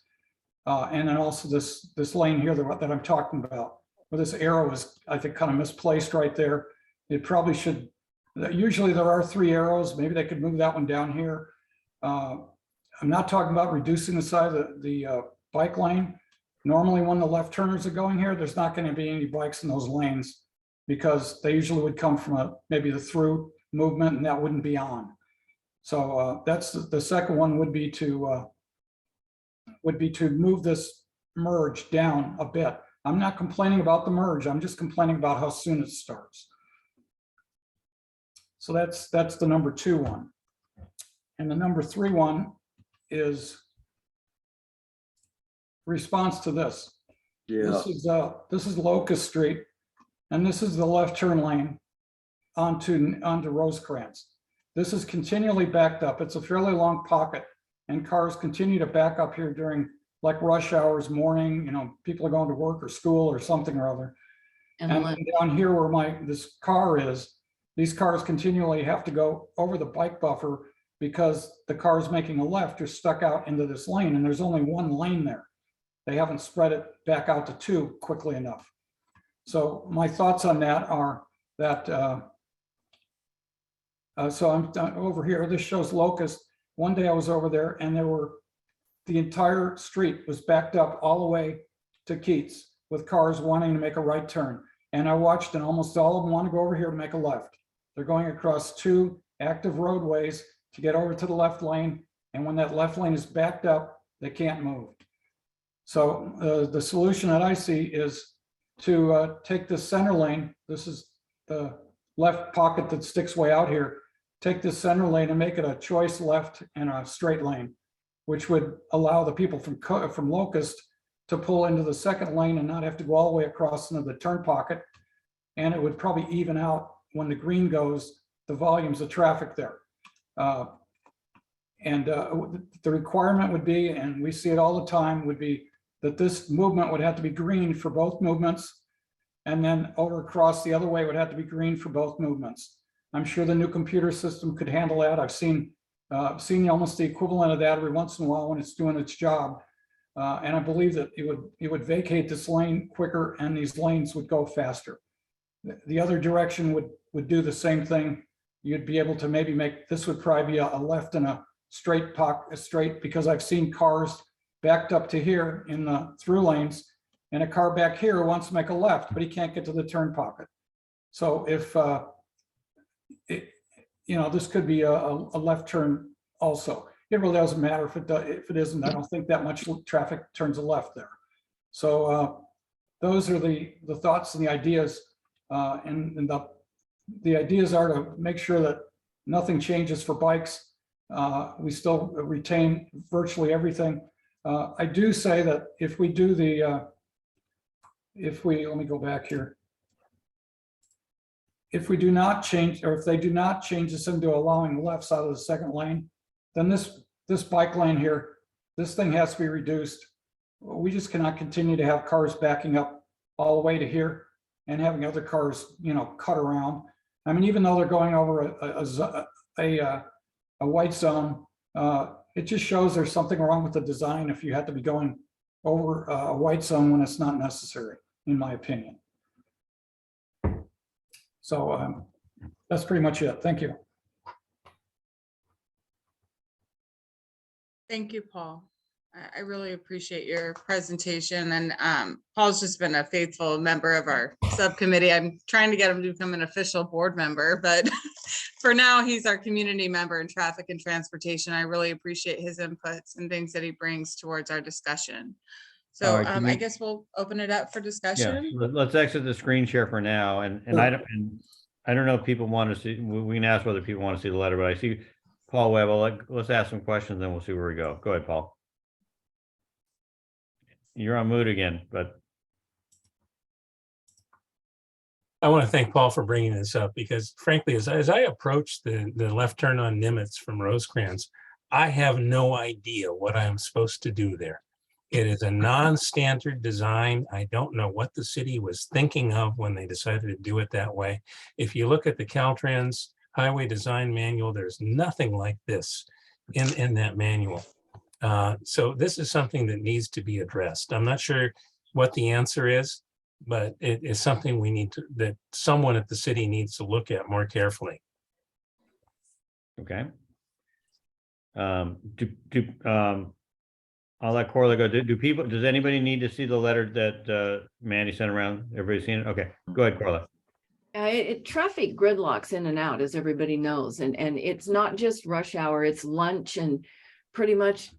And then also this lane here that I'm talking about, where this arrow is, I think, kind of misplaced right there. It probably should, usually there are 3 arrows. Maybe they could move that one down here. I'm not talking about reducing the size of the bike lane. Normally when the left turners are going here, there's not going to be any bikes in those lanes, because they usually would come from maybe the through movement, and that wouldn't be on. So that's the second one would be to move this merge down a bit. I'm not complaining about the merge. I'm just complaining about how soon it starts. So that's the number 2 one. And the number 3 one is response to this. Yeah, This is Locust Street, and this is the left turn lane onto Rosecrans. This is continually backed up. It's a fairly long pocket, and cars continue to back up here during like rush hours, morning, people are going to work or school or something or other. And down here where this car is, these cars continually have to go over the bike buffer because the cars making a left are stuck out into this lane, and there's only one lane there. They haven't spread it back out to two quickly enough. So my thoughts on that are that, so I'm over here, this shows Locust. One day I was over there and the entire street was backed up all the way to Keats with cars wanting to make a right turn. And I watched, and almost all of them want to go over here to make a left. They're going across two active roadways to get over to the left lane. And when that left lane is backed up, they can't move. So the solution that I see is to take this center lane. This is the left pocket that sticks way out here. Take this center lane and make it a choice left and a straight lane, which would allow the people from Locust to pull into the second lane and not have to go all the way across into the turn pocket. And it would probably even out when the green goes, the volumes of traffic there. The requirement would be, and we see it all the time, would be that this movement would have to be green for both movements. And then over across the other way would have to be green for both movements. I'm sure the new computer system could handle that. I've seen almost the equivalent of that every once in a while when it's doing its job. And I believe that it would vacate this lane quicker and these lanes would go faster. The other direction would do the same thing. You'd be able to maybe this would probably be a left and a straight because I've seen cars backed up to here in the through lanes, and a car back here wants to make a left, but he can't get to the turn pocket. So if, this could be a left turn also. It really doesn't matter if it isn't. I don't think that much traffic turns a left there. So those are the thoughts and the ideas. And the ideas are to make sure that nothing changes for bikes. We still retain virtually everything. I do say that if we do let me go back here. If we do not change, or if they do not change this into allowing the left side of the second lane, then this bike lane here, this thing has to be reduced. We just cannot continue to have cars backing up all the way to here and having other cars, cut around. I mean, even though they're going over a white zone, it just shows there's something wrong with the design if you have to be going over a white zone when it's not necessary, in my opinion. So that's pretty much it. Thank you. Thank you, Paul. I really appreciate your presentation, and Paul's just been a faithful member of our subcommittee. I'm trying to get him to become an official board member, but for now he's our community member in traffic and transportation. I really appreciate his inputs and things that he brings towards our discussion. So right, I guess we'll open it up for discussion. Yeah, let's exit the screen share for now. And I don't know if people want to see, we can ask whether people want to see the letter, but I see Paul Webb. Let's ask some questions and we'll see where we go. Go ahead, Paul. You're on mute again, but. I want to thank Paul for bringing this up because frankly, as I approach the left turn on Nimitz from Rosecrans, I have no idea what I am supposed to do there. It is a non-standard design. I don't know what the city was thinking of when they decided to do it that way. If you look at the Caltrans Highway Design Manual, there's nothing like this in that manual. So this is something that needs to be addressed. I'm not sure what the answer is, but it is something that someone at the city needs to look at more carefully. Okay. I'll let Corla go. Does anybody need to see the letter that Mandy sent around? Everybody seen it? Okay, go ahead, Corla. Traffic gridlocks in and out, as everybody knows, and it's not just rush hour, it's lunch, and pretty much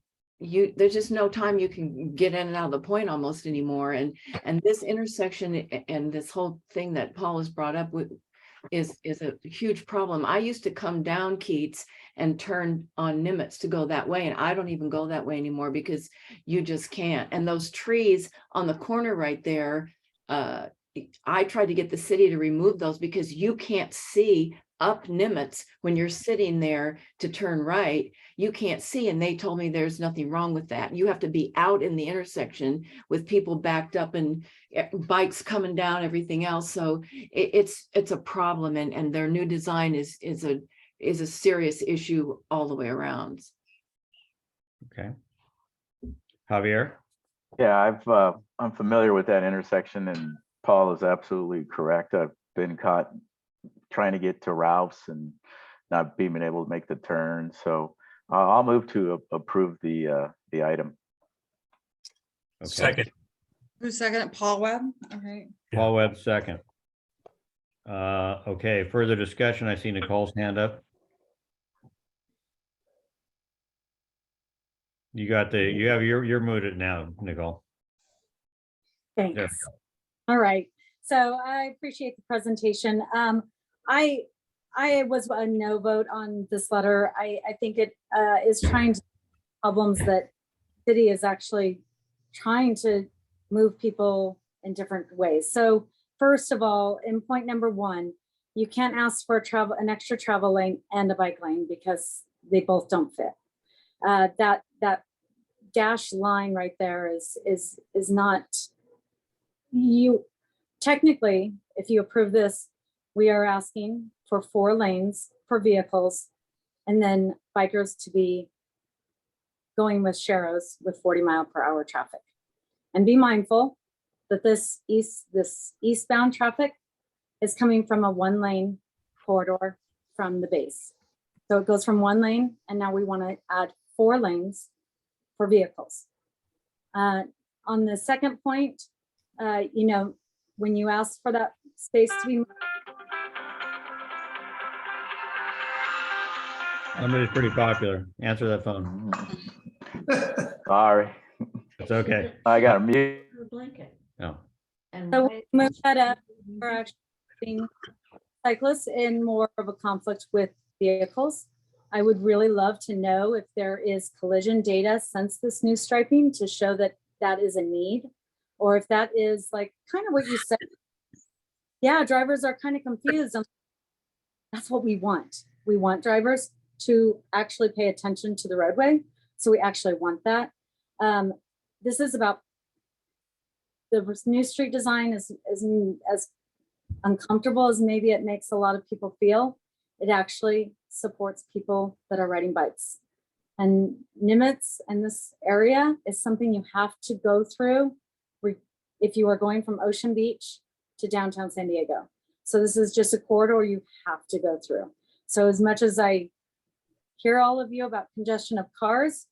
there's just no time you can get in and out of the point almost anymore. And this intersection and this whole thing that Paul has brought up with, is a huge problem. I used to come down Keats and turn on Nimitz to go that way. And I don't even go that way anymore because you just can't. And those trees on the corner right there, I tried to get the city to remove those because you can't see up Nimitz when you're sitting there to turn right. You can't see, and they told me there's nothing wrong with that. You have to be out in the intersection with people backed up and bikes coming down, everything else. So it's a problem, and their new design is a serious issue all the way around. Okay. Javier? Yeah, I'm familiar with that intersection, and Paul is absolutely correct. I've been caught trying to get to Ralph's and not being able to make the turn. So I'll move to approve the item. Okay. Second. Who's second? Paul Webb? All right. Paul Webb, second. Okay, further discussion. I see Nicole's hand up. You're muted now, Nicole. There we Thanks. go. All right. So I appreciate the presentation. I was a no vote on this letter. I think it is trying to problems that city is actually trying to move people in different ways. So first of all, in point number 1, you can't ask for an extra travel lane and a bike lane because they both don't fit. That dash line right there is not, you technically, if you approve this, we are asking for 4 lanes for vehicles and then bikers to be going with sharrows with 40-mile-per-hour traffic. And be mindful that this eastbound traffic is coming from a 1-lane corridor from the base. So it goes from 1 lane, and now we want to add 4 lanes for vehicles. On the second point, when you ask for that space to be, Somebody's pretty popular. Answer that phone. Sorry. It's okay. I got a mute. No. so we move that up. We're actually putting cyclists in more of a conflict with vehicles. I would really love to know if there is collision data since this new striping to show that that is a need, or if that is like kind of what you said. Yeah, drivers are kind of confused. That's what we want. We want drivers to actually pay attention to the roadway. So we actually want that. This is about the new street design is as uncomfortable as maybe it makes a lot of people feel. It actually supports people that are riding bikes. And Nimitz and this area is something you have to go through if you are going from Ocean Beach to downtown San Diego. So this is just a corridor you have to go through. So as much as I hear all of you about congestion of cars,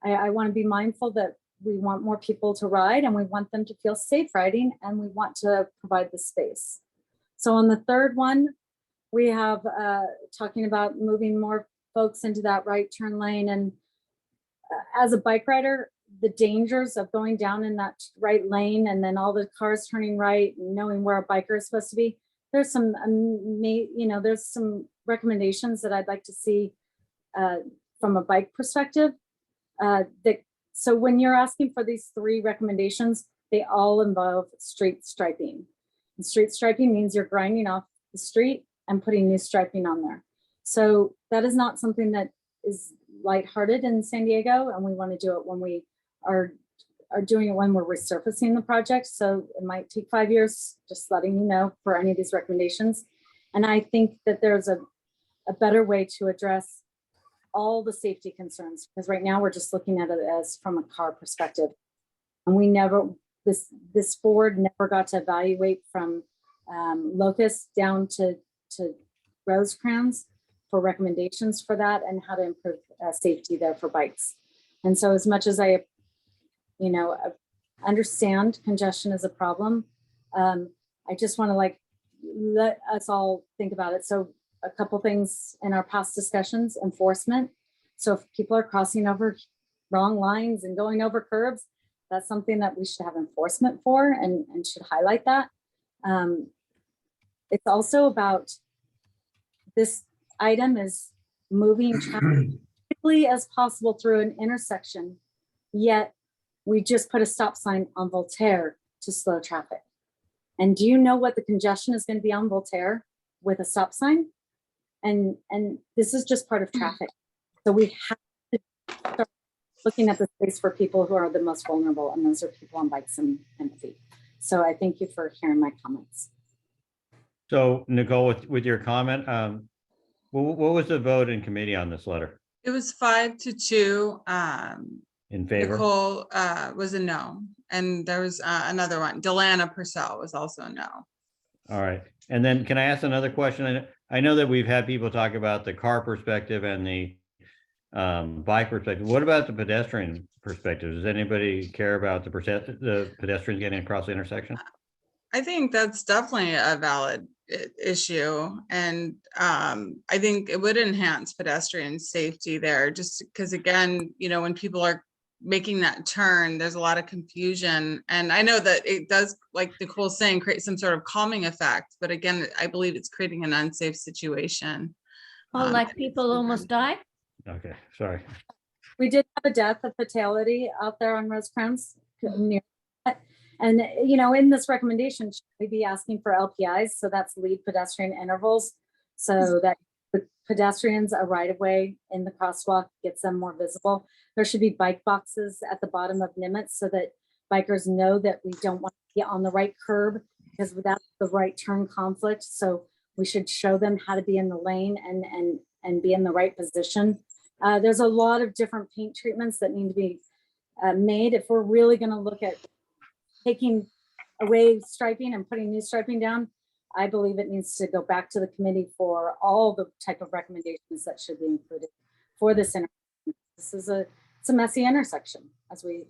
I want to be mindful that we want more people to ride and we want them to feel safe riding, and we want to provide the space. So on the third one, we have talking about moving more folks into that right turn lane. And as a bike rider, the dangers of going down in that right lane and then all the cars turning right and knowing where a biker is supposed to be, there's some, there's some recommendations that I'd like to see from a bike perspective. So when you're asking for these 3 recommendations, they all involve street striping. And street striping means you're grinding off the street and putting new striping on there. So that is not something that is lighthearted in San Diego, and we want to do it when we are doing it when we're resurfacing the project. So it might take 5 years, just letting you know for any of these recommendations. And I think that there's a better way to address all the safety concerns, because right now we're just looking at it as from a car perspective. And we never, this board never got to evaluate from Locust down to Rosecrans for recommendations for that and how to improve safety there for bikes. And so as much as I, understand congestion is a problem, I just want to let us all think about it. So a couple things in our past discussions: enforcement. So if people are crossing over wrong lines and going over curbs, that's something that we should have enforcement for and should highlight that. It's also about this item is moving traffic quickly as possible through an intersection, yet we just put a stop sign on Voltaire to slow traffic. And do you know what the congestion is going to be on Voltaire with a stop sign? And this is just part of traffic. So we have to start looking at the space for people who are the most vulnerable, and those are people on bikes and feet. So I thank you for hearing my comments. So Nicole, with your comment, what was the vote in committee on this letter? It was 5-2. In favor? Nicole was a no. And there was another one. Delana Purcell was also a no. All right. And then can I ask another question? I know that we've had people talk about the car perspective and the bike perspective. What about the pedestrian perspective? Does anybody care about the pedestrians getting across the intersection? I think that's definitely a valid issue. And I think it would enhance pedestrian safety there, just because, again, you know, when people are making that turn, there's a lot of confusion. And I know that it does, like Nicole's saying, create some sort of calming effect. But again, I believe it's creating an unsafe situation. Oh, like people almost died? Okay, sorry. We did have a death, a fatality out there on Rosecrans near that. And, you know, in this recommendation, should we be asking for LPIs? So that's lead pedestrian intervals, so that the pedestrians a right of way in the crosswalk gets them more visible. There should be bike boxes at the bottom of Nimitz so that bikers know that we don't want to be on the right curb, because that's the right turn conflict. So we should show them how to be in the lane and be in the right position. There's a lot of different paint treatments that need to be made if we're really going to look at taking away striping and putting new striping down. I believe it needs to go back to the committee for all the type of recommendations that should be included for this intersection. This is it's a messy intersection, as we.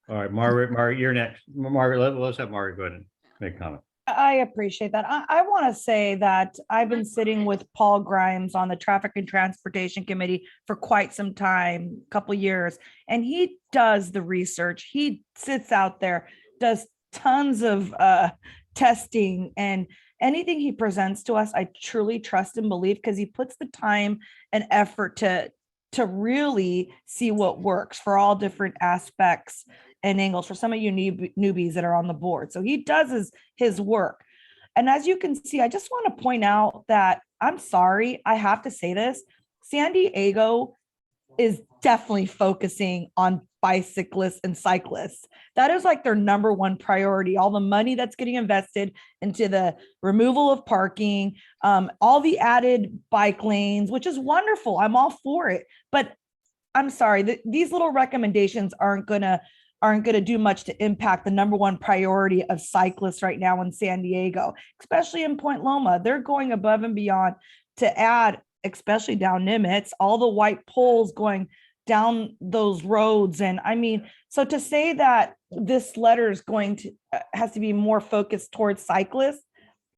All right, Margaret, you're next. Margaret, let's have Margaret go ahead and make a comment. I appreciate that. I want to say that I've been sitting with Paul Grimes on the Traffic and Transportation Committee for quite some time, a couple years, and he does the research. He sits out there, does tons of testing, and anything he presents to us, I truly trust and believe, because he puts the time and effort to really see what works for all different aspects and angles for some of you newbies that are on the board. So he does his work. And as you can see, I just want to point out that, I'm sorry, I have to say this, San Diego is definitely focusing on bicyclists and cyclists. That is like their number one priority. All the money that's getting invested into the removal of parking, all the added bike lanes, which is wonderful. I'm all for it. But I'm sorry, these little recommendations aren't gonna do much to impact the number one priority of cyclists right now in San Diego, especially in Point Loma. They're going above and beyond to add, especially down Nimitz, all the white poles going down those roads. And I mean, so to say that this letter is going to has to be more focused towards cyclists,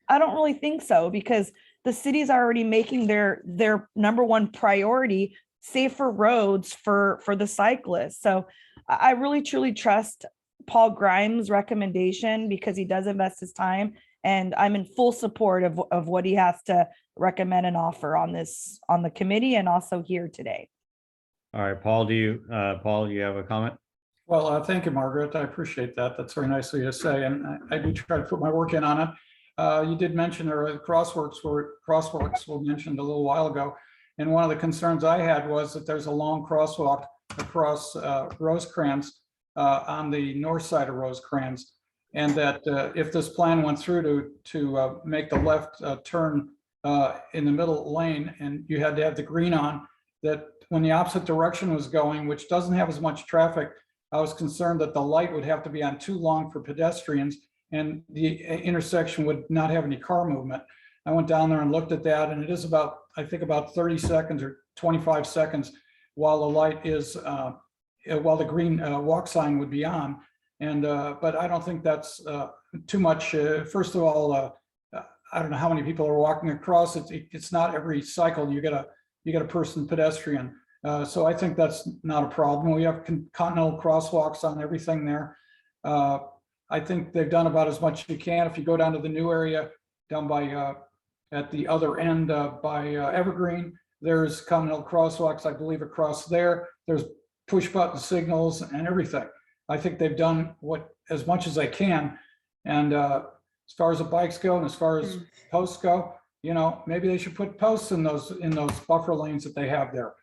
I don't really think so, because the city's already making their number one priority safer roads for the cyclists. So I really truly trust Paul Grimes' recommendation, because he does invest his time, and I'm in full support of what he has to recommend and offer on the committee and also here today. All right, Paul, do you have a comment? Well, thank you, Margaret. I appreciate that. That's very nice of you to say, and I do try to put my work in on it. You did mention there crosswalks were mentioned a little while ago, and one of the concerns I had was that there's a long crosswalk across Rosecrans on the north side of Rosecrans, and that if this plan went through to make the left turn in the middle lane, and you had to have the green on, that when the opposite direction was going, which doesn't have as much traffic, I was concerned that the light would have to be on too long for pedestrians, and the intersection would not have any car movement. I went down there and looked at that, and it is about, I think, about 30 seconds or 25 seconds while the light is, while the green walk sign would be on. And but I don't think that's too much. First of all, I don't know how many people are walking across. It's not every cycle you get a person pedestrian. So I think that's not a problem. We have continental crosswalks on everything there. I think they've done about as much as you can. If you go down to the new area down by at the other end by Evergreen. There's Continental Crosswalks, I believe, across there. There's push button signals and everything. I think they've done as much as they can. And as far as the bikes go and as far as posts go, you know, maybe they should put posts in those buffer lanes that they have there.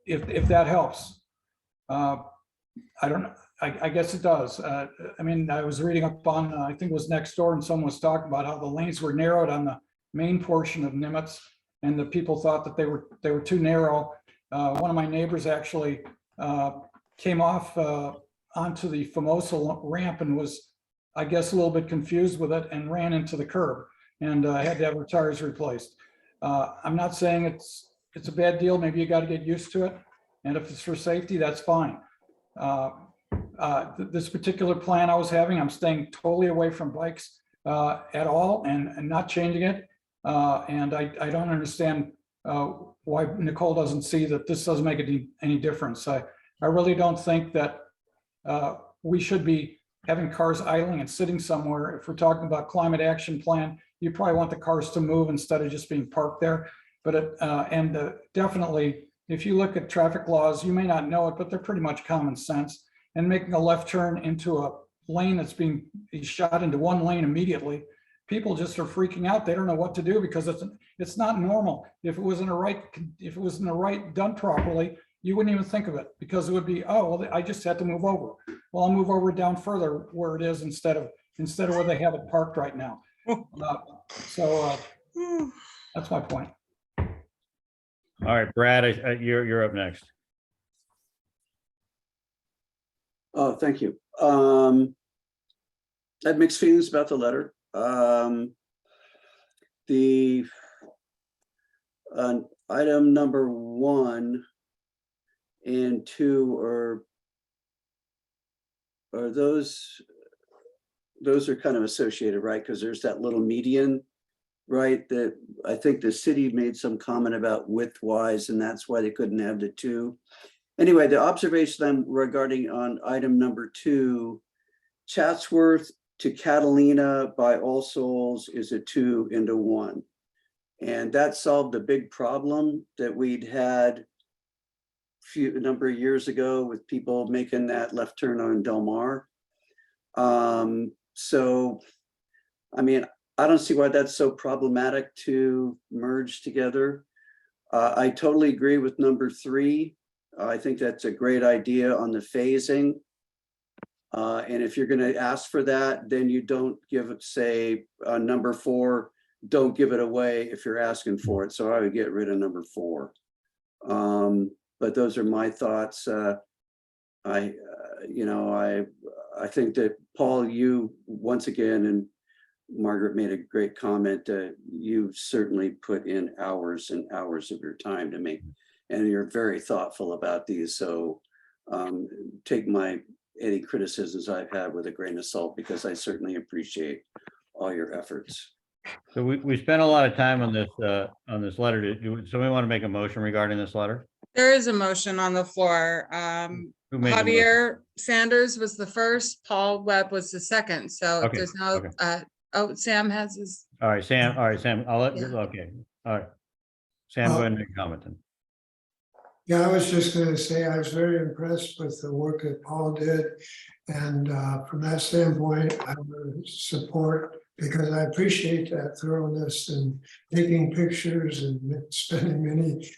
If that helps. I don't know. I guess it does. I mean, I was reading up on, I think it was next door, and someone was talking about how the lanes were narrowed on the main portion of Nimitz, and the people thought that they were too narrow. One of my neighbors actually came off onto the Famosa ramp and was, I guess, a little bit confused with it and ran into the curb and had to have her tires replaced. I'm not saying it's a bad deal. Maybe you got to get used to it. And if it's for safety, that's fine. This particular plan I was having, I'm staying totally away from bikes at all and not changing it. And I don't understand why Nicole doesn't see that this doesn't make any difference. I really don't think that we should be having cars idling and sitting somewhere. If we're talking about climate action plan, you probably want the cars to move instead of just being parked there. But definitely, if you look at traffic laws, you may not know it, but they're pretty much common sense. And making a left turn into a lane that's being shot into one lane immediately, people just are freaking out. They don't know what to do because it's not normal. If it was in the right done properly, you wouldn't even think of it because it would be, oh, well, I just had to move over. Well, I'll move over down further where it is instead of where they have it parked right now. So that's my point. All right, Brad, you're up next. Oh, thank you. I had mixed feelings about the letter. The item number 1 and 2 are those are kind of associated, right? Because there's that little median, right? That I think the city made some comment about width-wise, and that's why they couldn't have the 2. Anyway, the observation I'm regarding on item number 2, Chatsworth to Catalina by All Souls is a 2 into 1. And that solved a big problem that we'd had a number of years ago with people making that left turn on Del Mar. So, I mean, I don't see why that's so problematic to merge together. I totally agree with number 3. I think that's a great idea on the phasing. And if you're going to ask for that, then you don't give it, say, number 4, don't give it away if you're asking for it. So I would get rid of number 4. But those are my thoughts. I think that Paul, you once again, and Margaret made a great comment. You certainly put in hours and hours of your time to make, and you're very thoughtful about these. So take any criticisms I've had with a grain of salt, because I certainly appreciate all your efforts. So we spent a lot of time on this letter. Do somebody want to make a motion regarding this letter? There is a motion on the floor. Who made the motion? Javier Sanders was the first, Paul Webb was the second. So Okay, there's no, oh, Sam has his. All right, Sam. I'll let you. Yeah. Okay. All right. Sam, go ahead and make a comment then. Yeah, I was just going to say I was very impressed with the work that Paul did. And from that standpoint, I would support, because I appreciate that thoroughness and taking pictures and spending many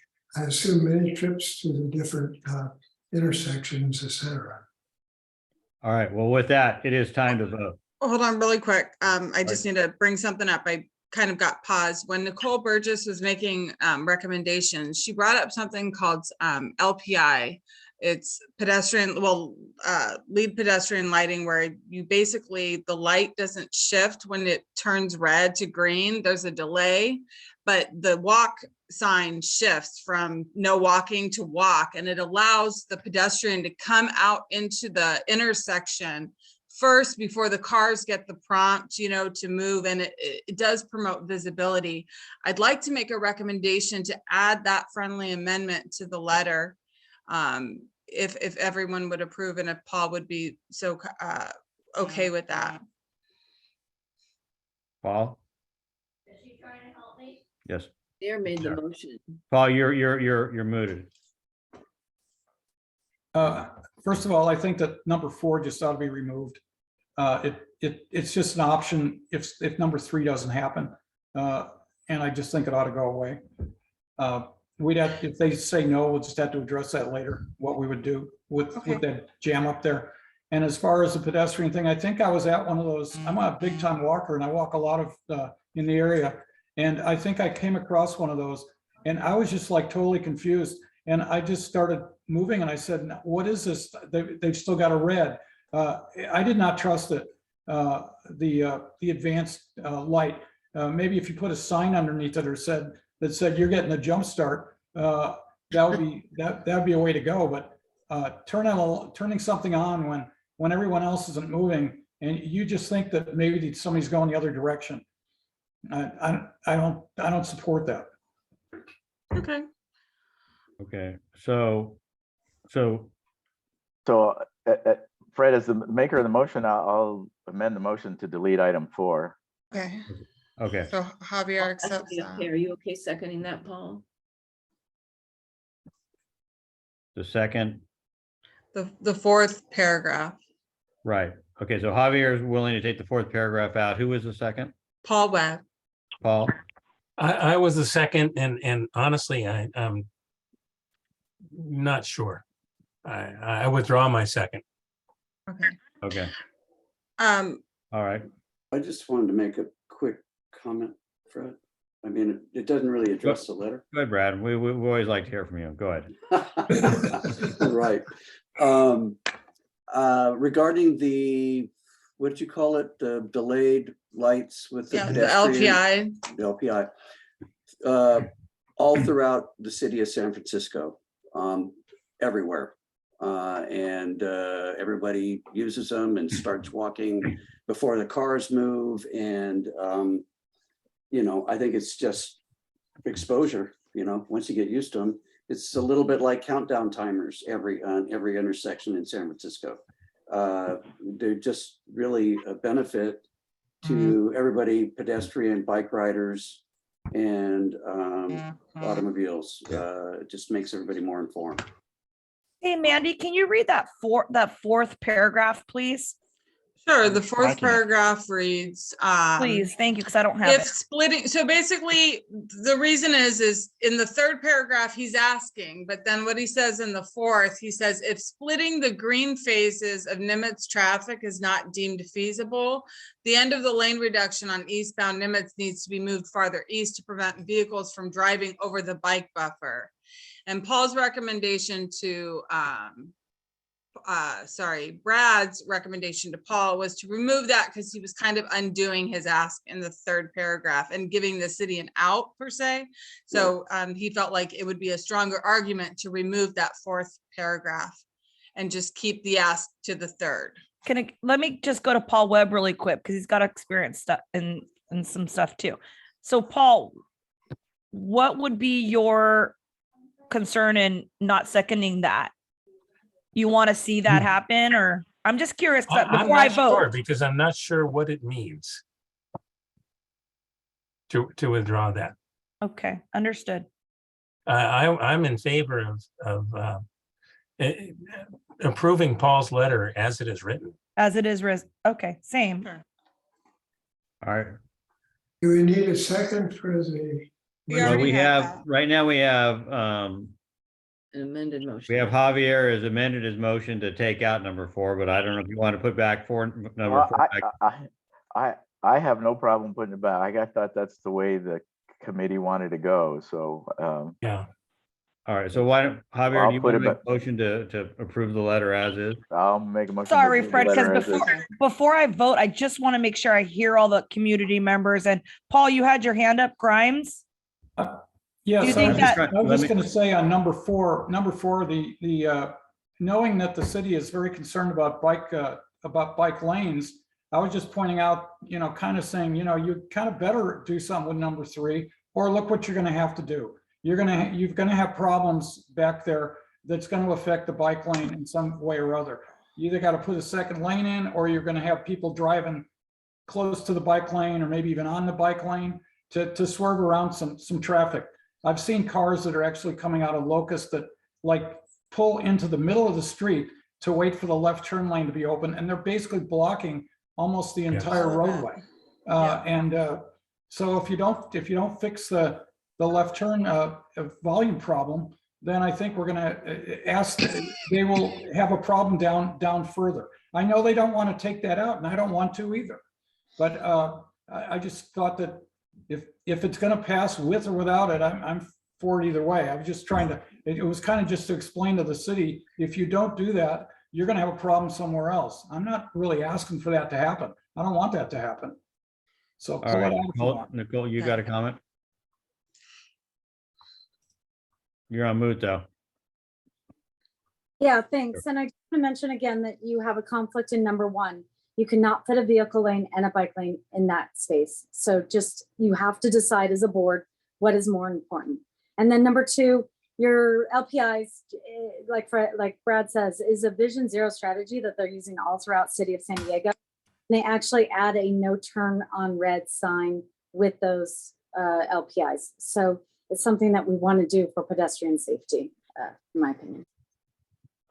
trips to the different intersections, etc. All right. Well, with that, it is time to vote. Hold on really quick. I just need to bring something up. I kind of got paused. When Nicole Burgess was making recommendations, she brought up something called LPI. It's lead pedestrian lighting, where you basically, the light doesn't shift when it turns red to green. There's a delay, but the walk sign shifts from no walking to walk, and it allows the pedestrian to come out into the intersection first before the cars get the prompt, to move, and it does promote visibility. I'd like to make a recommendation to add that friendly amendment to the letter, if everyone would approve, and if Paul would be so okay with that. Paul? Yes. Mayor made the motion. Paul, you're muted. First of all, I think that number 4 just ought to be removed. It's just an option if number 3 doesn't happen. And I just think it ought to go away. We'd have, if they say no, we'll just have to address that later, what we would do with that jam up there. And as far as the pedestrian thing, I think I was at one of those, I'm a big time walker and I walk a lot of in the area. And I think I came across one of those and I was just like totally confused. And I just started moving and I said, what is this? They've still got a red. I did not trust it. The advanced light. Maybe if you put a sign underneath it or that said you're getting a jump start, that would be a way to go. But turning something on when everyone else isn't moving and you just think that maybe somebody's going the other direction. I don't support that. Okay. Okay, so Fred, as the maker of the motion, I'll amend the motion to delete item 4. Okay. Okay. So Javier accepts that. Okay, are you okay seconding that, Paul? the second, The 4th paragraph. right. Okay, so Javier is willing to take the 4th paragraph out. Who was the second? Paul Webb. Paul? I was the second, and honestly, I'm not sure. I withdraw my second. Okay. Okay, All right. I just wanted to make a quick comment, Fred. I mean, it doesn't really address the letter. Go ahead, Brad. We always like to hear from you. Go ahead. Right. Regarding the, what did you call it? The delayed lights with the pedestrian- the LPI. The LPI. All throughout the city of San Francisco, everywhere. And everybody uses them and starts walking before the cars move. And, I think it's just exposure, once you get used to them. It's a little bit like countdown timers on every intersection in San Francisco. They're just really a benefit to everybody, pedestrian, bike riders, and automobiles. It just makes everybody more informed. Hey, Mandy, can you read that 4th paragraph, please? Sure. The 4th paragraph reads, Please, thank you, because I don't have if it. splitting, so basically the reason is in the 3rd paragraph, he's asking, but then what he says in the 4th, he says, if splitting the green phases of Nimitz traffic is not deemed feasible, the end of the lane reduction on eastbound Nimitz needs to be moved farther east to prevent vehicles from driving over the bike buffer. And Paul's recommendation to, Brad's recommendation to Paul was to remove that because he was kind of undoing his ask in the 3rd paragraph and giving the city an out per se. So he felt like it would be a stronger argument to remove that 4th paragraph and just keep the ask to the 3rd. Let me just go to Paul Webb really quick because he's got experience stuff and some stuff too. So Paul, what would be your concern in not seconding that? You want to see that happen, or I'm just curious before I vote. Sure, because I'm not sure what it means to withdraw that. Okay, understood. I'm in favor of approving Paul's letter as it is written. As it is written. Okay, same. All right. Do we need a second for the? Well, we have, right now we have, An amended motion. we have Javier has amended his motion to take out number 4, but I don't know if you want to put back number 4 back. I have no problem putting it back. I thought that's the way the committee wanted to go. So yeah. All right. So why don't Javier, do you put want to it make a motion to approve the letter as is? I'll make a motion. Sorry, to Fred, approve the because letter as is. before I vote, I just want to make sure I hear all the community members. And Paul, you had your hand up, Grimes? Yes, think I was just going to say on number 4, the knowing that the city is very concerned about bike lanes, I was just pointing out, kind of saying, you kind of better do something with number 3, or look what you're going to have to do. You're going to have problems back there that's going to affect the bike lane in some way or other. You either got to put a second lane in, or you're going to have people driving close to the bike lane or maybe even on the bike lane to swerve around some traffic. I've seen cars that are actually coming out of Locust that like pull into the middle of the street to wait for the left turn lane to be open, and they're basically blocking almost the entire roadway. So if you don't fix the left turn volume problem, then I think we're going to ask that they will have a problem down further. I know they don't want to take that out, and I don't want to either. But I just thought that if it's going to pass with or without it, I'm for it either way. I was just trying to. It was kind of just to explain to the city, if you don't do that, you're going to have a problem somewhere else. I'm not really asking for that to happen. I don't want that to happen. So All right, Nicole, you got a comment? You're on mute though. Yeah, thanks. And I just want to mention again that you have a conflict in number 1. You cannot fit a vehicle lane and a bike lane in that space. So just, you have to decide as a board what is more important. And then number 2, your LPIs, like Brad says, is a Vision Zero strategy that they're using all throughout city of San Diego. And they actually add a no turn on red sign with those LPIs. So it's something that we want to do for pedestrian safety, in my opinion.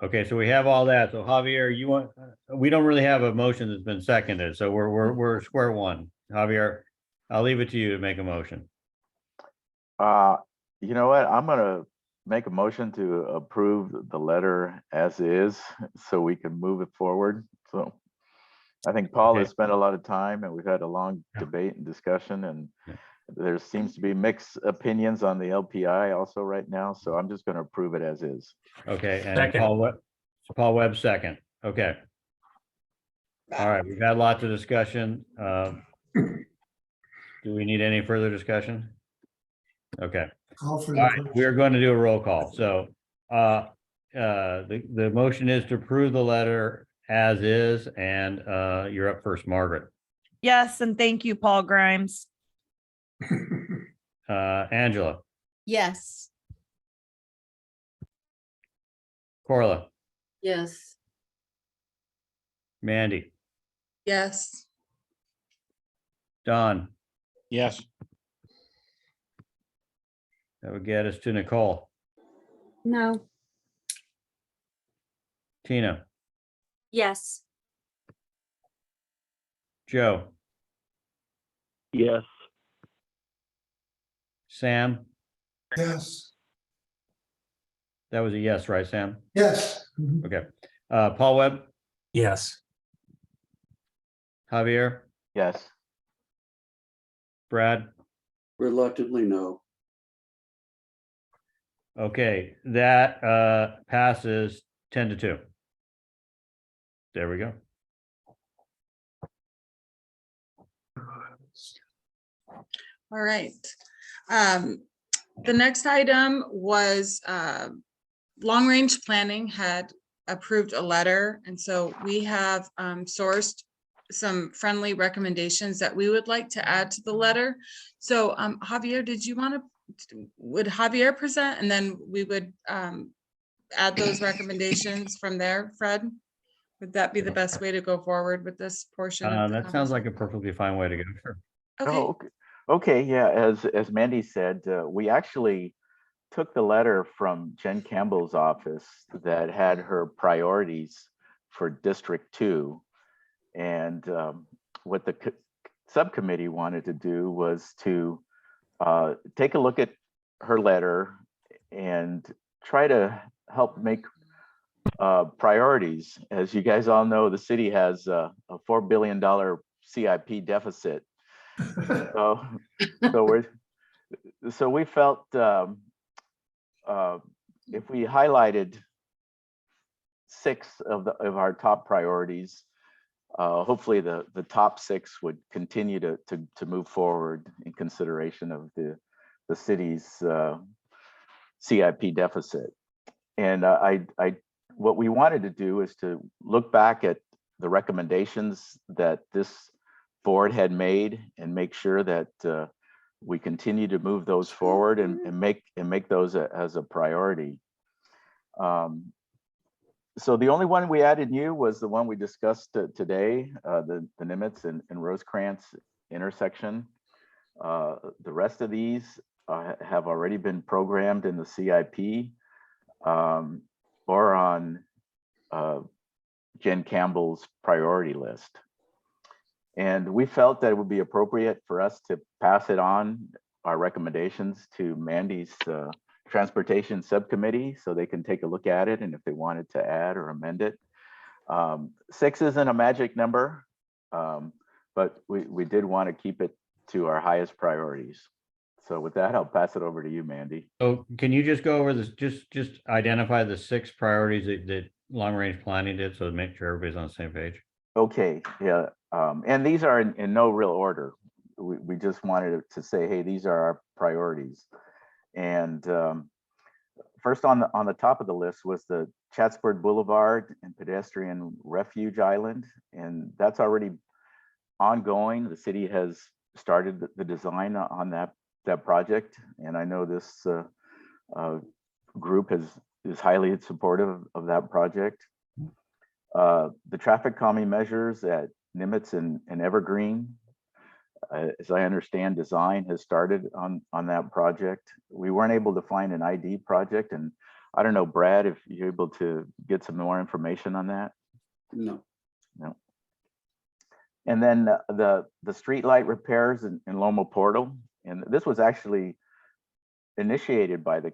Okay, so we have all that. So Javier, you want, we don't really have a motion that's been seconded, so we're square one. Javier, I'll leave it to you to make a motion. You know what? I'm gonna make a motion to approve the letter as is, so we can move it forward. So I think Paul has spent a lot of time, and we've had a long debate and discussion, and there seems to be mixed opinions on the LPI also right now. So I'm just going to approve it as is. Okay, and Paul Webb second. Okay. All right, we've had lots of discussion. Do we need any further discussion? Okay. All right, we're going to do a roll call. So the motion is to approve the letter as is, and you're up first, Margaret. Yes, and thank you, Paul Grimes. Angela. Yes. Corla. Yes. Mandy. Yes. Don. Yes. That would get us to Nicole. No. Tina. Yes. Joe. Yes. Sam. Yes. That was a yes, right, Sam? Yes. Okay. Paul Webb. Yes. Javier. Yes. Brad. Reluctantly, no. Okay, that passes 10-2. There we go. All right. The next item was long-range planning had approved a letter. And so we have sourced some friendly recommendations that we would like to add to the letter. So Javier, would Javier present, and then we would add those recommendations from there, Fred? Would that be the best way to go forward with this portion? That sounds like a perfectly fine way to go. Sure. Okay. Oh, okay. Yeah, as Mandy said, we actually took the letter from Jen Campbell's office that had her priorities for District 2. And what the subcommittee wanted to do was to take a look at her letter and try to help make priorities. As you guys all know, the city has a $4 billion CIP deficit. So we felt if we highlighted 6 of our top priorities, hopefully the top 6 would continue to move forward in consideration of the city's CIP deficit. And what we wanted to do is to look back at the recommendations that this board had made and make sure that we continue to move those forward and make those as a priority. So the only one we added new was the one we discussed today, the Nimitz and Rosecrans intersection. The rest of these have already been programmed in the CIP or on Jen Campbell's priority list. And we felt that it would be appropriate for us to pass it on, our recommendations, to Mandy's transportation subcommittee so they can take a look at it and if they wanted to add or amend it. 6 isn't a magic number, but we did want to keep it to our highest priorities. So with that, I'll pass it over to you, Mandy. So can you just go over this, just identify the 6 priorities that long range planning did, so to make sure everybody's on the same page? Okay, yeah. And these are in no real order. We just wanted to say, hey, these are our priorities. And first on the top of the list was the Chatsworth Boulevard and Pedestrian Refuge Island. And that's already ongoing. The city has started the design on that project. And I know this group is highly supportive of that project. The traffic calming measures at Nimitz and Evergreen, as I understand, design has started on that project. We weren't able to find an ID project, and I don't know, Brad, if you're able to get some more information on that. No. And then the street light repairs in Loma Portal, and this was actually initiated by the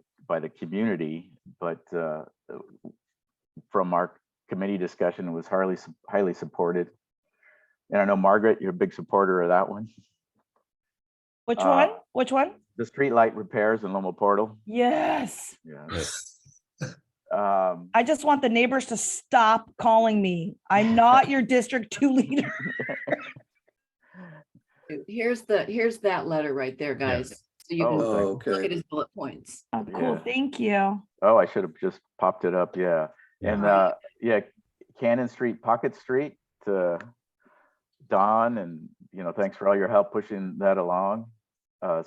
community, but from our committee discussion, it was highly supported. And I know, Margaret, you're a big supporter of that one. Which one? Which one? The street light repairs in Loma Portal. Yes. Yeah. I just want the neighbors to stop calling me. I'm not your District 2 leader. Here's that letter right there, guys. So you can look at his bullet points. Oh, cool. Yeah. Thank you. Oh, I should have just popped it up. Yeah. And yeah, Cannon Street, Pocket Street to Don, and thanks for all your help pushing that along.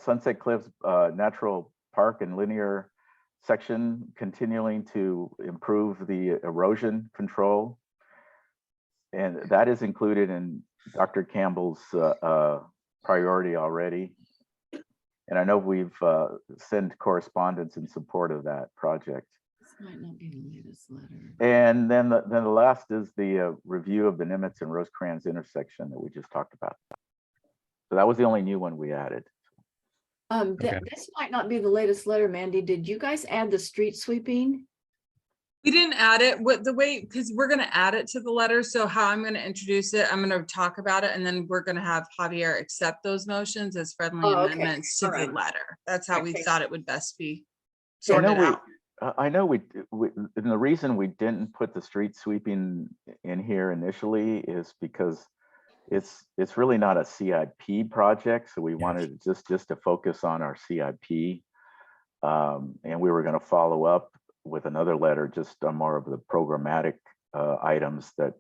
Sunset Cliffs Natural Park and Linear section, continuing to improve the erosion control. And that is included in Dr. Campbell's priority already. And I know we've sent correspondence in support of that project. This might not be the latest letter. And then the last is the review of the Nimitz and Rosecrans intersection that we just talked about. So that was the only new one we added. This might not be the latest letter, Mandy. Did you guys add the street sweeping? We didn't add it because we're going to add it to the letter. So how I'm going to introduce it, I'm going to talk about it, and then we're going to have Javier accept those motions as friendly amendments to the letter. That's how we thought it would best be sorted out. I know we and the reason we didn't put the street sweeping in here initially is because it's really not a CIP project. So we wanted just to focus on our CIP. And we were going to follow up with another letter just on more of the programmatic items that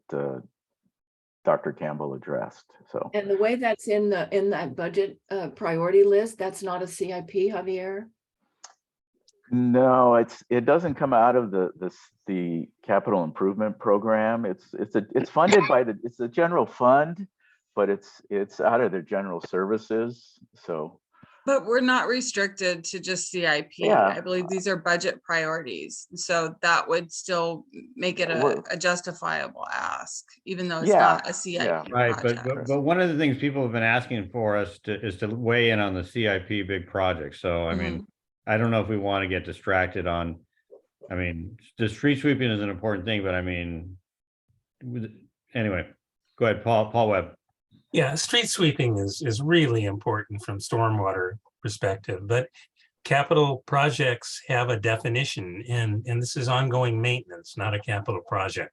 Dr. Campbell addressed. So, and the way that's in that budget priority list, that's not a CIP, Javier? No, it doesn't come out of the capital improvement program. It's funded by it's a general fund, but it's out of their general services. So, but we're not restricted to just CIP. Yeah. I believe these are budget priorities, so that would still make it a justifiable ask, even though it's not a CIP. Right, project. but one of the things people have been asking for us is to weigh in on the CIP big project. So I mean, I don't know if we want to get distracted on. I mean, the street sweeping is an important thing, but I mean, anyway, go ahead, Paul Webb. Yeah, street sweeping is really important from stormwater perspective, but capital projects have a definition, and this is ongoing maintenance, not a capital project.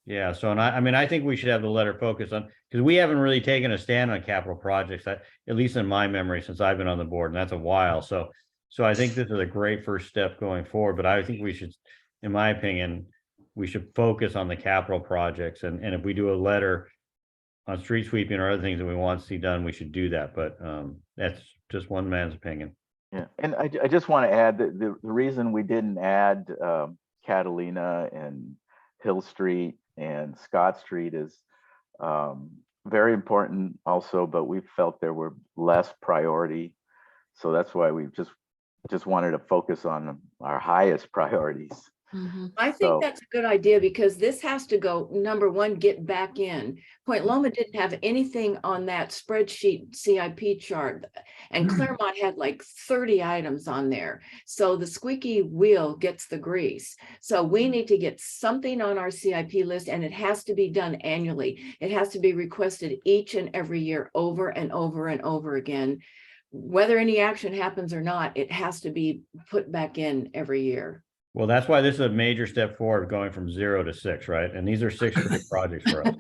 Yeah, so I mean, I think we should have the letter focus on, because we haven't really taken a stand on capital projects, at least in my memory, since I've been on the board, and that's a while. So I think this is a great first step going forward, but I think we should, in my opinion, we should focus on the capital projects, and if we do a letter on street sweeping or other things that we want to see done, we should do that. But that's just one man's opinion. Yeah, and I just want to add that the reason we didn't add Catalina and Hill Street and Scott Street is very important also, but we felt there were less priority. So that's why we just wanted to focus on our highest priorities. I think So- that's a good idea because this has to go, number one, get back in. Point Loma didn't have anything on that spreadsheet CIP chart, and Claremont had like 30 items on there. So the squeaky wheel gets the grease. So we need to get something on our CIP list, and it has to be done annually. It has to be requested each and every year, over and over and over again. Whether any action happens or not, it has to be put back in every year. Well, that's why this is a major step forward, going from 0 to 6, right? And these are 6 great projects for us.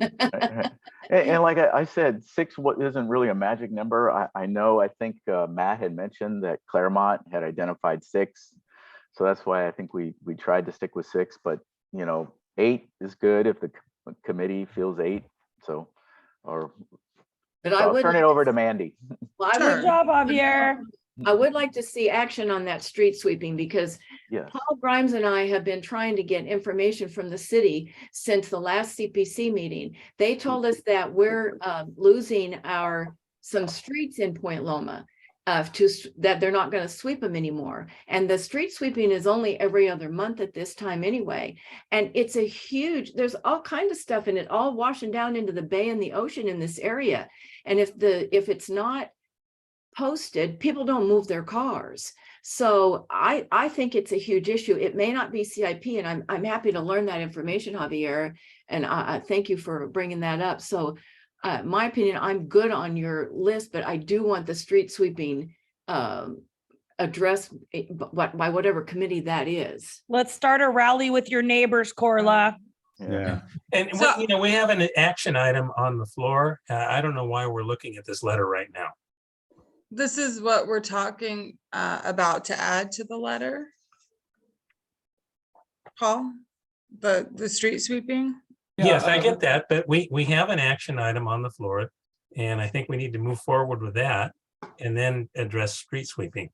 And like I said, 6 isn't really a magic number. I think Matt had mentioned that Claremont had identified 6. So that's why I think we tried to stick with 6, but 8 is good if the committee feels 8. So, But I'll turn it over to Mandy. Well, Good job, Javier. I would like to see action on that street sweeping because Yes. Paul Grimes and I have been trying to get information from the city since the last CPC meeting. They told us that we're losing some streets in Point Loma that they're not going to sweep them anymore. And the street sweeping is only every other month at this time anyway. And it's there's all kinds of stuff in it, all washing down into the bay and the ocean in this area. And if it's not posted, people don't move their cars. So I think it's a huge issue. It may not be CIP, and I'm happy to learn that information, Javier, and I thank you for bringing that up. So my opinion, I'm good on your list, but I do want the street sweeping addressed by whatever committee that is. Let's start a rally with your neighbors, Corla. Yeah. And we have an action item on the floor. I don't know why we're looking at this letter right now. This is what we're talking about to add to the letter. Paul, the street sweeping. Yes, I get that, but we have an action item on the floor, and I think we need to move forward with that and then address street sweeping.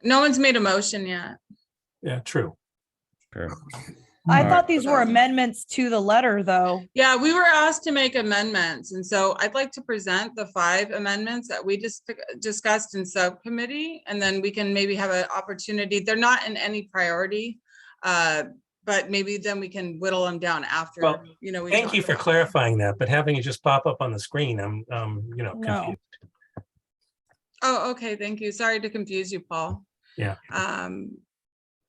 No one's made a motion yet. Yeah, true. Sure. I thought these were amendments to the letter, though. Yeah, we were asked to make amendments. And so I'd like to present the 5 amendments that we just discussed in subcommittee, and then we can maybe have an opportunity. They're not in any priority, but maybe then we can whittle them down after, Well, we thank you for clarifying that, but having it just pop up on the screen, I'm confused. Oh, okay, thank you. Sorry to confuse you, Paul. Yeah.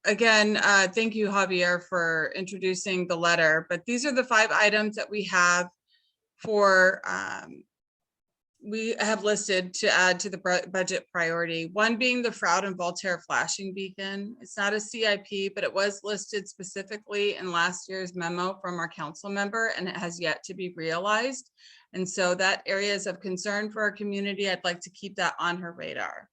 Again, thank you, Javier, for introducing the letter, but these are the 5 items that we have listed to add to the budget priority. One being the Froude and Voltaire flashing beacon. It's not a CIP, but it was listed specifically in last year's memo from our council member, and it has yet to be realized. And so that area is of concern for our community. I'd like to keep that on her radar.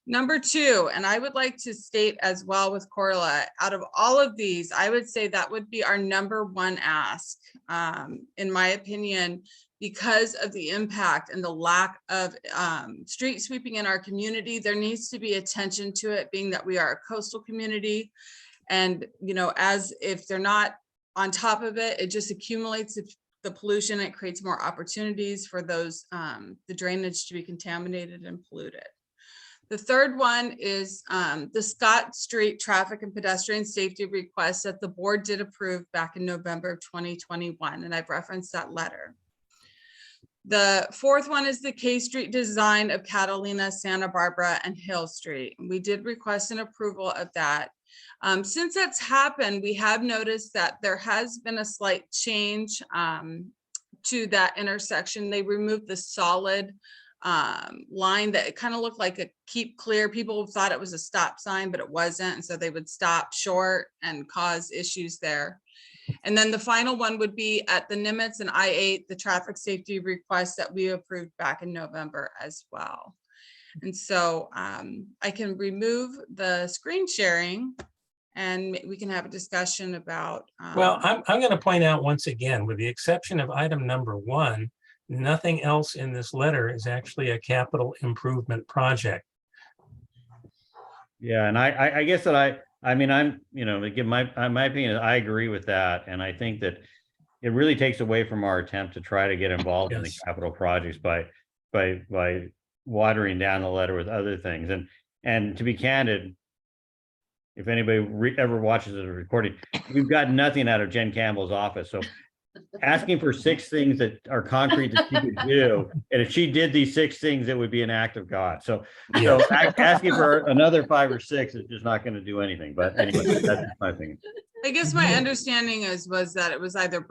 Number 2, and I would like to state as well with Corla, out of all of these, I would say that would be our number 1 ask, in my opinion, because of the impact and the lack of street sweeping in our community. There needs to be attention to it, being that we are a coastal community. And, as if they're not on top of it, it just accumulates the pollution. It creates more opportunities for the drainage to be contaminated and polluted. The third one is the Scott Street traffic and pedestrian safety request that the board did approve back in November of 2021, and I've referenced that letter. The fourth one is the K Street design of Catalina, Santa Barbara, and Hill Street. We did request an approval of that. Since that's happened, we have noticed that there has been a slight change to that intersection. They removed the solid line that it kind of looked like a keep clear. People thought it was a stop sign, but it wasn't. And so they would stop short and cause issues there. And then the final one would be at the Nimitz and I-8, the traffic safety request that we approved back in November as well. And so I can remove the screen sharing and we can have a discussion about. Well, I'm going to point out once again, with the exception of item number 1, nothing else in this letter is actually a capital improvement project. Yeah, and I guess that I'm, again, my opinion is I agree with that. And I think that, it really takes away from our attempt to try to get involved in the Yes. capital projects by watering down the letter with other things. And to be candid, if anybody ever watches the recording, we've got nothing out of Jen Campbell's office. So asking for 6 things that are concrete that she could do, and if she did these 6 things, it would be an act of God. So asking for another 5 or 6 is just not going to do anything. But anyway, that's just my opinion. I guess my understanding was that it was either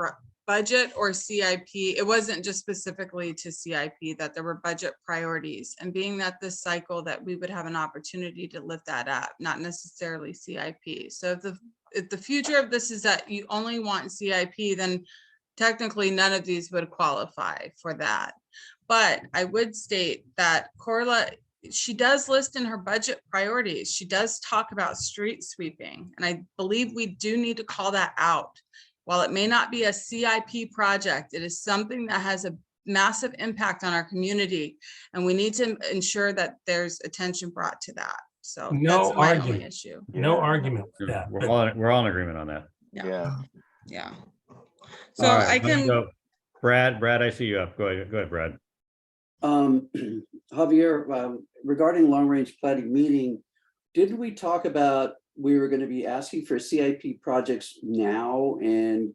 budget or CIP. It wasn't just specifically to CIP, that there were budget priorities, and being that this cycle that we would have an opportunity to lift that up, not necessarily CIP. So if the future of this is that you only want CIP, then technically none of these would qualify for that. But I would state that Corla, she does list in her budget priorities, she does talk about street sweeping. And I believe we do need to call that out. While it may not be a CIP project, it is something that has a massive impact on our community. And we need to ensure that there's attention brought to that. So No that's my only argument. issue. No argument with that. We're all in agreement on that. Yeah. So All right, I can. Brad, I see you up. Go ahead, Brad. Javier, regarding long-range planning meeting, didn't we talk about we were going to be asking for CIP projects now and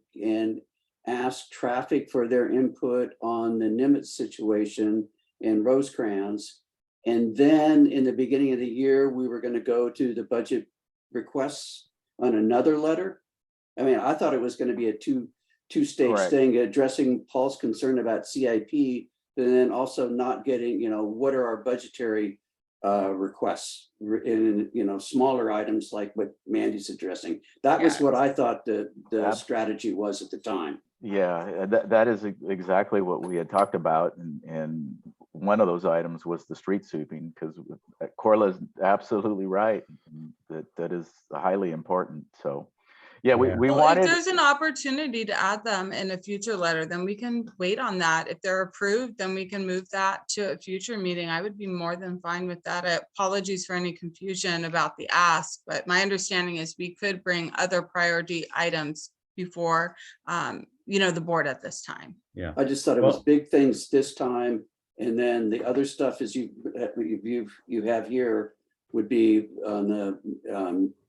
ask traffic for their input on the Nimitz situation and Rosecrans? And then in the beginning of the year, we were going to go to the budget requests on another letter. I mean, I thought it was going to be a two-stage thing, addressing Paul's concern about CIP, and then also not getting, what are our budgetary requests in, smaller items like what Mandy's addressing. That was what I thought the strategy was at the time. Yeah, that is exactly what we had talked about. And one of those items was the street sweeping, because Corla is absolutely right. That is highly important. So yeah, we wanted. If there's an opportunity to add them in a future letter, then we can wait on that. If they're approved, then we can move that to a future meeting. I would be more than fine with that. Apologies for any confusion about the ask, but my understanding is we could bring other priority items before, the board at this time. Yeah, I just thought it was big things this time, and then the other stuff is you have here would be on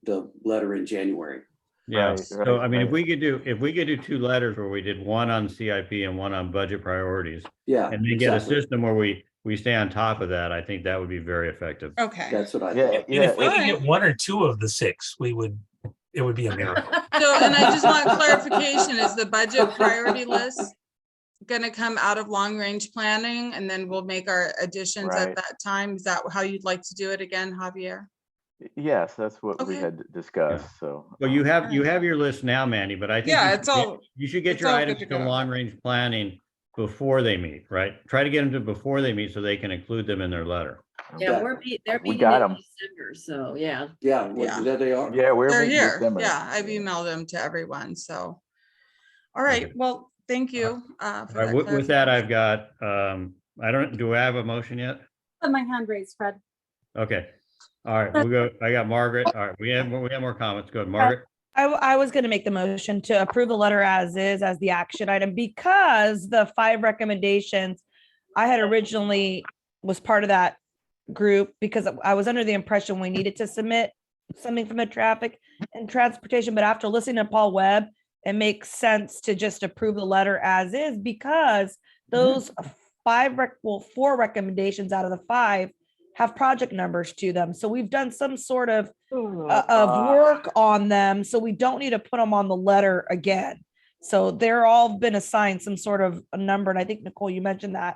the letter in January. Yeah. So I mean, if we could do 2 letters where we did one on CIP and one on budget priorities, and then get a system where we stay on top of that, I think that would be very effective. Okay. That's what I thought. And if we could get 1 or 2 of the 6, it would be a miracle. So, and I just want clarification, is the budget priority list going to come out of long range planning, and then we'll make our additions at that time? Is that how you'd like to do it again, Javier? Yes, that's what we had discussed. So well, you have your list now, Mandy, but I think you should get your items to long range planning before they meet, right? Try to get them to before they meet so they can include them in their letter. Yeah, they're meeting got in 'em. December, so yeah. There they are. Yeah, They're here. Yeah, I've emailed them to everyone. So, all right. Okay. Well, thank you. With that, I've got. Do I have a motion yet? Put my hand raised, Fred. Okay. All right, we'll go. I got Margaret. All right, we have more comments. Go ahead, Margaret. I was going to make the motion to approve the letter as is, as the action item, because the 5 recommendations I had originally was part of that group, because I was under the impression we needed to submit something from the traffic and transportation. But after listening to Paul Webb, it makes sense to just approve the letter as is, because those 4 recommendations out of the 5 have project numbers to them. So we've done some sort of work on them. So we don't need to put them on the letter again. So they're all been assigned some sort of a number. And I think, Nicole, you mentioned that,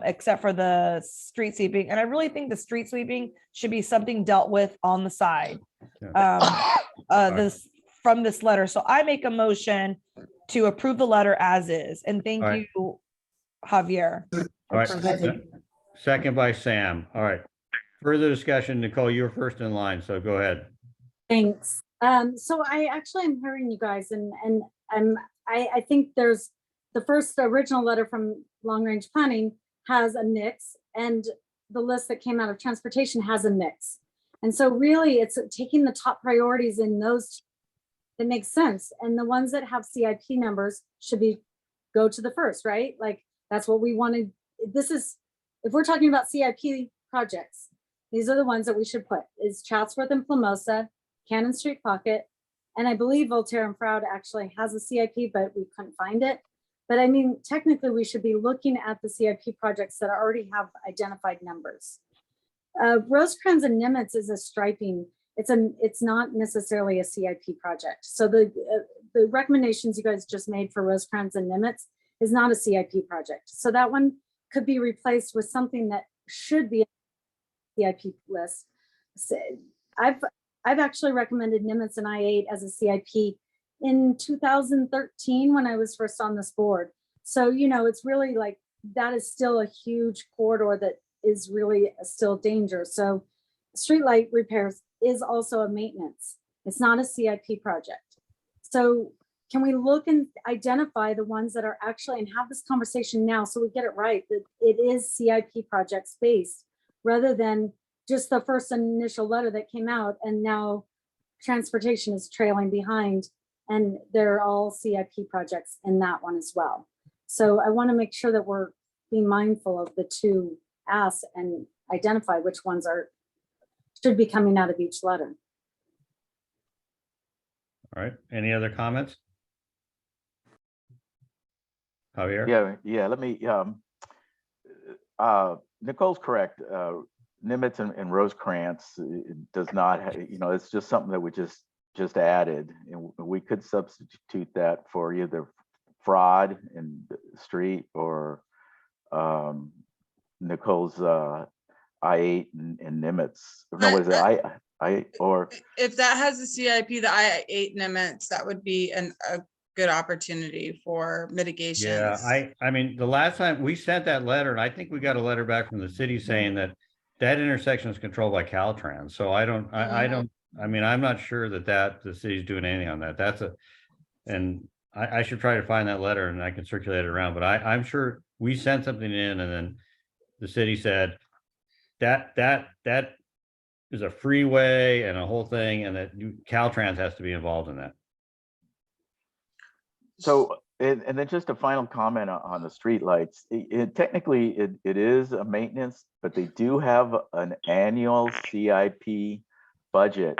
except for the street sweeping. And I really think the street sweeping should be something dealt with on the side from this letter. So I make a motion to approve the letter as is. And thank you, Javier. All right. Second by Sam. All right. Further discussion, Nicole, you're first in line, so go ahead. Thanks. So I actually am hearing you guys, and I think there's the first original letter from long range planning has a nix, and the list that came out of transportation has a nix. And so really it's taking the top priorities in those that makes sense. And the ones that have CIP numbers should go to the first, right? Like, that's what we wanted. If we're talking about CIP projects, these are the ones that we should put, is Chatsworth and Plamosa, Cannon Street Pocket, and I believe Voltaire and Froude actually has a CIP, but we couldn't find it. But I mean, technically, we should be looking at the CIP projects that already have identified numbers. Rosecrans and Nimitz is a striping. It's not necessarily a CIP project. So the recommendations you guys just made for Rosecrans and Nimitz is not a CIP project. So that one could be replaced with something that should be a CIP list. So I've actually recommended Nimitz and I-8 as a CIP in 2013 when I was first on this board. So, you know, it's really like, that is still a huge corridor that is really still danger. So streetlight repairs is also a maintenance. It's not a CIP project. So can we look and identify the ones that are actually, and have this conversation now so we get it right, that it is CIP project based rather than just the first initial letter that came out and now transportation is trailing behind and they're all CIP projects in that one as well. So I want to make sure that we're being mindful of the two asks and identify which ones should be coming out of each letter. All right, any other comments? Javier? Yeah, let me, Nicole's correct. Nimitz and Rosecrans does not, it's just something that we just added, and we could substitute that for either Fraud and Street or Nicole's I-8 and Nimitz. No, was it I or If that has a CIP, the I-8 Nimitz, that would be a good opportunity for mitigation. Yeah, I mean, the last time we sent that letter, and I think we got a letter back from the city saying that intersection is controlled by Caltrans. So I mean, I'm not sure that the city's doing anything on that. And I should try to find that letter and I can circulate it around, but I'm sure we sent something in and then the city said that is a freeway and a whole thing, and that Caltrans has to be involved in that. so, and then just a final comment on the streetlights. Technically, it is a maintenance, but they do have an annual CIP budget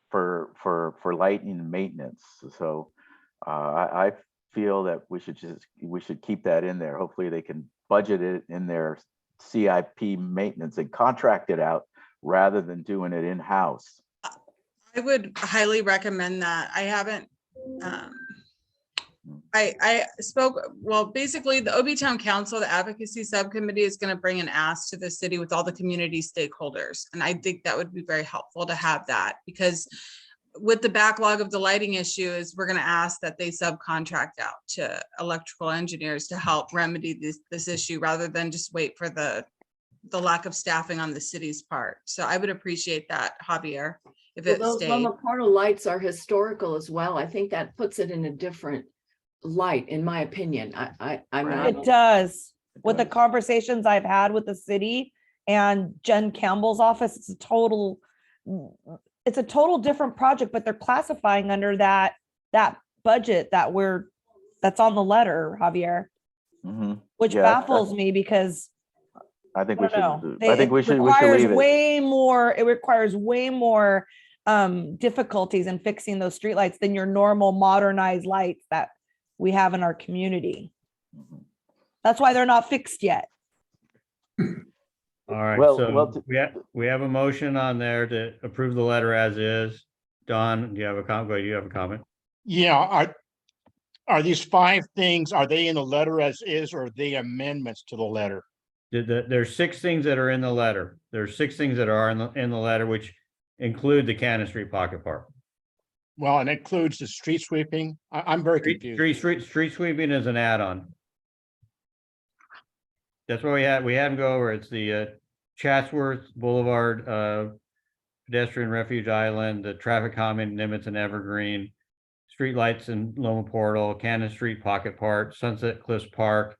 for lighting and maintenance. So I feel that we should keep that in there. Hopefully they can budget it in their CIP maintenance and contract it out rather than doing it in-house. I would highly recommend that. I haven't, I spoke, well, basically the OB Town Council, the advocacy subcommittee is going to bring an ask to the city with all the community stakeholders. And I think that would be very helpful to have that, because with the backlog of the lighting issues, we're going to ask that they subcontract out to electrical engineers to help remedy this issue rather than just wait for the lack of staffing on the city's part. So I would appreciate that, Javier, if it Those stayed. Loma Portal lights are historical as well. I think that puts it in a different light, in my opinion. I'm not. It does. With the conversations I've had with the city and Jen Campbell's office, it's a total different project, but they're classifying under that budget that's on the letter, Javier, which baffles me because I think we should. I think we should leave it. It requires way more difficulties in fixing those streetlights than your normal modernized lights that we have in our community. That's why they're not fixed yet. All right, we have a motion on there to approve the letter as is. Don, do you have a comment? Do you have a comment? Yeah, are these 5 things, are they in the letter as is, or are they amendments to the letter? There's 6 things that are in the letter. There's 6 things that are in the letter, which include the Cannon Street Pocket Park. Well, and it includes the street sweeping. I'm very confused. Street sweeping is an add-on. That's what we had them go over. It's the Chatsworth Boulevard, pedestrian refuge island, the traffic calming Nimitz and Evergreen, streetlights in Loma Portal, Cannon Street Pocket Park, Sunset Cliffs Park,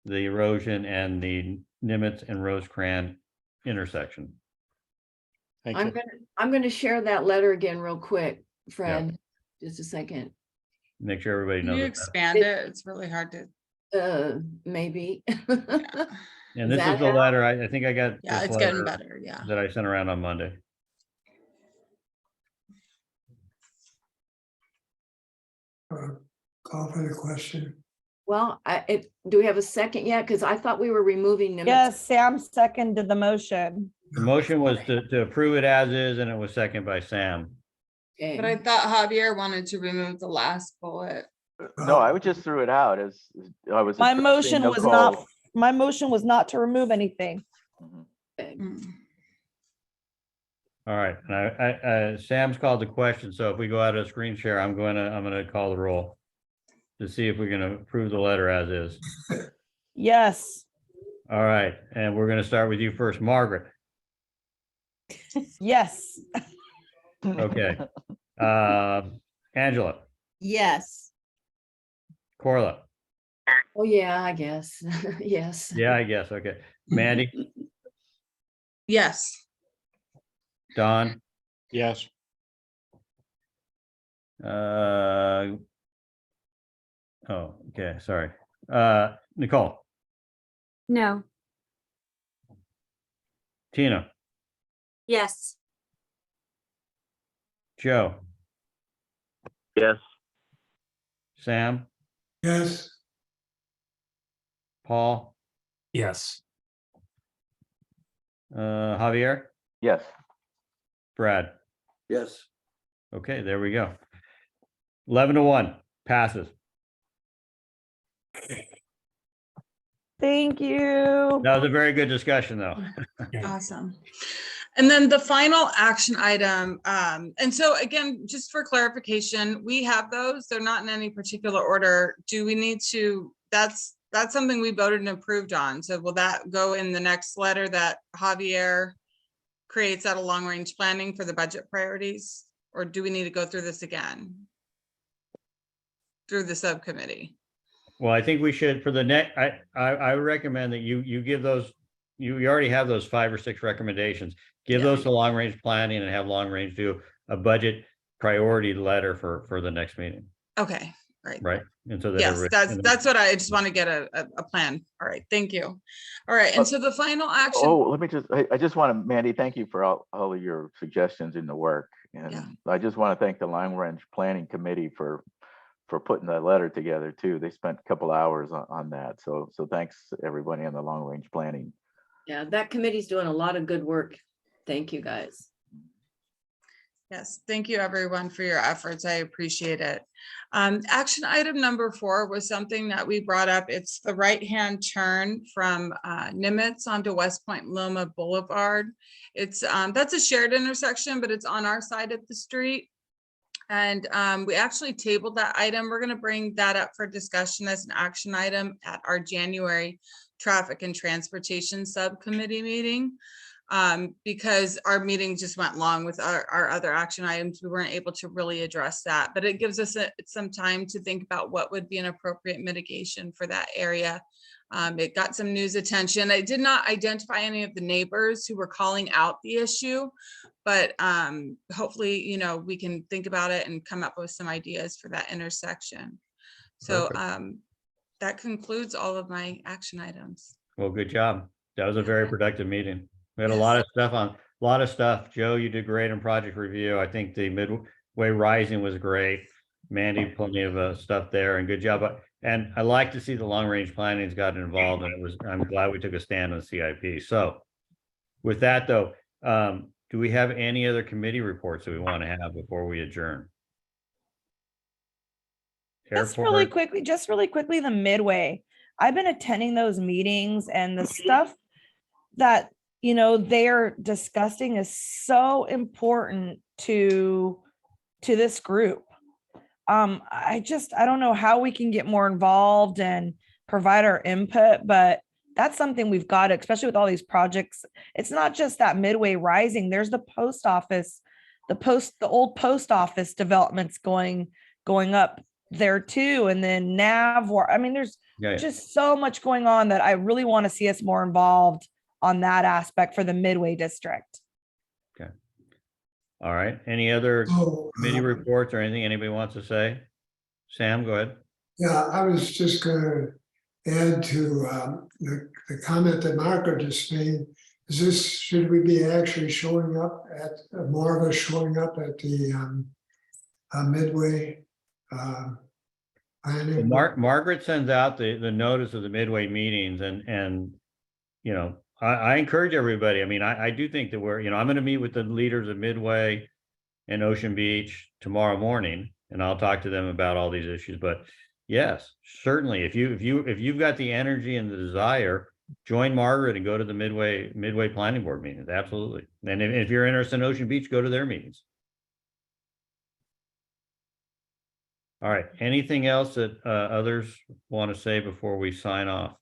the erosion, and the Nimitz and Rosecrans intersection. I'm going to share that letter again real quick, Fred. Just a second. Make sure everybody Can you knows. expand it? It's really hard to. Maybe. And this is the letter, I think I got. Yeah, this it's getting letter better. Yeah. That I sent around on Monday. Call for the question. Well, do we have a second yet? Because I thought we were removing Nimitz. Yes, Sam seconded the motion. The motion was to approve it as is, and it was seconded by Sam. Okay. But I thought Javier wanted to remove the last bullet. No, I would just threw it out as I was. My addressing motion was not, Nicole. my motion was not to remove anything. All right, and I Sam's called the question, so if we go out of screen share, I'm gonna call the roll to see if we're gonna approve the letter as is. Yes. All right, and we're gonna start with you first, Margaret. Yes. Okay. Angela, Yes. Corla. Oh, yeah, I guess. Yes. Yeah, I guess. Okay. Mandy, Yes. Don, Yes. oh, okay, sorry. Nicole, No. Tina, Yes. Joe, Yes. Sam, Yes. Paul, Yes. Javier, Yes. Brad. Yes. Okay, there we go. 11-1 passes. Thank you. That was a very good discussion, though. Awesome. And then the final action item, and so again, just for clarification, we have those, they're not in any particular order. Do we need to, that's something we voted and approved on. So will that go in the next letter that Javier creates out of long range planning for the budget priorities? Or do we need to go through this again? Through the subcommittee? Well, I think we should, for the next, I recommend that you give those, you already have those 5 or 6 recommendations. Give those to long range planning and have long range do a budget priority letter for the next meeting. Okay, right. Right. And so that Yes, everybody- that's what I just want to get a plan. All right, thank you. All right, and so the final action. Oh, let me just, I just want to, Mandy, thank you for all of your suggestions in the work. And I just want to thank the long range planning committee for putting that letter together too. They spent a couple hours on that. So thanks to everybody on the long range planning. Yeah, that committee's doing a lot of good work. Thank you, guys. Yes, thank you everyone for your efforts. I appreciate it. Action item number 4 was something that we brought up. It's the right-hand turn from Nimitz onto West Point Loma Boulevard. It's that's a shared intersection, but it's on our side of the street. And we actually tabled that item. We're going to bring that up for discussion as an action item at our January Traffic and Transportation Subcommittee meeting. Because our meeting just went long with our other action items. We weren't able to really address that, but it gives us some time to think about what would be an appropriate mitigation for that area. It got some news attention. I did not identify any of the neighbors who were calling out the issue, but hopefully, you know, we can think about it and come up with some ideas for that intersection. So that concludes all of my action items. Well, good job. That was a very productive meeting. We had a lot of stuff. Joe, you did great in project review. I think the Midway Rising was great. Mandy, plenty of stuff there, and good job. And I like to see the long range planning's gotten involved, and I'm glad we took a stand on CIP. So with that though, do we have any other committee reports that we want to have before we adjourn? Just really quickly, the Midway. I've been attending those meetings, and the stuff that, you know, they're discussing is so important to this group. I don't know how we can get more involved and provide our input, but that's something we've got to, especially with all these projects. It's not just that Midway Rising. There's the post office, the old post office developments going up there too. And then Navwar. I mean, there's just so much going on that I really want to see us more involved on that aspect for the Midway district. Okay. All right. Any other Oh, committee reports or anything anybody wants to say? Sam, go ahead. yeah, I was just gonna add to the comment that Margaret just made. Is this, should we be actually showing up at, more of us showing up at the Midway? Planning? Margaret sends out the notice of the Midway meetings and, you know, I encourage everybody. I mean, I do think that we're, you know, I'm going to meet with the leaders of Midway and Ocean Beach tomorrow morning, and I'll talk to them about all these issues. But yes, certainly, if you've got the energy and the desire, join Margaret and go to the Midway Planning Board meetings. Absolutely. And if you're interested in Ocean Beach, go to their meetings. All right. Anything else that others want to say before we sign off?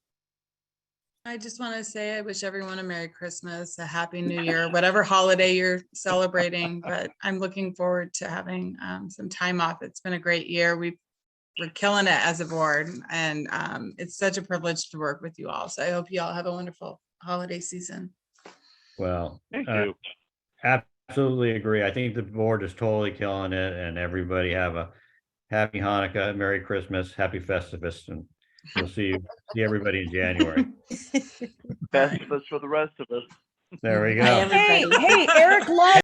I just want to say I wish everyone a Merry Christmas, a Happy New Year, whatever holiday you're celebrating. But I'm looking forward to having some time off. It's been a great year. We're killing it as a board, and it's such a privilege to work with you all. So I hope you all have a wonderful holiday season. Well, Thank you. absolutely agree. I think the board is totally killing it, and everybody have a happy Hanukkah, Merry Christmas, Happy Festivus, and we'll see everybody in January. Best of us for the rest of us. There we go. Hey, Eric Love.